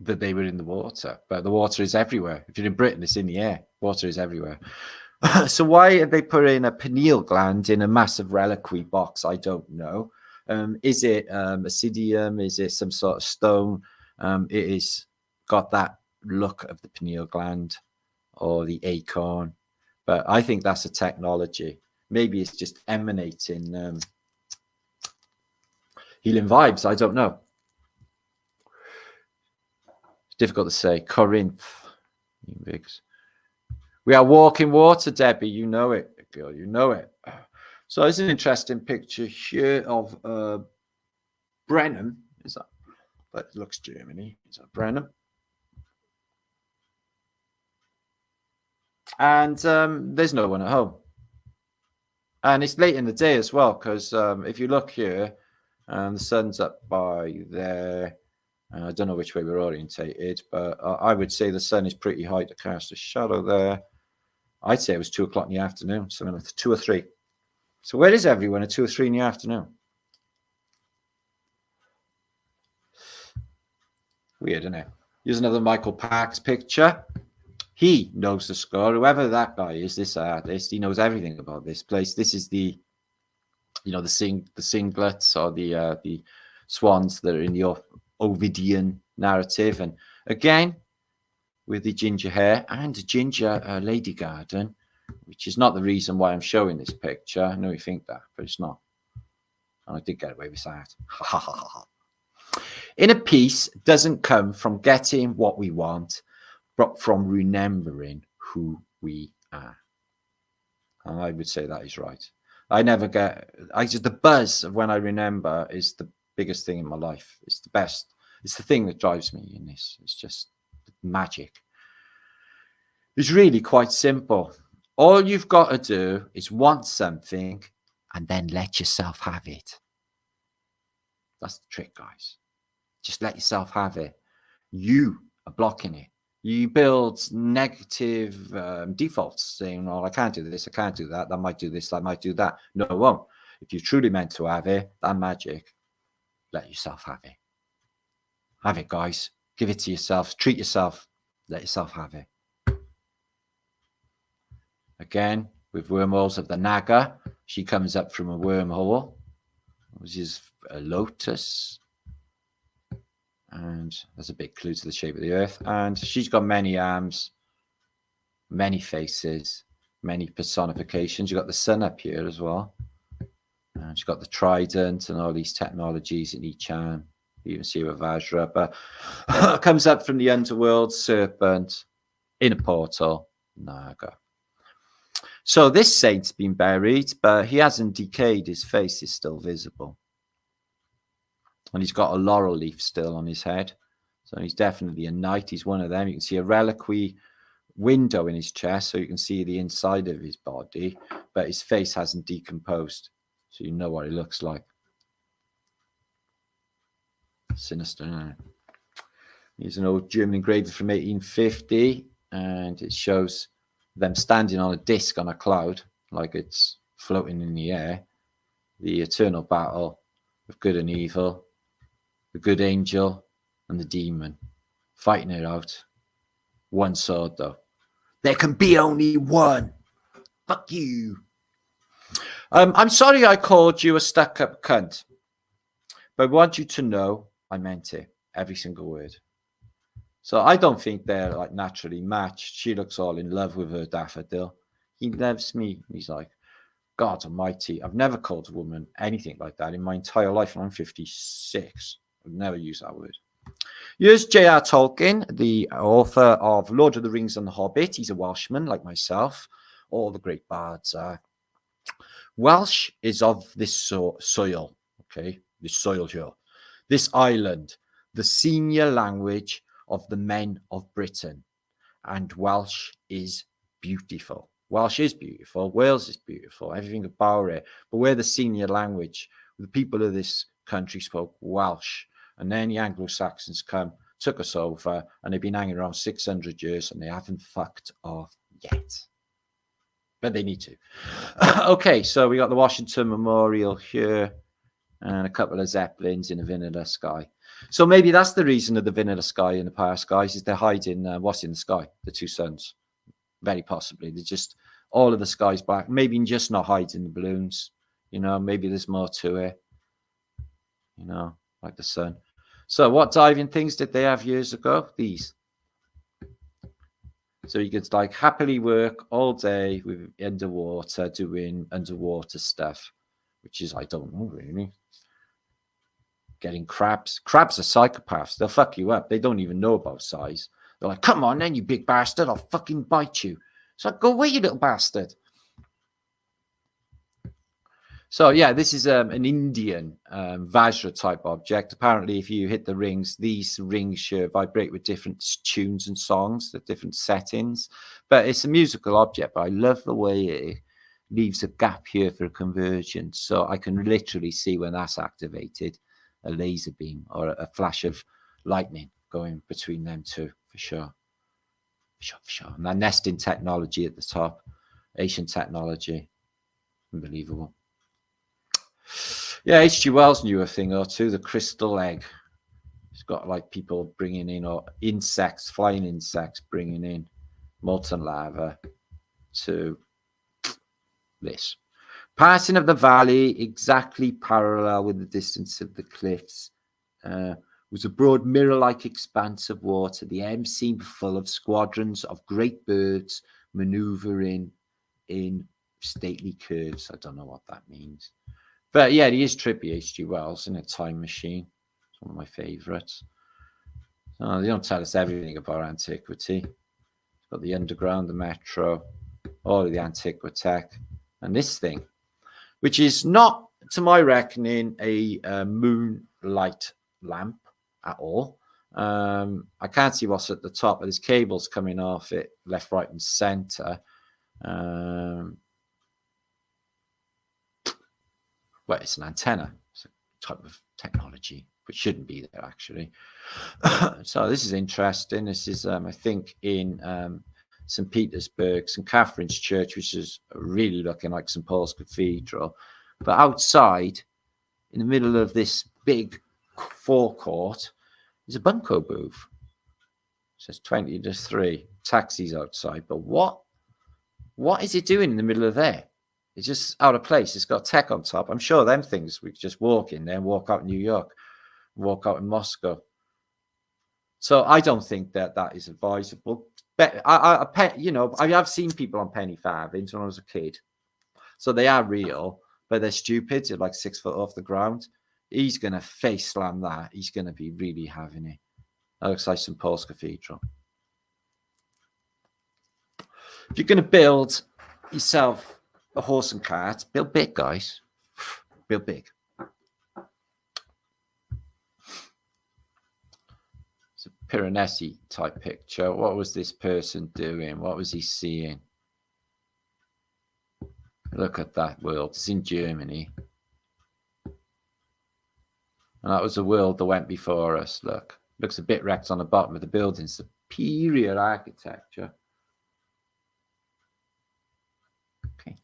that they were in the water. But the water is everywhere. If you're in Britain, it's in the air. Water is everywhere. So why are they putting a pineal gland in a massive reliquary box? I don't know. Is it acidium? Is it some sort of stone? It is got that look of the pineal gland or the acorn. But I think that's a technology. Maybe it's just emanating healing vibes. I don't know. It's difficult to say. Corinth. We are walking water, Debbie. You know it, girl. You know it. So it's an interesting picture here of Brenham. Is that? That looks Germany. Is that Brenham? And there's no one at home. And it's late in the day as well, because if you look here, the sun's up by there. I don't know which way we're orientated, but I would say the sun is pretty high to cast a shadow there. I'd say it was 2 o'clock in the afternoon, something like 2 or 3. So where is everyone at 2 or 3 in the afternoon? Weird, isn't it? Here's another Michael Parks picture. He knows the score. Whoever that guy is, this artist, he knows everything about this place. This is the, you know, the singlets or the swans that are in the Ovidian narrative. And again, with the ginger hair and ginger lady garden, which is not the reason why I'm showing this picture. I know you think that, but it's not. And I did get away with that. Inner peace doesn't come from getting what we want, but from remembering who we are. And I would say that is right. The buzz of when I remember is the biggest thing in my life. It's the best. It's the thing that drives me in this. It's just magic. It's really quite simple. All you've got to do is want something and then let yourself have it. That's the trick, guys. Just let yourself have it. You are blocking it. You build negative defaults, saying, "Oh, I can't do this, I can't do that. That might do this, that might do that." No, it won't. If you're truly meant to have it, that magic, let yourself have it. Have it, guys. Give it to yourself. Treat yourself. Let yourself have it. Again, with wormholes of the Naga, she comes up from a wormhole, which is a lotus. And there's a big clue to the shape of the earth. And she's got many arms, many faces, many personifications. You've got the sun up here as well. And she's got the trident and all these technologies in each arm. You even see with Vajra. But comes up from the underworld, serpent, in a portal, Naga. So this saint's been buried, but he hasn't decayed. His face is still visible. And he's got a laurel leaf still on his head. So he's definitely a knight. He's one of them. You can see a reliquary window in his chest, so you can see the inside of his body, but his face hasn't decomposed. So you know what he looks like. Sinister, isn't it? Here's an old German engraving from 1850, and it shows them standing on a disc on a cloud, like it's floating in the air. The eternal battle of good and evil, the good angel and the demon, fighting it out. One sword, though. There can be only one. Fuck you. I'm sorry I called you a stuck-up cunt, but I want you to know I meant it, every single word. So I don't think they're like naturally matched. She looks all in love with her daffodil. He loves me. He's like, God almighty. I've never called a woman anything like that in my entire life, and I'm 56. I've never used that word. Here's J.R. Tolkien, the author of Lord of the Rings and the Hobbit. He's a Welshman like myself. All the great bards are. Welsh is of this soil, okay, this soil here, this island, the senior language of the men of Britain, and Welsh is beautiful. Welsh is beautiful. Wales is beautiful. Everything about it. But we're the senior language. The people of this country spoke Welsh, and then the Anglo-Saxons took us over, and they've been hanging around 600 years, and they haven't fucked off yet. But they need to. Okay, so we got the Washington Memorial here, and a couple of Zeppelins in a vanilla sky. So maybe that's the reason of the vanilla sky in the past, guys, is they're hiding what's in the sky, the two suns. Very possibly. They're just, all of the sky's black. Maybe just not hiding the balloons. You know, maybe there's more to it. You know, like the sun. So what diving things did they have years ago? These. So you could like happily work all day with underwater, doing underwater stuff, which is, I don't know really. Getting crabs. Crabs are psychopaths. They'll fuck you up. They don't even know about size. They're like, come on then, you big bastard. I'll fucking bite you. So like, go away, you little bastard. So yeah, this is an Indian Vajra type object. Apparently, if you hit the rings, these rings vibrate with different tunes and songs, the different settings. But it's a musical object. But I love the way it leaves a gap here for a conversion. So I can literally see when that's activated, a laser beam or a flash of lightning going between them two, for sure. For sure. And that nesting technology at the top, Asian technology, unbelievable. Yeah, H.G. Wells knew a thing or two, the crystal egg. It's got like people bringing in, or insects, flying insects, bringing in molten lava to this. Passing of the valley, exactly parallel with the distance of the cliffs, was a broad mirror-like expanse of water. The M seemed full of squadrons of great birds maneuvering in stately curves. I don't know what that means. But yeah, he is trippy, H.G. Wells, in a time machine. It's one of my favourites. They don't tell us everything about antiquity. It's got the underground, the metro, all of the antiquitech, and this thing, which is not, to my reckoning, a moonlight lamp at all. I can't see what's at the top, but there's cables coming off it, left, right, and centre. Well, it's an antenna. It's a type of technology, which shouldn't be there, actually. So this is interesting. This is, I think, in St. Petersburg, St. Catherine's Church, which is really looking like St. Paul's Cathedral. But outside, in the middle of this big forecourt, is a bunco booth. It says 20 to 3. Taxis outside. But what is it doing in the middle of there? It's just out of place. It's got tech on top. I'm sure them things we could just walk in there and walk out in New York, walk out in Moscow. So I don't think that is advisable. But I have seen people on penny farthings when I was a kid. So they are real, but they're stupid. They're like 6 foot off the ground. He's going to face slam that. He's going to be really having it. That looks like St. Paul's Cathedral. If you're going to build yourself a horse and cart, build big, guys. Build big. It's a Piranesi type picture. What was this person doing? What was he seeing? Look at that world. It's in Germany. And that was the world that went before us. Look. Looks a bit wrecked on the bottom of the building. Superior architecture. Okay.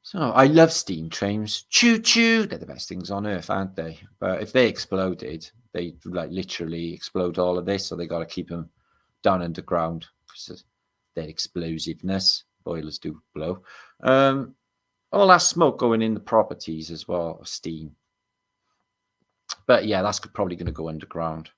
So I love steam trains. Choo choo. They're the best things on earth, aren't they? But if they exploded, they like literally explode all of this. So they got to keep them down underground because their explosiveness. Boilers do blow. All that smoke going in the properties as well, steam. But yeah, that's probably going to go underground.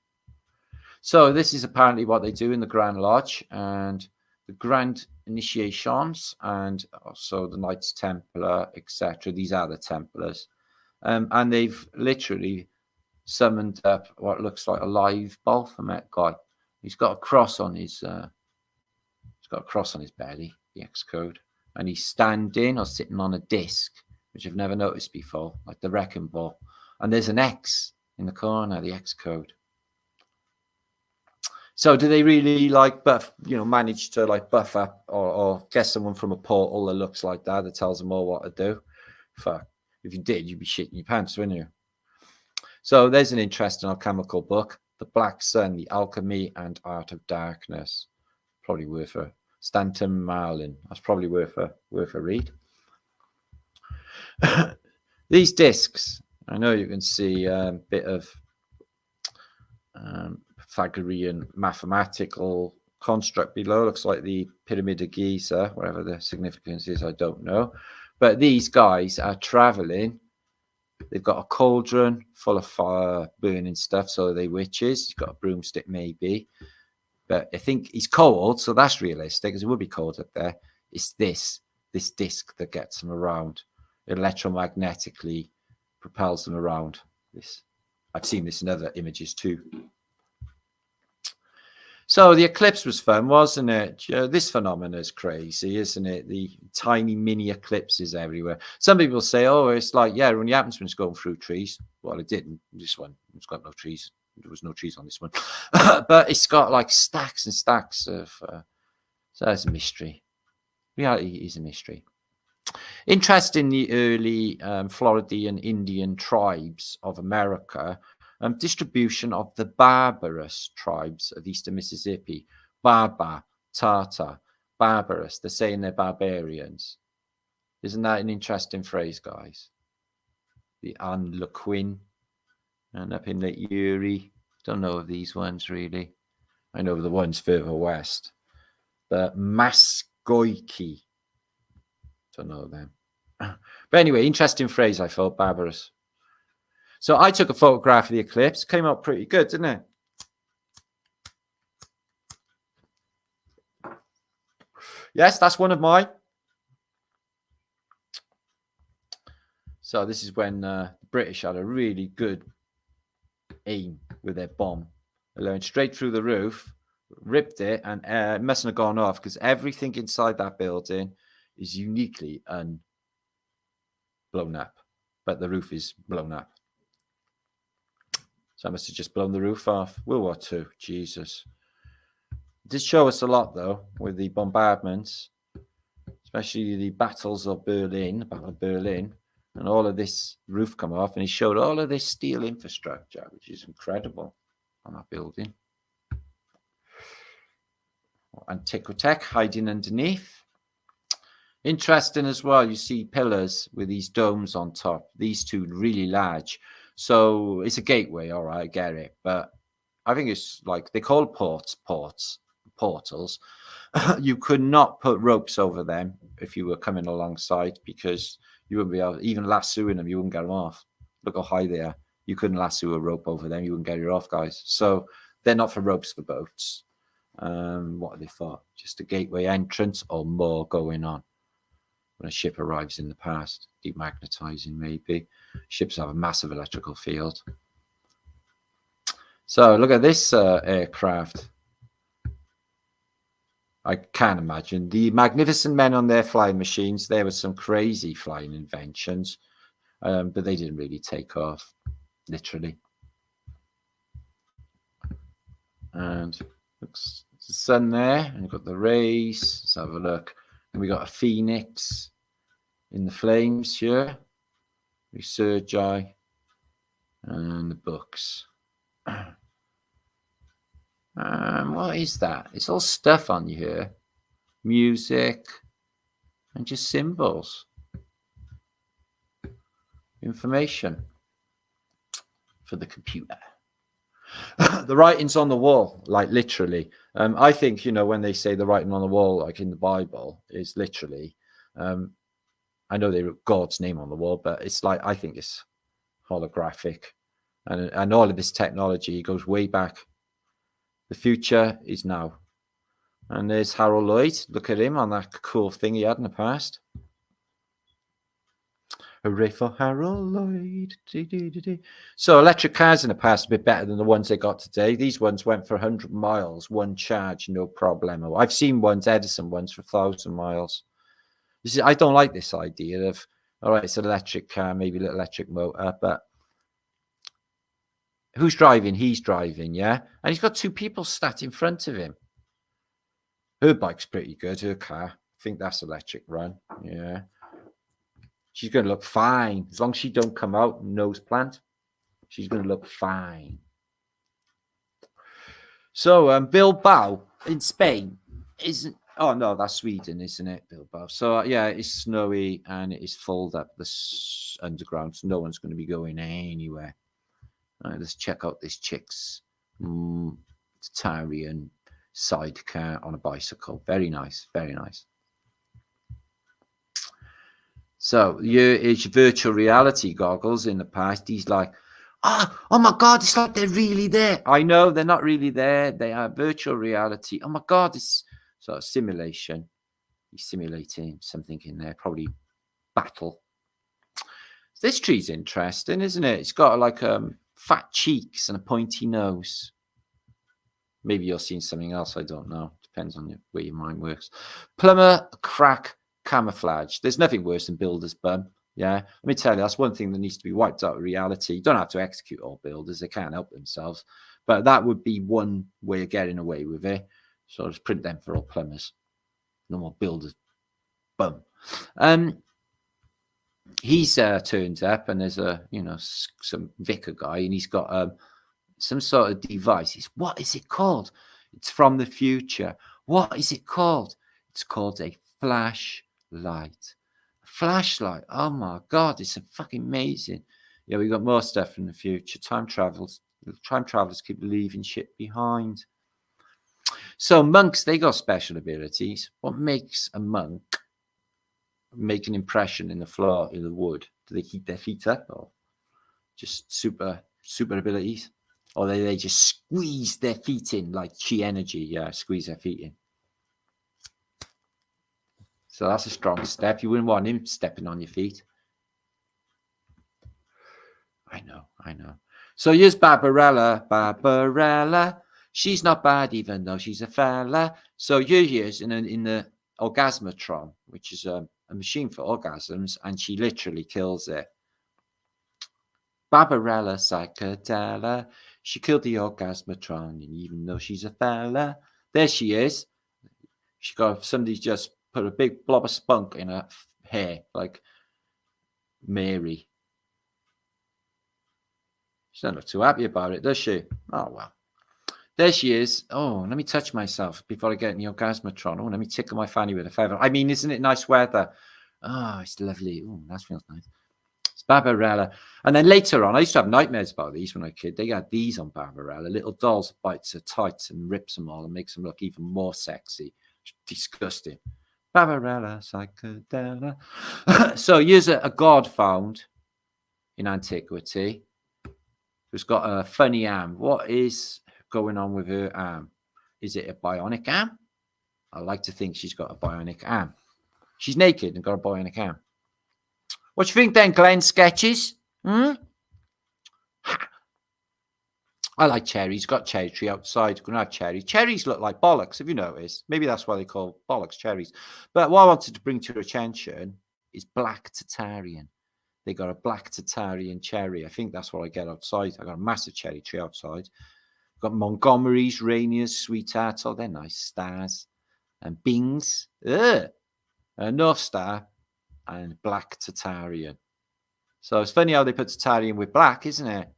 So this is apparently what they do in the Grand Lodge and the Grand Initiations, and also the Knights Templar, etc. These are the Templars, and they've literally summoned up what looks like a live Baphomet guy. He's got a cross on his belly, the X code, and he's standing or sitting on a disc, which I've never noticed before, like the wrecking ball. And there's an X in the corner, the X code. So do they really like manage to like buff up or get someone from a portal that looks like that tells them all what to do? Fuck. If you did, you'd be shitting your pants, wouldn't you? So there's an interesting alchemical book, The Black Sun, The Alchemy and Art of Darkness. Probably worth a Stanton Marlin. That's probably worth a read. These discs, I know you can see a bit of Pythagorean mathematical construct below. Looks like the Pyramid of Giza, whatever the significance is, I don't know. But these guys are traveling. They've got a cauldron full of fire, burning stuff, so they're witches. He's got a broomstick, maybe. But I think he's cold, so that's realistic, because it would be cold up there. It's this disc that gets them around. It electromagnetically propels them around. I've seen this in other images too. So the eclipse was fun, wasn't it? This phenomenon is crazy, isn't it? The tiny mini eclipses everywhere. Some people say, oh, it's like, yeah, it only happens when it's going through trees. Well, it didn't. This one, it's got no trees. There was no trees on this one. But it's got like stacks and stacks of... so that's a mystery. Reality is a mystery. Interest in the early Floridian Indian tribes of America, distribution of the barbarous tribes of eastern Mississippi, Barbar, Tartar, barbarous. They're saying they're barbarians. Isn't that an interesting phrase, guys? The Anlequin, and up in the Erie. Don't know of these ones really. I know of the ones further west. The Mascoiki. Don't know them. But anyway, interesting phrase, I thought, barbarous. So I took a photograph of the eclipse. Came out pretty good, didn't it? Yes, that's one of mine. So this is when the British had a really good aim with their bomb. They went straight through the roof, ripped it, and it mustn't have gone off because everything inside that building is uniquely blown up. But the roof is blown up. So I must have just blown the roof off. World War II, Jesus. It did show us a lot, though, with the bombardments, especially the battles of Berlin, the Battle of Berlin, and all of this roof come off, and he showed all of this steel infrastructure, which is incredible on that building. Antiquity hiding underneath. Interesting as well, you see pillars with these domes on top, these two really large. So it's a gateway, all right, I get it. But I think it's like, they call portals. You could not put ropes over them if you were coming alongside because you wouldn't be able, even lassoing them, you wouldn't get them off. Look how high they are. You couldn't lasso a rope over them, you wouldn't get it off, guys. So they're not for ropes for boats. What are they for? Just a gateway entrance or more going on? When a ship arrives in the past, demagnetizing maybe. Ships have a massive electrical field. So look at this aircraft. I can't imagine. The magnificent men on their flying machines, there were some crazy flying inventions, but they didn't really take off, literally. And looks the sun there, and you've got the rays. Let's have a look. And we got a phoenix in the flames here. Resurgi and the books. What is that? It's all stuff on here. Music and just symbols. Information for the computer. The writing's on the wall, like literally. I think, you know, when they say the writing on the wall, like in the Bible, is literally, I know they wrote God's name on the wall, but it's like, I think it's holographic. And all of this technology goes way back. The future is now. And there's Harold Lloyd. Look at him on that cool thing he had in the past. Hooray for Harold Lloyd. So electric cars in the past are a bit better than the ones they got today. These ones went for 100 miles, one charge, no problemo. I've seen ones, Edison ones, for 1,000 miles. I don't like this idea of, all right, it's an electric car, maybe a little electric motor, but who's driving? He's driving, yeah? And he's got two people sat in front of him. Her bike's pretty good, her car. I think that's electric run, yeah. She's going to look fine. As long as she don't come out nose plant, she's going to look fine. So Bilbao in Spain isn't... Oh, no, that's Sweden, isn't it, Bilbao? So, yeah, it's snowy and it is filled up the underground, so no one's going to be going anywhere. All right, let's check out this chick's Italian sidecar on a bicycle. Very nice, very nice. So, here is virtual reality goggles in the past. He's like, oh my God, it's like they're really there. I know they're not really there. They are virtual reality. Oh my God, it's sort of simulation. He's simulating something in there, probably battle. This tree's interesting, isn't it? It's got like fat cheeks and a pointy nose. Maybe you're seeing something else. I don't know. Depends on where your mind works. Plumber crack camouflage. There's nothing worse than builder's bum. Yeah, let me tell you, that's one thing that needs to be wiped out of reality. You don't have to execute all builders. They can't help themselves. But that would be one way of getting away with it. So just print them for all plumbers. No more builders bum. He's turns up and there's a, some vicar guy and he's got some sort of device. What is it called? It's from the future. What is it called? It's called a flashlight. Flashlight. Oh my God, it's fucking amazing. Yeah, we got more stuff from the future. Time travelers keep leaving shit behind. So monks, they got special abilities. What makes a monk make an impression in the floor, in the wood? Do they keep their feet up, or just super abilities, or they just squeeze their feet in like chi energy? Yeah, squeeze their feet in. So that's a strong step. You wouldn't want him stepping on your feet. I know. So here's Barbarella. She's not bad, even though she's a fella. So here she is in the Orgasmatron, which is a machine for orgasms, and she literally kills it. Barbarella Psychedella. She killed the Orgasmatron, and even though she's a fella, there she is. She got somebody's just put a big blob of spunk in her hair, like Mary. She doesn't look too happy about it, does she? Oh, well. There she is. Oh, let me touch myself before I get in the Orgasmatron. Oh, let me tickle my fanny with a feather. I mean, isn't it nice weather? Oh, it's lovely. Oh, that feels nice. It's Barbarella. And then later on, I used to have nightmares about these when I was a kid. They had these on Barbarella. Little dolls bites her tights and rips them all and makes them look even more sexy. It's disgusting. Barbarella, psychedella. So here's a god found in Antiquity who's got a funny arm. What is going on with her arm? Is it a bionic arm? I like to think she's got a bionic arm. She's naked and got a bionic arm. What do you think then, Glenn Sketches? I like cherries. Got cherry tree outside. Gonna have cherries. Cherries look like bollocks. Have you noticed? Maybe that's why they call bollocks cherries. But what I wanted to bring to your attention is black Tartarian. They got a black Tartarian cherry. I think that's what I get outside. I got a massive cherry tree outside. Got Montgomery's, Rainier's, Sweethearts. Oh, they're nice. Stars and Bings. North Star and black Tartarian. So it's funny how they put Tartarian with black, isn't it?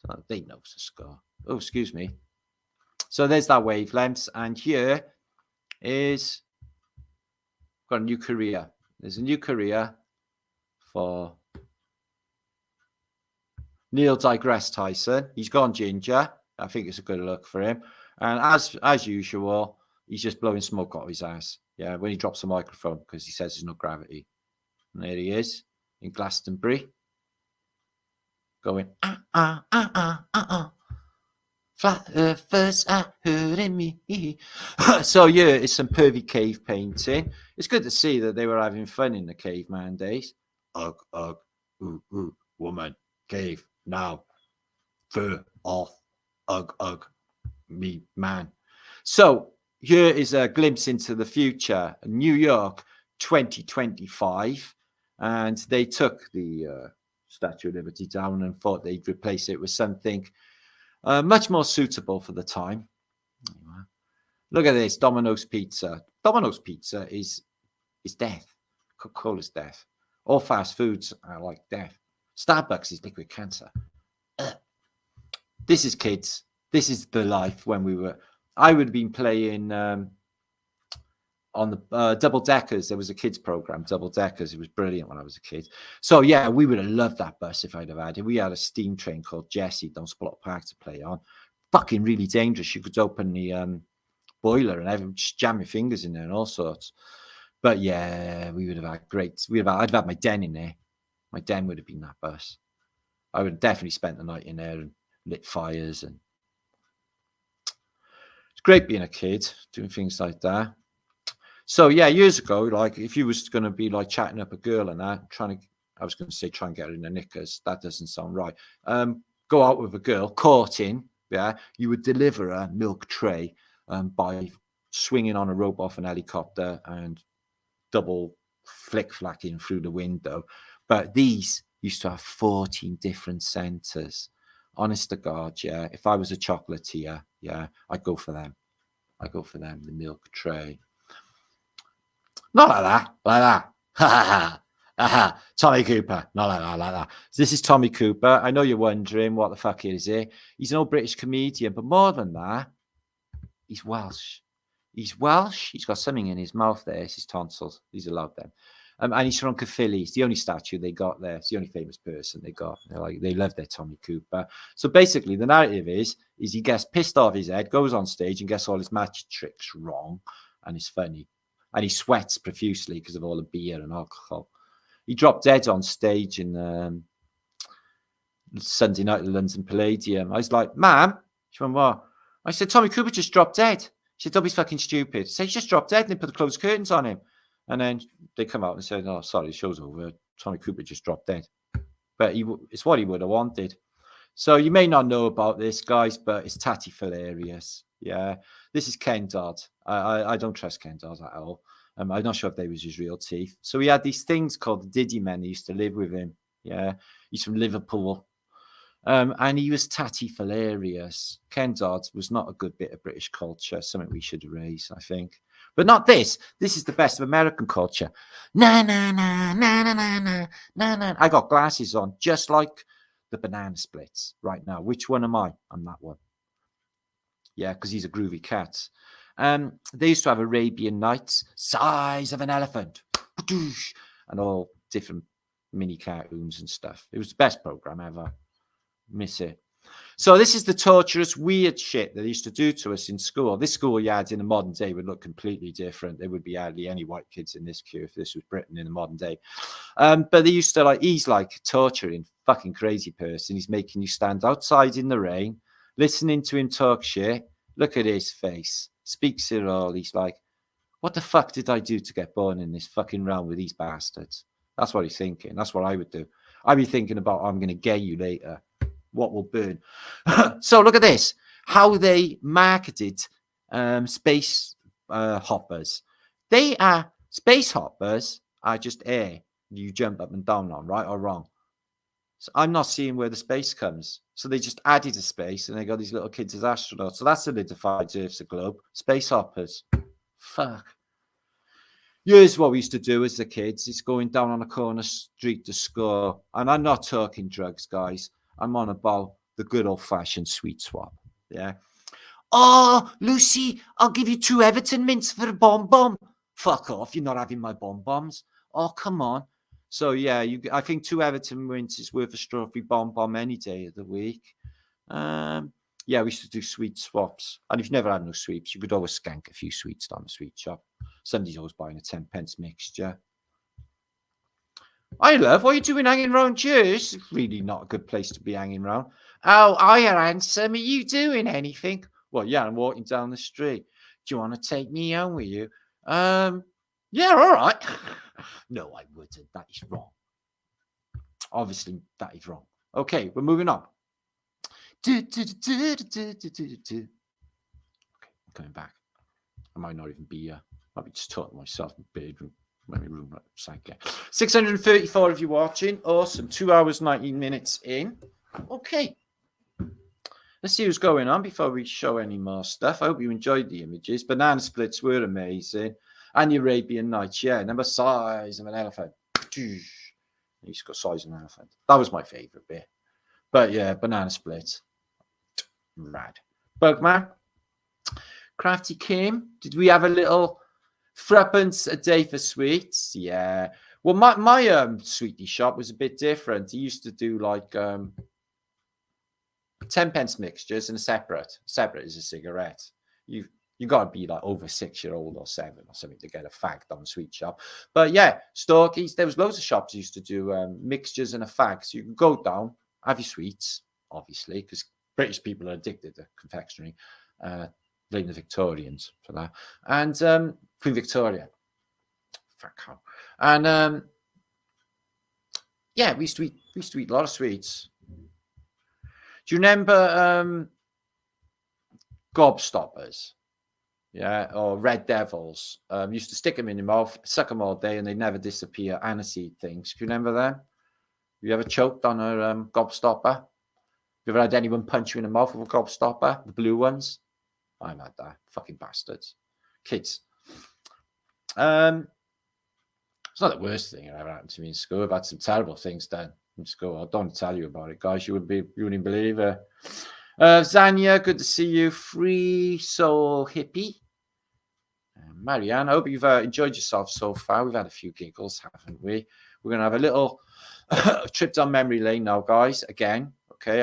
So they know it's a score. Oh, excuse me. So there's that wavelengths. And here is got a new career. There's a new career for Neil Digress Tyson. He's gone ginger. I think it's a good look for him. And as usual, he's just blowing smoke out of his ass. Yeah, when he drops the microphone because he says there's no gravity. And there he is in Glastonbury. Going, Flat first I heard in me. So yeah, it's some pervy cave painting. It's good to see that they were having fun in the caveman days. Ugh, ooh, woman, cave, now, fur off, ugh, me, man. So here is a glimpse into the future. New York, 2025, and they took the Statue of Liberty down and thought they'd replace it with something much more suitable for the time. Look at this, Domino's Pizza. Domino's Pizza is death. Coca-Cola's death. All fast foods are like death. Starbucks is liquid cancer. This is kids. This is the life when we were. I would have been playing on the Double Deckers. There was a kids program, Double Deckers. It was brilliant when I was a kid. So yeah, we would have loved that bus if I'd have had it. We had a steam train called Jessie down Spot Park to play on. Fucking really dangerous. You could open the boiler and just jam your fingers in there and all sorts. But yeah, we would have had great. I'd have had my den in there. My den would have been that bus. I would have definitely spent the night in there and lit fires, and it's great being a kid doing things like that. So yeah, years ago, like if you was going to be like chatting up a girl and that, I was going to say try and get her in the knickers. That doesn't sound right. Go out with a girl, courting. Yeah, you would deliver a milk tray by swinging on a rope off an helicopter and double flick-flacking through the window. But these used to have 14 different centers. Honest to God, yeah. If I was a chocolatier, yeah, I'd go for them. The milk tray. Not like that. Like that. Ha ha ha. Tommy Cooper. Not like that. Like that. So this is Tommy Cooper. I know you're wondering what the fuck is he? He's an old British comedian, but more than that, he's Welsh. He's Welsh. He's got something in his mouth there. It's his tonsils. He's allowed them. And he's from Caerphilly. It's the only statue they got there. It's the only famous person they got. They love their Tommy Cooper. So basically, the narrative is he gets pissed off his head, goes on stage and gets all his magic tricks wrong, and it's funny. And he sweats profusely because of all the beer and alcohol. He dropped dead on stage in Sunday night at the London Palladium. I was like, "Ma'am," she went, "What?" I said, "Tommy Cooper just dropped dead." She said, "Don't be fucking stupid." I said, "He just dropped dead," and they put the closed curtains on him. And then they come out and said, "Oh, sorry, the show's over. Tommy Cooper just dropped dead." But it's what he would have wanted. So you may not know about this, guys, but it's tatty hilarious. Yeah, this is Ken Dodd. I don't trust Ken Dodd at all. I'm not sure if they was his real teeth. So he had these things called the Diddy men. They used to live with him. Yeah, he's from Liverpool. And he was tatty hilarious. Ken Dodd was not a good bit of British culture, something we should erase, I think. But not this. This is the best of American culture. Na na na na na na na na na. I got glasses on, just like the banana splits right now. Which one am I? I'm that one. Yeah, because he's a groovy cat. They used to have Arabian Nights, size of an elephant, and all different mini cartoons and stuff. It was the best program ever. Miss it. So this is the torturous, weird shit that they used to do to us in school. This school you had in the modern day would look completely different. There would be hardly any white kids in this queue if this was Britain in the modern day. But they used to he's like torturing, fucking crazy person. He's making you stand outside in the rain, listening to him talk shit. Look at his face. Speaks it all. He's like, what the fuck did I do to get born in this fucking realm with these bastards? That's what he's thinking. That's what I would do. I'd be thinking about, I'm going to get you later. What will burn? So look at this. How they marketed space hoppers. They are space hoppers are just air you jump up and down on, right or wrong. So I'm not seeing where the space comes. So they just added a space and they got these little kids as astronauts. So that's solidified Earth's a globe. Space hoppers. Fuck. Here's what we used to do as the kids. It's going down on a corner street to school. And I'm not talking drugs, guys. I'm on about the good old-fashioned sweet swap. Yeah. Oh, Lucy, I'll give you 2 Everton mints for a bomb. Fuck off. You're not having my bombs. Oh, come on. So, yeah, I think 2 Everton mints is worth a strawberry bomb any day of the week. Yeah, we used to do sweet swaps. And if you never had no sweets, you could always skank a few sweets down the sweet shop. Somebody's always buying a 10p mixture. Hi, love. What are you doing hanging around here? It's really not a good place to be hanging around. Oh, hiya, handsome. Are you doing anything? Well, yeah, I'm walking down the street. Do you want to take me home with you? Yeah, all right. No, I wouldn't. That is wrong. Obviously, that is wrong. Okay, we're moving on. Okay, I'm coming back. I might not even be here. I'll be just talking to myself in the bedroom. my room. 634 of you watching. Awesome. 2 hours, 19 minutes in. Okay. Let's see what's going on before we show any more stuff. I hope you enjoyed the images. Banana splits were amazing. And the Arabian Nights, yeah. Number size of an elephant. He's got size of an elephant. That was my favourite bit. But yeah, banana splits. Rad. Bugman. Crafty Kim. Did we have a little threepence a day for sweets? Yeah. Well, my sweetie shop was a bit different. He used to do like 10p mixtures and a separate is a cigarette. You got to be like over 6-year-old or 7 or something to get a fag on a sweet shop. But yeah, Storkies, there was loads of shops used to do mixtures and a fag. So you can go down, have your sweets, obviously, because British people are addicted to confectionery. Blame the Victorians for that. And Queen Victoria. Fat cow. And yeah, we used to eat a lot of sweets. Do you remember gobstoppers? Yeah, or red devils. Used to stick them in your mouth, suck them all day, and they never disappear. Aniseed things. Do you remember them? You ever choked on a gobstopper? You ever had anyone punch you in the mouth with a gobstopper? The blue ones? I've had that. Fucking bastards. Kids. It's not the worst thing that ever happened to me in school. I've had some terrible things done in school. I don't tell you about it, guys. You wouldn't believe it. Zanya, good to see you. Free soul hippie. Marianne, I hope you've enjoyed yourself so far. We've had a few giggles, haven't we? We're going to have a little trip down memory lane now, guys. Again, okay.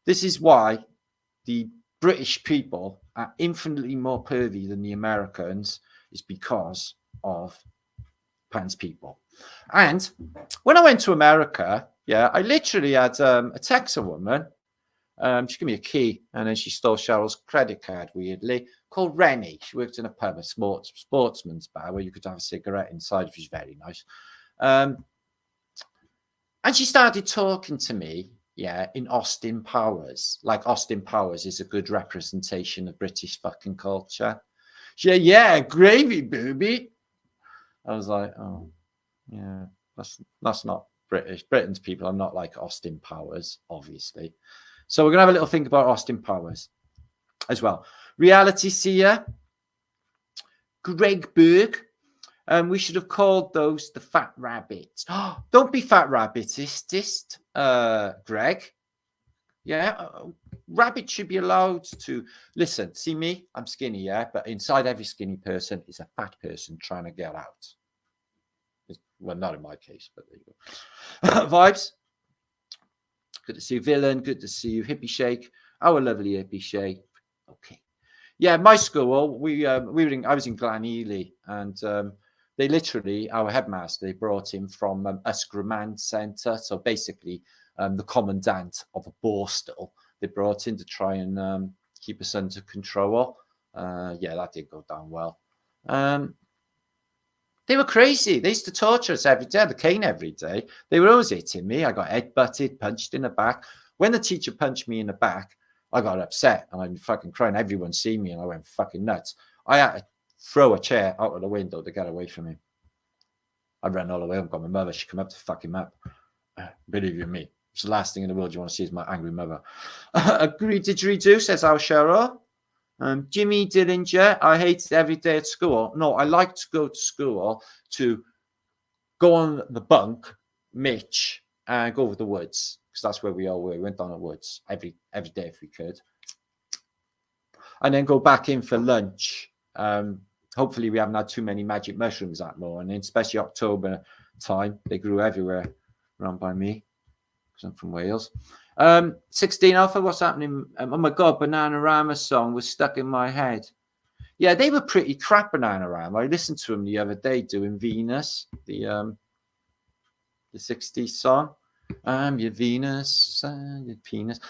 This is why the British people are infinitely more pervy than the Americans, is because of Pan's people. And when I went to America, yeah, I literally had a Texan woman. She gave me a key, and then she stole Cheryl's credit card, weirdly, called Rennie. She worked in a pub, a sportsman's bar, where you could have a cigarette inside, which was very nice. And she started talking to me, yeah, in Austin Powers. Like Austin Powers is a good representation of British fucking culture. She said, yeah, gravy, booby. I was like, oh, yeah, that's not British. Britain's people are not like Austin Powers, obviously. So we're going to have a little think about Austin Powers as well. Reality Seer, Greg Berg. We should have called those the fat rabbits. Oh, don't be fat rabbitist, Greg. Yeah, rabbits should be allowed to listen. See me, I'm skinny, yeah, but inside every skinny person is a fat person trying to get out. Well, not in my case, but there you go. Vibes. Good to see you, Villain. Good to see you, Hippie Shake. Our lovely Hippie Shake. Okay. Yeah, my school, I was in Glanely, and they literally, our headmaster, they brought him from Usgremand Centre. So basically, the commandant of a Borstal, they brought in to try and keep us under control. Yeah, that didn't go down well. They were crazy. They used to torture us every day, the cane every day. They were always hitting me. I got head-butted, punched in the back. When the teacher punched me in the back, I got upset and I'm fucking crying. Everyone see me and I went fucking nuts. I had to throw a chair out of the window to get away from him. I ran all the way home, got my mother. She come up to fuck him up. Believe you me. It's the last thing in the world you want to see is my angry mother. Agree didgeridoo, says our Cheryl. Jimmy Dillinger, I hated every day at school. No, I like to go to school to go on the bunk, Mitch, and go over the woods, because that's where we all were. We went down the woods every day if we could. And then go back in for lunch. Hopefully we haven't had too many magic mushrooms that morning, especially October time. They grew everywhere around by me, because I'm from Wales. 16 Alpha, what's happening? Oh my God, Bananarama song was stuck in my head. Yeah, they were pretty crap, Bananarama. I listened to them the other day doing Venus, the 60s song. I'm your Venus, your penis.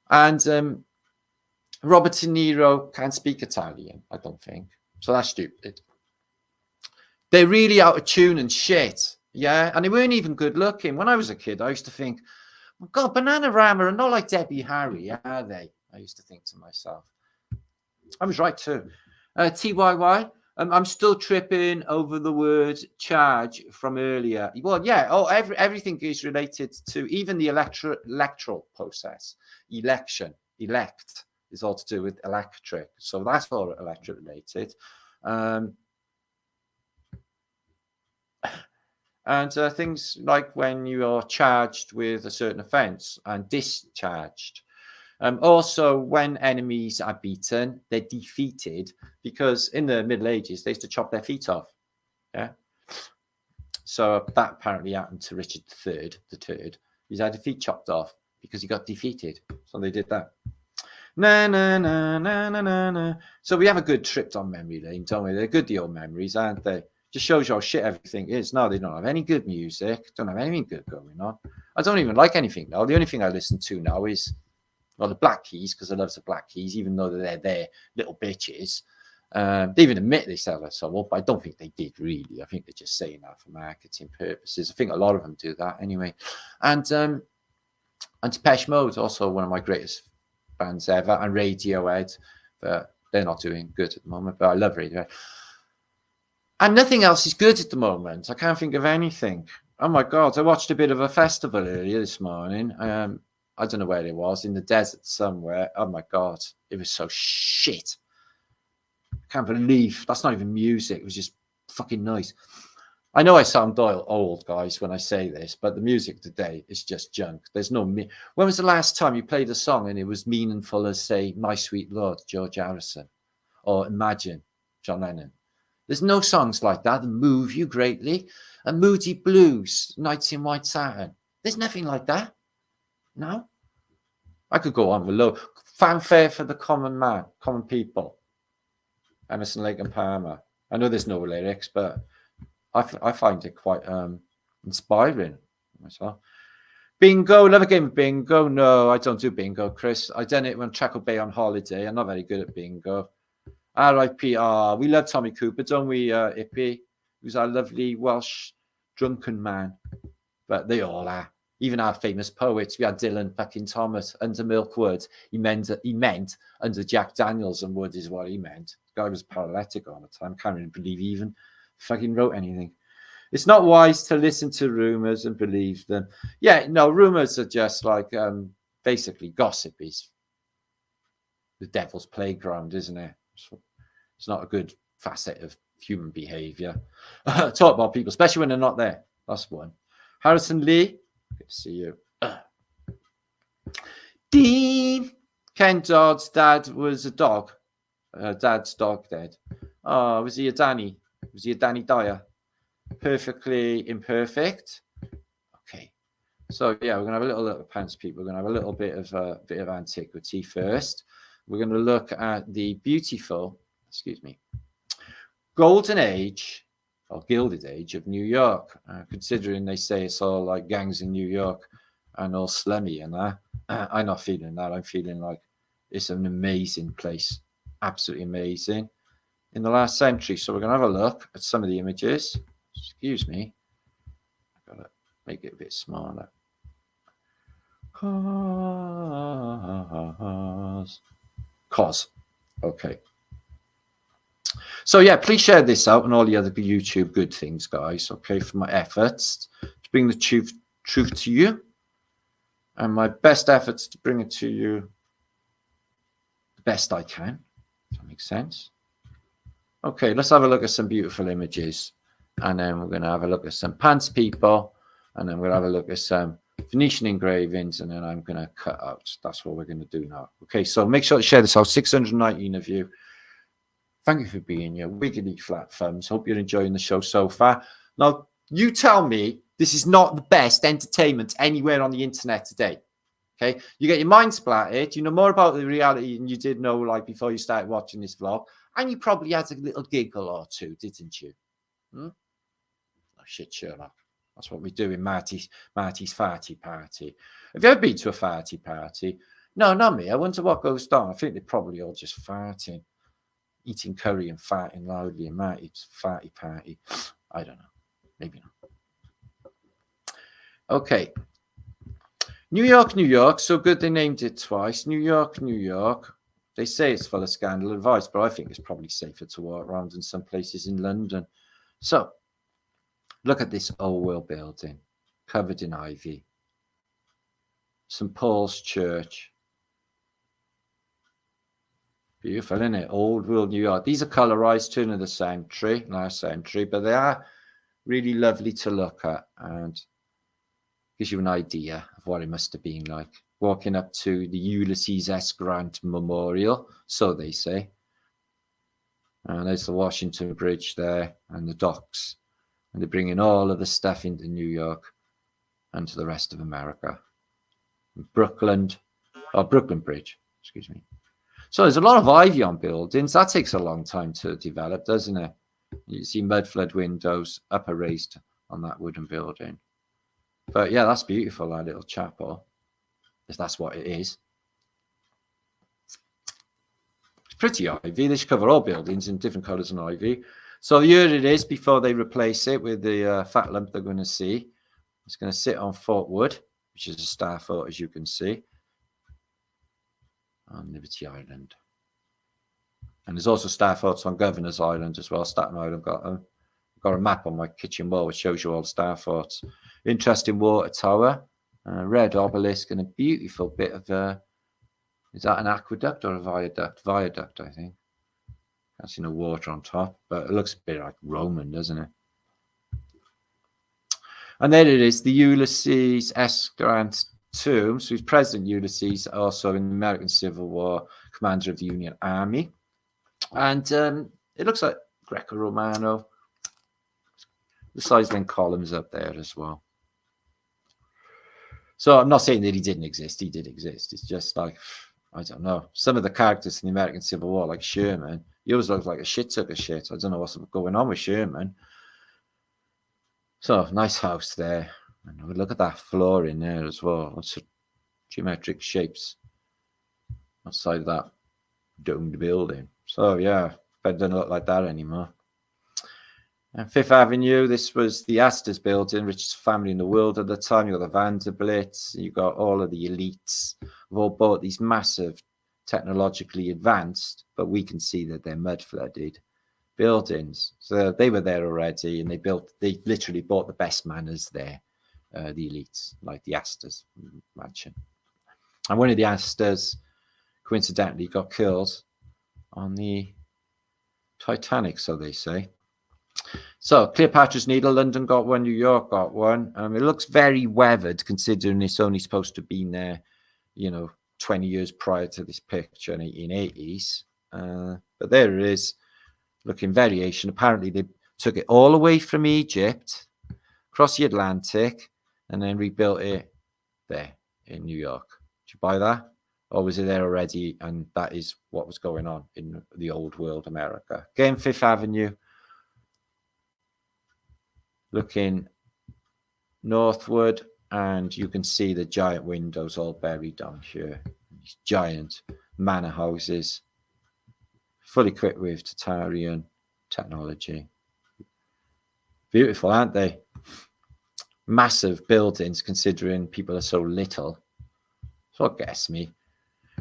And Robert De Niro can't speak Italian, I don't think. So that's stupid. They're really out of tune and shit. Yeah, and they weren't even good looking. When I was a kid, I used to think, oh God, Bananarama are not like Debbie Harry, are they? I used to think to myself. I was right too. TYY, I'm still tripping over the word charge from earlier. Well, yeah. Oh, everything is related to even the electoral process. Election, elect is all to do with electric. So that's all electric related. And things like when you are charged with a certain offence and discharged. Also, when enemies are beaten, they're defeated, because in the Middle Ages, they used to chop their feet off. Yeah. So that apparently happened to Richard III, the third. He's had his feet chopped off because he got defeated. So they did that. Na, na, na, na, na, na, na. So we have a good trip down memory lane, don't we? They're good, the old memories, aren't they? Just shows you how shit everything is. No, they don't have any good music. Don't have anything good going on. I don't even like anything now. The only thing I listen to now is, well, the Black Keys, because I love the Black Keys, even though they're little bitches. They even admit they sell their soul, but I don't think they did really. I think they're just saying that for marketing purposes. I think a lot of them do that anyway. And Depeche Mode, also one of my greatest bands ever, and Radiohead, but they're not doing good at the moment, but I love Radiohead. And nothing else is good at the moment. I can't think of anything. Oh my God, I watched a bit of a festival earlier this morning. I don't know where it was, in the desert somewhere. Oh my God, it was so shit. I can't believe that's not even music. It was just fucking noise. I know I sound old, guys, when I say this, but the music today is just junk. There's no when was the last time you played a song and it was meaningful as, say, My Sweet Lord, George Harrison, or Imagine, John Lennon? There's no songs like that that move you greatly. And Moody Blues, Nights in White Satin. There's nothing like that. No. I could go on with low. Fanfare for the Common Man, Common People. Emerson, Lake and Palmer. I know there's no lyrics, but I find it quite inspiring myself. Bingo, love a game of bingo. No, I don't do bingo, Chris. I done it when Trackle Bay on holiday. I'm not very good at bingo. R.I.P. We love Tommy Cooper, don't we, Ippy? Who's our lovely Welsh drunken man. But they all are. Even our famous poets. We had Dylan fucking Thomas under Milkwood. He meant under Jack Daniels and Wood is what he meant. The guy was paralytic all the time. Can't really believe he even fucking wrote anything. It's not wise to listen to rumors and believe them. Yeah, no, rumors are just like basically gossip is the devil's playground, isn't it? It's not a good facet of human behavior. Talk about people, especially when they're not there. That's one. Harrison Lee, good to see you. Dean, Ken Dodd's dad was a dog. Dad's dog dead. Oh, was he a Danny? Was he a Danny Dyer? Perfectly imperfect. Okay. So yeah, we're gonna have a little look at pants people. We're gonna have a little bit of antiquity first. We're going to look at the beautiful, golden age or gilded age of New York. Considering they say it's all like gangs in New York and all slummy and that, I'm not feeling that. I'm feeling like it's an amazing place, absolutely amazing in the last century. So we're going to have a look at some of the images. Excuse me, I've got to make it a bit smaller. Okay. So yeah, please share this out and all the other YouTube good things, guys. Okay, for my efforts to bring the truth to you, and my best efforts to bring it to you the best I can. Does that make sense? Okay, let's have a look at some beautiful images, and then we're going to have a look at some pants people, and then we'll have a look at some Phoenician engravings, and then I'm going to cut out. That's what we're going to do now. Okay, so make sure to share this out. 619 of you. Thank you for being here. Wiggly flat thumbs. Hope you're enjoying the show so far. Now, you tell me this is not the best entertainment anywhere on the internet today. Okay, you get your mind splattered. You know more about the reality than you did know, like before you started watching this vlog, and you probably had a little giggle or two, didn't you? Oh shit, Sherlock. That's what we do in Marty's farty party. Have you ever been to a farty party? No, not me. I wonder what goes down. I think they're probably all just farting, eating curry and farting loudly in Marty's farty party. I don't know. Maybe not. Okay. New York, New York. So good they named it twice. New York, New York. They say it's full of scandal advice, but I think it's probably safer to walk around in some places in London. So, look at this old world building, covered in ivy. St. Paul's Church. Beautiful, isn't it? Old world New York. These are colorized, turn of the century, last century, but they are really lovely to look at and gives you an idea of what it must have been like. Walking up to the Ulysses S. Grant Memorial, so they say. And there's the Washington Bridge there and the docks. And they're bringing all of the stuff into New York and to the rest of America. Brooklyn Bridge, excuse me. So there's a lot of ivy on buildings. That takes a long time to develop, doesn't it? You see mud flood windows upper raised on that wooden building. But yeah, that's beautiful, that little chapel, if that's what it is. It's pretty ivy. They should cover all buildings in different colours of ivy. So here it is before they replace it with the fat lump they're going to see. It's going to sit on Fort Wood, which is a star fort, as you can see, on Liberty Island. And there's also star forts on Governor's Island as well. Staten Island got a map on my kitchen wall which shows you all the star forts. Interesting water tower, red obelisk, and a beautiful bit of is that an aqueduct or a viaduct? Viaduct, I think. Can't see no water on top, but it looks a bit like Roman, doesn't it? And then it is the Ulysses S. Grant tomb. So he's President Ulysses, also in the American Civil War, commander of the Union Army. And it looks like Greco-Romano. The side-link columns up there as well. So I'm not saying that he didn't exist. He did exist. It's just like, I don't know. Some of the characters in the American Civil War, like Sherman, he always looks like a shit took a shit. I don't know what's going on with Sherman. So, nice house there. And look at that floor in there as well. Lots of geometric shapes outside of that domed building. So, yeah, it doesn't look like that anymore. And Fifth Avenue, this was the Astor's building, richest family in the world at the time. You got the Vanderbilts, you got all of the elites who've all bought these massive, technologically advanced, but we can see that they're mud flooded buildings. So they were there already, and they literally bought the best manors there, the elites, like the Astor's mansion. And one of the Astors, coincidentally, got killed on the Titanic, so they say. So Cleopatra's Needle, London got one, New York got one. It looks very weathered, considering it's only supposed to have been there, 20 years prior to this picture in the 1880s. But there it is, looking variation. Apparently they took it all away from Egypt, across the Atlantic, and then rebuilt it there in New York. Did you buy that? Or was it there already? And that is what was going on in the old world America. Again, Fifth Avenue, looking northward, and you can see the giant windows all buried down here. These giant manor houses, fully equipped with Tatarian technology. Beautiful, aren't they? Massive buildings, considering people are so little. That's what gets me.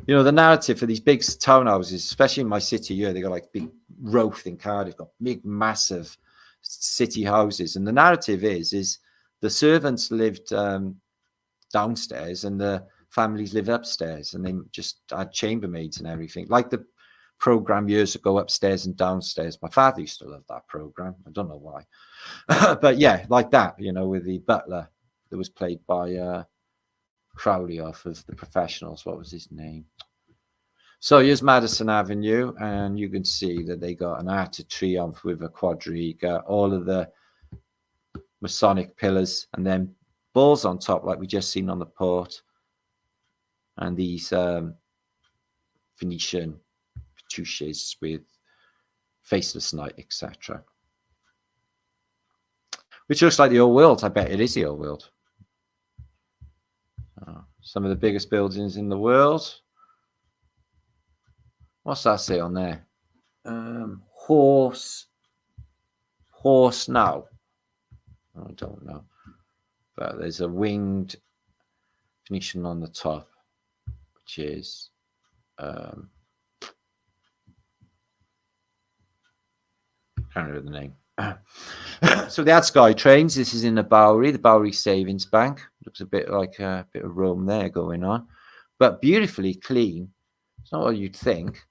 The narrative for these big townhouses, especially in my city here, they got like big Roath in Cardiff, got big, massive city houses. And the narrative is the servants lived downstairs and the families lived upstairs, and they just had chambermaids and everything. Like the program years ago, Upstairs and Downstairs. My father used to love that program. I don't know why. But yeah, like that, with the butler that was played by Crowley off of The Professionals. What was his name? So here's Madison Avenue, and you can see that they got an Arch of Triumph with a quadriga, all of the Masonic pillars, and then balls on top, like we just seen on the port, and these Phoenician touches with faceless knight, etc. Which looks like the old world. I bet it is the old world. Some of the biggest buildings in the world. What's that say on there? Horse now. I don't know. But there's a winged Phoenician on the top, which is Can't remember the name. So they had sky trains. This is in the Bowery Savings Bank. Looks a bit like a bit of Rome there going on, but beautifully clean. It's not what you'd think.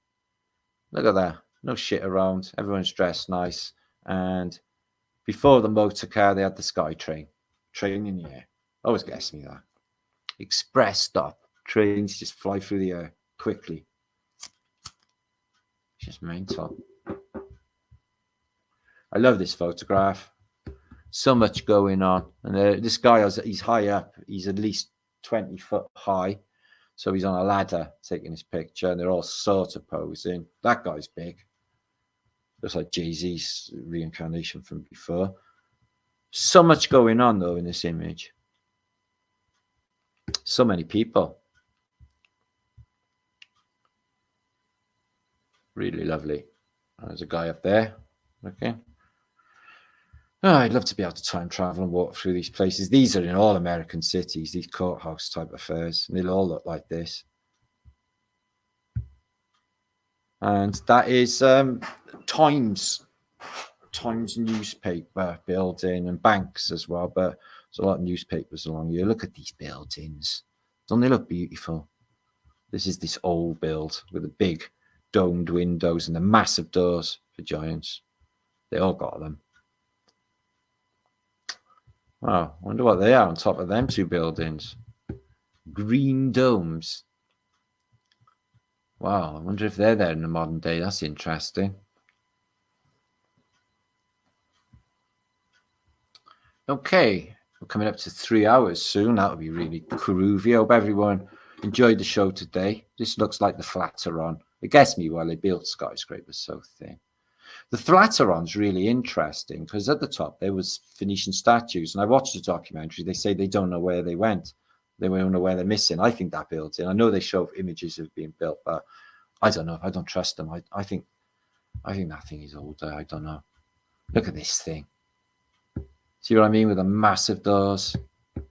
Look at that. No shit around. Everyone's dressed nice. And before the motor car, they had the sky train. Train in the air. Always guess me that. Express stop. Trains just fly through the air quickly. Just mental. I love this photograph. So much going on. And this guy, he's high up. He's at least 20 foot high. So he's on a ladder taking his picture. And they're all sort of posing. That guy's big. Looks like Jay-Z's reincarnation from before. So much going on, though, in this image. So many people. Really lovely. There's a guy up there. Okay. Oh, I'd love to be able to time travel and walk through these places. These are in all American cities, these courthouse type affairs. And they'll all look like this. And that is Times newspaper building and banks as well. But there's a lot of newspapers along here. Look at these buildings. Don't they look beautiful? This is this old build with the big domed windows and the massive doors for giants. They all got them. Wow, I wonder what they are on top of them two buildings. Green domes. Wow, I wonder if they're there in the modern day. That's interesting. Okay, we're coming up to 3 hours soon. That'll be really groovy. I hope everyone enjoyed the show today. This looks like the Flateron. It gets me why they built skyscrapers so thin. The Flateron's really interesting because at the top there was Phoenician statues, and I watched a documentary. They say they don't know where they went. They don't know where they're missing. I think that building. I know they show images of being built, but I don't know. I don't trust them. I think that thing is older. I don't know. Look at this thing. See what I mean with the massive doors,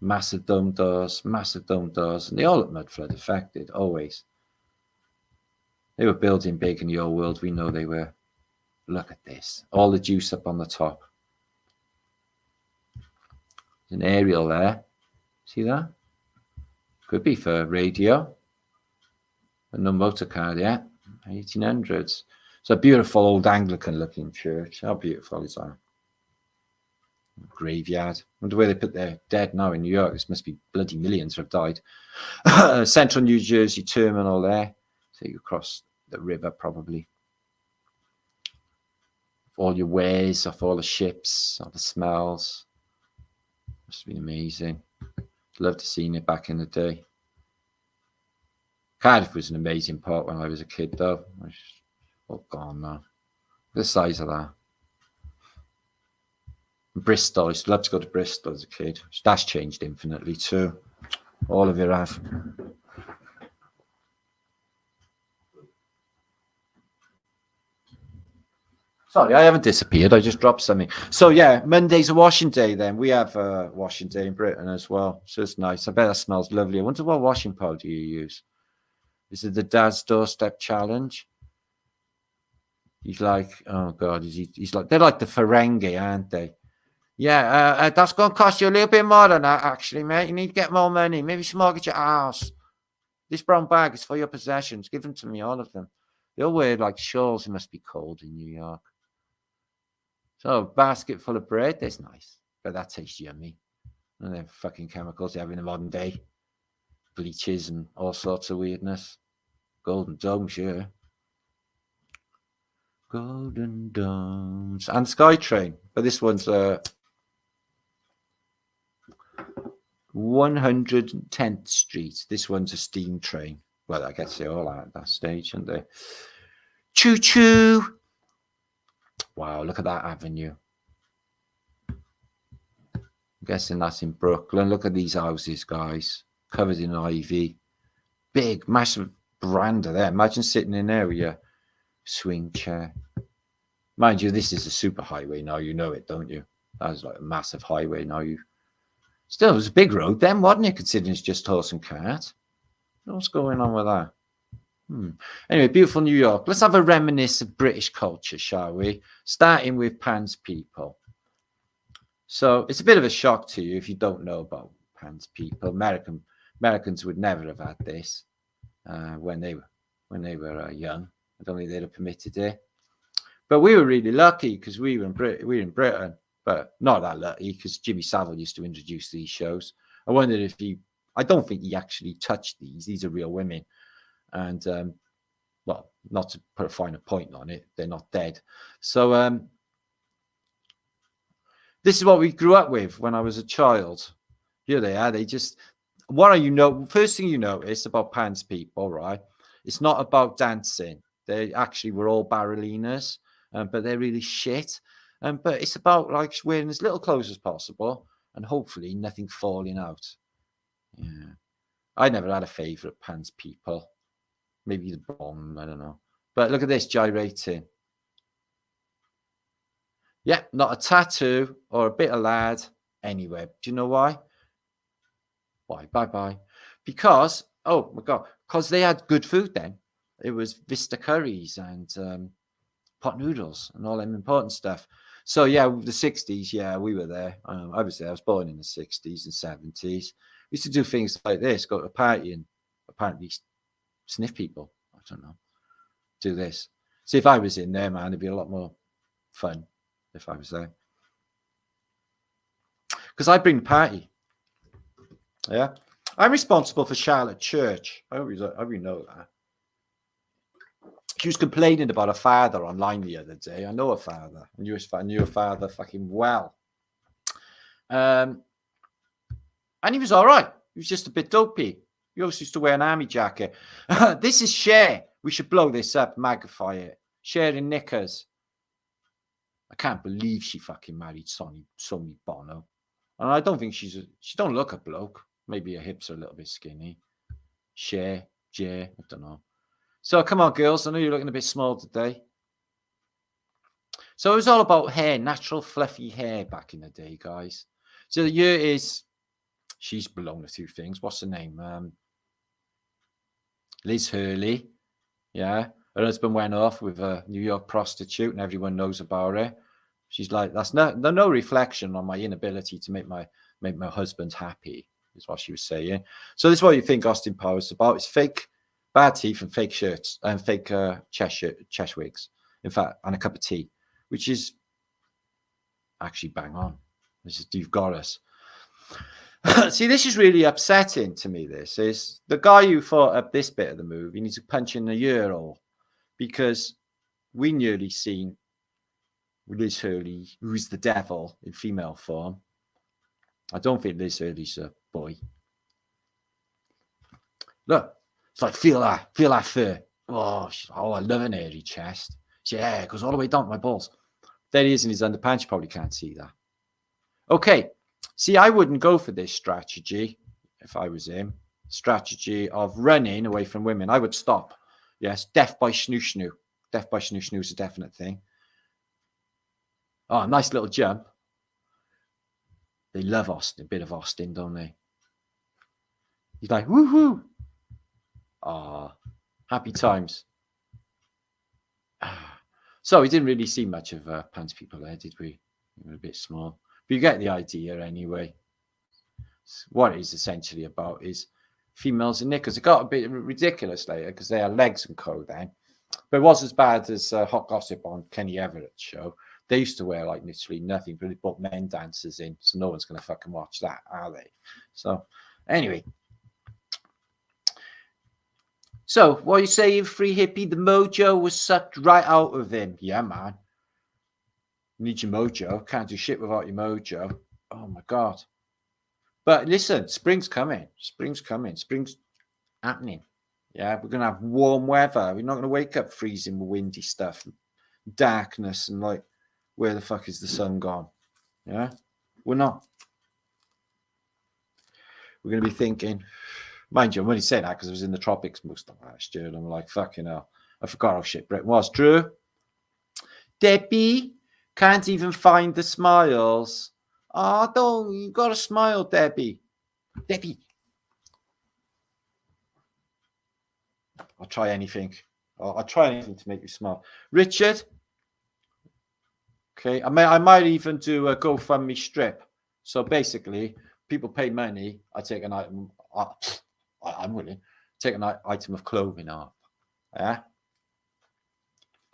massive dome doors, and they all look mud flood affected always. They were building big in the old world. We know they were. Look at this. All the juice up on the top. There's an aerial there. See that? Could be for radio. But no motor car yet. 1800s. It's a beautiful old Anglican looking church. How beautiful is that? Graveyard. I wonder where they put their dead now in New York. This must be bloody millions have died. Central New Jersey terminal there. So you cross the river probably. All your wares off all the ships, all the smells. Must have been amazing. Love to see it back in the day. Cardiff was an amazing port when I was a kid, though. It's all gone now. The size of that. Bristol. I used to love to go to Bristol as a kid. That's changed infinitely too. All of it have. Sorry, I haven't disappeared. I just dropped something. So yeah, Monday's a washing day then. We have a washing day in Britain as well. So it's nice. I bet that smells lovely. I wonder what washing powder you use. Is it the Dad's Doorstep Challenge? He's like, oh God, he's like, they're like the Ferengi, aren't they? Yeah, that's going to cost you a little bit more than that, actually, mate. You need to get more money. Maybe smortgage your house. This brown bag is for your possessions. Give them to me, all of them. They all wear like shawls. It must be cold in New York. So, basket full of bread, that's nice. But that tastes yummy. And then fucking chemicals they have in the modern day. Bleaches and all sorts of weirdness. Golden domes, sure. Golden domes. And Skytrain. But this one's 110th Street. This one's a steam train. Well, I guess they all are at that stage, aren't they? Choo-choo. Wow, look at that avenue. I'm guessing that's in Brooklyn. Look at these houses, guys. Covered in ivy. Big, massive veranda there. Imagine sitting in there with your swing chair. Mind you, this is a super highway now. You know it, don't you? That's like a massive highway now. Still, it was a big road then, wasn't it? Considering it's just horse and cart. What's going on with that? Anyway, beautiful New York. Let's have a reminisce of British culture, shall we? Starting with Pan's people. So it's a bit of a shock to you if you don't know about Pan's people. Americans would never have had this when they were young. I don't think they'd have permitted it. But we were really lucky because we were in Britain, but not that lucky because Jimmy Savile used to introduce these shows. I wondered if I don't think he actually touched these. These are real women. And, well, not to put a finer point on it, they're not dead. So this is what we grew up with when I was a child. Here they are. They just, first thing you notice about Pan's people, right? It's not about dancing. They actually were all ballerinas, but they're really shit. But it's about like wearing as little clothes as possible and hopefully nothing falling out. Yeah. I never had a favourite Pan's people. Maybe the bomb, I don't know. But look at this, gyrating. Yeah, not a tattoo or a bit of lard anywhere. Do you know why? Why? Bye-bye. Because, oh my God, because they had good food then. It was Vista curries and pot noodles and all them important stuff. So, yeah, the 60s, yeah, we were there. I was there. I was born in the 60s and 70s. We used to do things like this, go to a party and apparently sniff people. I don't know. Do this. See, if I was in there, man, it'd be a lot more fun if I was there. Because I bring the party. Yeah. I'm responsible for Charlotte Church. I hope you know that. She was complaining about her father online the other day. I know her father. I knew her father fucking well. And he was all right. He was just a bit dopey. He always used to wear an army jacket. This is Cher. We should blow this up, magnify it. Cher in knickers. I can't believe she fucking married Sonny Bono. And I don't think she don't look a bloke. Maybe her hips are a little bit skinny. Cher, I don't know. So come on, girls. I know you're looking a bit small today. So it was all about hair, natural fluffy hair back in the day, guys. So the year is, she's blown a few things. What's her name? Liz Hurley. Yeah. Her husband went off with a New York prostitute and everyone knows about it. She's like, that's no reflection on my inability to make my husband happy, is what she was saying. So this is what you think Austin Powers is about. It's fake bad teeth and fake shirts and fake chest wigs. In fact, and a cup of tea, which is actually bang on. You've got us. See, this is really upsetting to me. This is the guy who thought up this bit of the movie needs to punch in the ear hole, because we nearly seen Liz Hurley, who's the devil in female form. I don't think Liz Hurley's a boy. Look, it's like feel that fur. Oh, I love an airy chest. Yeah, it goes all the way down to my balls. There he is in his underpants. You probably can't see that. Okay. See, I wouldn't go for this strategy if I was him. Strategy of running away from women. I would stop. Yes, death by snoo. Death by snoo is a definite thing. Oh, nice little jump. They love Austin, a bit of Austin, don't they? He's like, woohoo. Ah, happy times. So we didn't really see much of Pan's people there, did we? We were a bit small. But you get the idea anyway. What it is essentially about is females in knickers. It got a bit ridiculous later because they had legs and co then. But it was as bad as Hot Gossip on Kenny Everett's show. They used to wear like literally nothing, but they put men dancers in. So no one's going to fucking watch that, are they? So anyway. So what are you saying, Free Hippie? The mojo was sucked right out of him. Yeah, man. Need your mojo. Can't do shit without your mojo. Oh my God. But listen, spring's coming. Spring's coming. Spring's happening. Yeah, we're going to have warm weather. We're not going to wake up freezing with windy stuff, darkness, and like, where the fuck is the sun gone? Yeah, we're not. We're going to be thinking, mind you, I'm only saying that because I was in the tropics most of last year, and I'm like, fucking hell, I forgot how shit Britain was. Drew? Debbie? Can't even find the smiles. Oh, don't, you got to smile, Debbie. Debbie. I'll try anything. I'll try anything to make you smile. Richard. Okay, I might even do a GoFundMe strip. So basically, people pay money. I take an item. I'm willing. Take an item of clothing off. Yeah.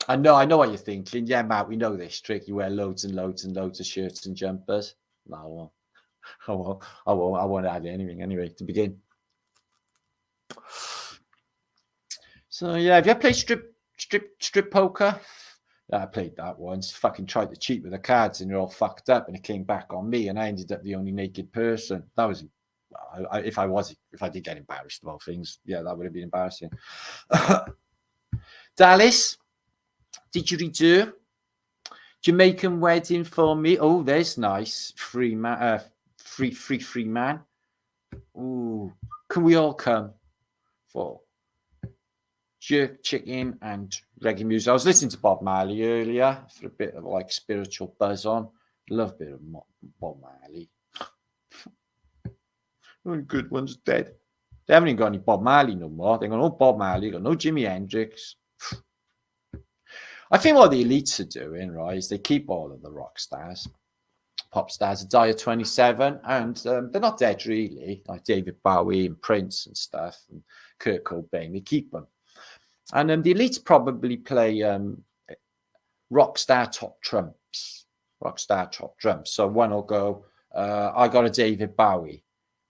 I know what you're thinking. Yeah, Matt, we know this trick. You wear loads and loads and loads of shirts and jumpers. No, I won't add anything anyway to begin. So yeah, have you ever played strip poker? Yeah, I played that once. Fucking tried to cheat with the cards, and you're all fucked up, and it came back on me, and I ended up the only naked person. That was, if I did get embarrassed about things, yeah, that would have been embarrassing. Dallas, didgeridoo, Jamaican wedding for me. Oh, there's nice. Free man. Ooh, can we all come for jerk chicken and reggae music? I was listening to Bob Marley earlier for a bit of like spiritual buzz on. Love a bit of Bob Marley. One good one's dead. They haven't even got any Bob Marley no more. They got no Bob Marley, got no Jimi Hendrix. I think what the elites are doing, right, is they keep all of the rock stars, pop stars, die at 27, and they're not dead really, like David Bowie and Prince and stuff, and Kurt Cobain. They keep them. And the elites probably play rock star top trumps. So one will go, I got a David Bowie.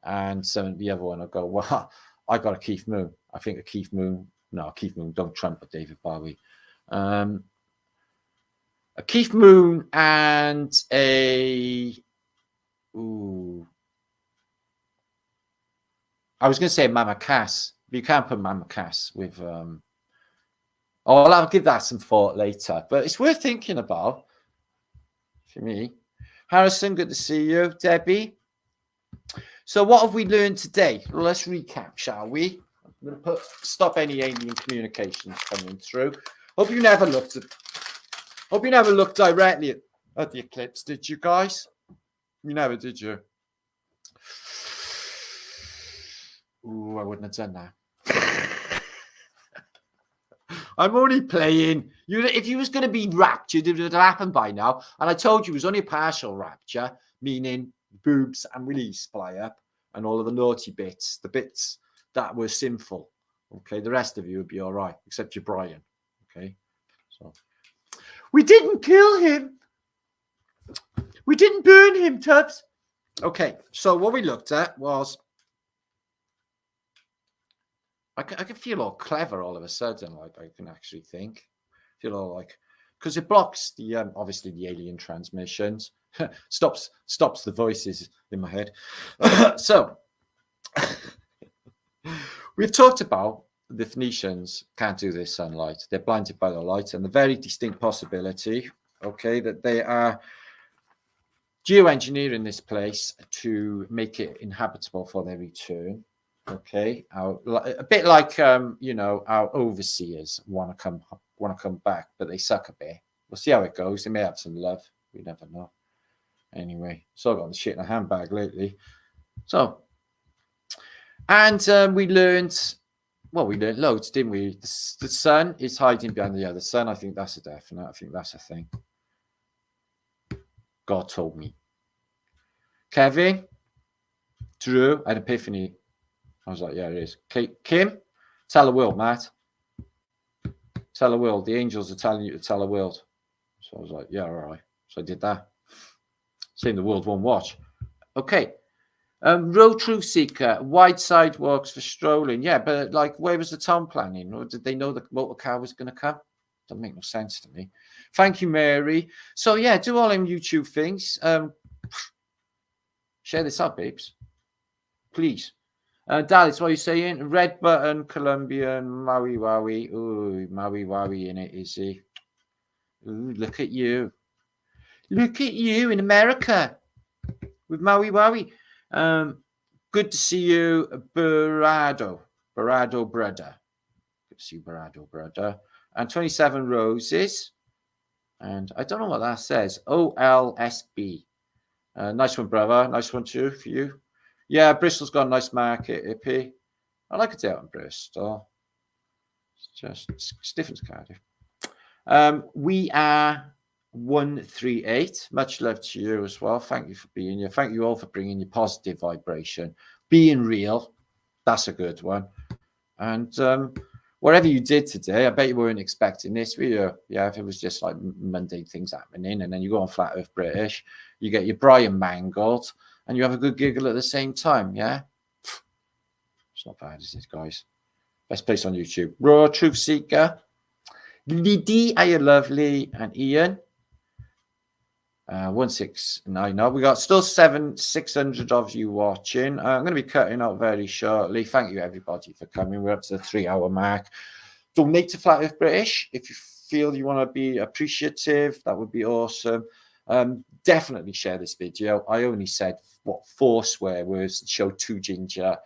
And the other one will go, well, I got a Keith Moon. I think a Keith Moon. No, Keith Moon don't trump a David Bowie. A Keith Moon and a... Ooh. I was going to say Mama Cass. But you can't put Mama Cass with... Oh, I'll give that some thought later. But it's worth thinking about for me. Harrison, good to see you. Debbie. So what have we learned today? Well, let's recap, shall we? I'm going to stop any alien communications coming through. Hope you never looked directly at the eclipse, did you guys? You never, did you? Ooh, I wouldn't have done that. I'm only playing. If you was going to be raptured, it would have happened by now. And I told you it was only a partial rapture, meaning boobs and willies fly up and all of the naughty bits, the bits that were sinful. Okay, the rest of you would be all right, except your Brian. Okay, so we didn't kill him. We didn't burn him, Tubbs. Okay, so what we looked at was I can feel all clever all of a sudden, like I can actually think. Feel all like, because it blocks the obviously the alien transmissions, stops the voices in my head. So we've talked about the Phoenicians can't do this sunlight. They're blinded by the light, and the very distinct possibility, okay, that they are geoengineering this place to make it inhabitable for their return. Okay, a bit like our overseers want to come back, but they suck a bit. We'll see how it goes. They may have some love. We never know. Anyway, so I got the shit in a handbag lately. So, and we learned loads, didn't we? The sun is hiding behind the other sun. I think that's a definite. I think that's a thing. God told me. Kevin, Drew, an epiphany. I was like, yeah, it is. Kim, tell the world, Matt. Tell the world. The angels are telling you to tell the world. So I was like, yeah, all right. So I did that. Saying the world won't watch. Okay. Road Truth Seeker, wide sidewalks for strolling. Yeah, but like, where was the town planning? Or did they know the motor car was going to come? Doesn't make no sense to me. Thank you, Mary. So yeah, do all them YouTube things. Share this out, babes. Please. Dallas, what are you saying? Red button, Colombian, Maui Waui. Ooh, Maui Waui in it, is he? Ooh, look at you. Look at you in America with Maui Waui. Good to see you, Barado brother. Good to see you, Barado brother. And 27 roses. And I don't know what that says. OLSB. Nice one, brother. Nice one too for you. Yeah, Bristol's got a nice market, Ippy. I like a day out in Bristol. it's different to Cardiff. We are 138. Much love to you as well. Thank you for being here. Thank you all for bringing your positive vibration. Being real, that's a good one. And whatever you did today, I bet you weren't expecting this, were you? Yeah, if it was just like mundane things happening, and then you go on Flat Earth British, you get your Brian mangled, and you have a good giggle at the same time, yeah? It's not bad, is it, guys? Best place on YouTube. Raw Truth Seeker. Liddy, are you lovely? And Ian. 1690. We got still 600 of you watching. I'm going to be cutting out very shortly. Thank you, everybody, for coming. We're up to the 3-hour mark. Donate to Flat Earth British if you feel you want to be appreciative. That would be awesome. Definitely share this video. I only said 4 swear words and showed 2 ginger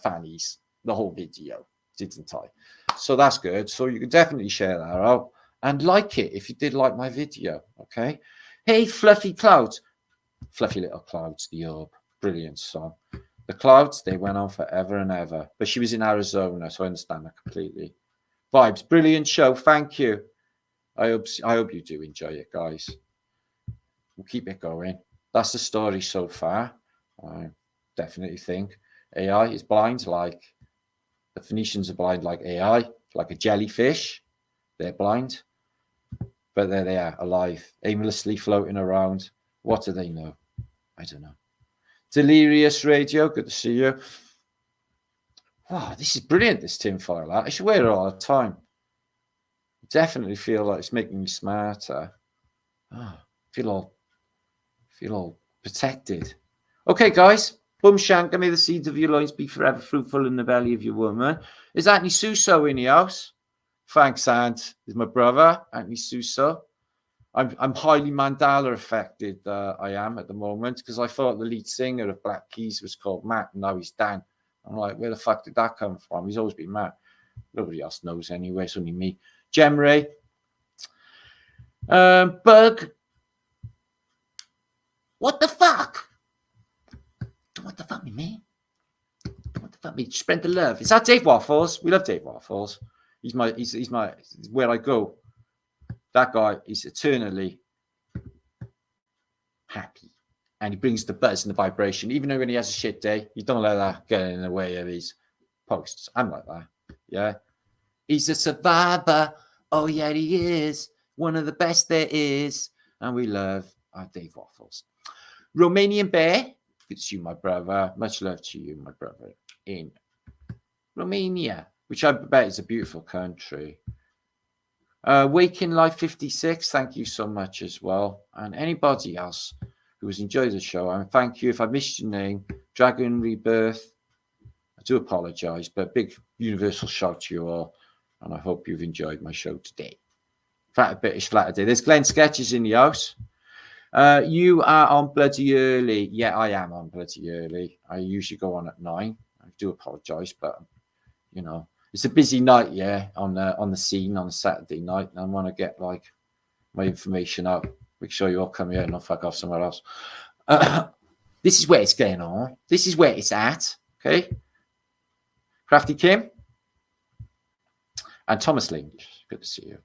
fannies the whole video, didn't I? So that's good. So you can definitely share that out and like it if you did like my video. Okay. Hey, Fluffy Clouds. Fluffy Little Clouds, the Orb. Brilliant song. The Clouds, they went on forever and ever. But she was in Arizona, so I understand that completely. Vibes, brilliant show. Thank you. I hope you do enjoy it, guys. We'll keep it going. That's the story so far. I definitely think AI is blind like the Phoenicians are blind like AI, like a jellyfish. They're blind. But there they are, alive, aimlessly floating around. What do they know? I don't know. Delirious Radio, good to see you. Wow, this is brilliant, this tinfoil hat. I should wear it all the time. Definitely feel like it's making me smarter. Oh, feel all protected. Okay, guys. Bum shank, may the seeds of your loins be forever fruitful in the belly of your woman. Is Anthony Suso in the house? Thanks, Ant. Is my brother, Anthony Suso. I'm highly Mandela affected, I am at the moment, because I thought the lead singer of Black Keys was called Matt, and now he's Dan. I'm like, where the fuck did that come from? He's always been Matt. Nobody else knows anyway, it's only me. Gemray. Bug. What the fuck? What the fuck, me, man? What the fuck, me? Spread the love. Is that Dave Waffles? We love Dave Waffles. He's my where I go. That guy is eternally happy, and he brings the buzz and the vibration. Even though when he has a shit day, you don't let that get in the way of his posts. I'm like that. Yeah, he's a survivor. Oh yeah, he is one of the best there is, and we love our Dave Waffles. Romanian Bear. Good to see you, my brother. Much love to you, my brother, in Romania, which I bet is a beautiful country. Waking Life 56, thank you so much as well. And anybody else who has enjoyed the show, and thank you. If I missed your name, Dragon Rebirth, I do apologize, but big universal shout to you all. And I hope you've enjoyed my show today. British Flaterday. There's Glenn Sketches in the house. You are on bloody early. Yeah, I am on bloody early. I usually go on at 9. I do apologize, but you know, it's a busy night, yeah, on the scene on a Saturday night, and I want to get like my information out. Make sure you all come here and not fuck off somewhere else. This is where it's going on. This is where it's at. Okay. Crafty Kim and Thomas Lynch. Good to see you.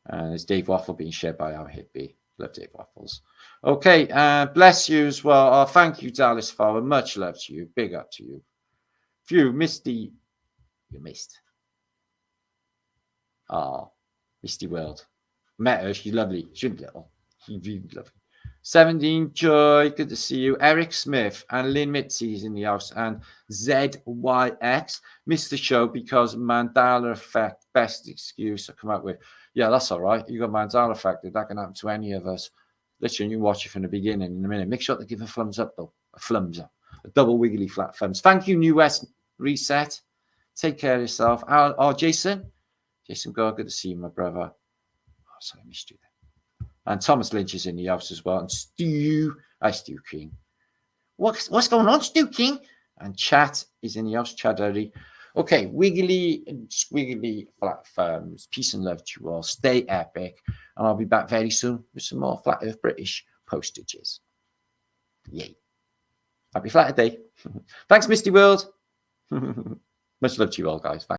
And there's Dave Waffle being shared by our hippie. Love Dave Waffles. Okay, bless you as well. Thank you, Dallas Fowler. Much love to you. Big up to you. Phew, Misty. You missed. Oh, Misty World. Met her. She's lovely. She's little. She's really lovely. 17 Joy. Good to see you. Eric Smith and Lynn Mitzi is in the house. And ZYX. Missed the show because Mandela effect. Best excuse I come up with. Yeah, that's all right. You got Mandela affected. That can happen to any of us. Literally, you watch it from the beginning in a minute. Make sure to give a thumbs up, though. A thumbs up. A double wiggly flat thumbs. Thank you, New West Reset. Take care of yourself. Jason. Jason, good to see you, my brother. Oh, sorry, I missed you there. And Thomas Lynch is in the house as well. And Stu King. What's going on, Stu King? And Chat is in the house. Chad Early. Okay, wiggly and squiggly flat firms. Peace and love to you all. Stay epic. And I'll be back very soon with some more Flat Earth British postages. Yay. Happy Flaterday. Thanks, Misty World. Much love to you all, guys. Thanks.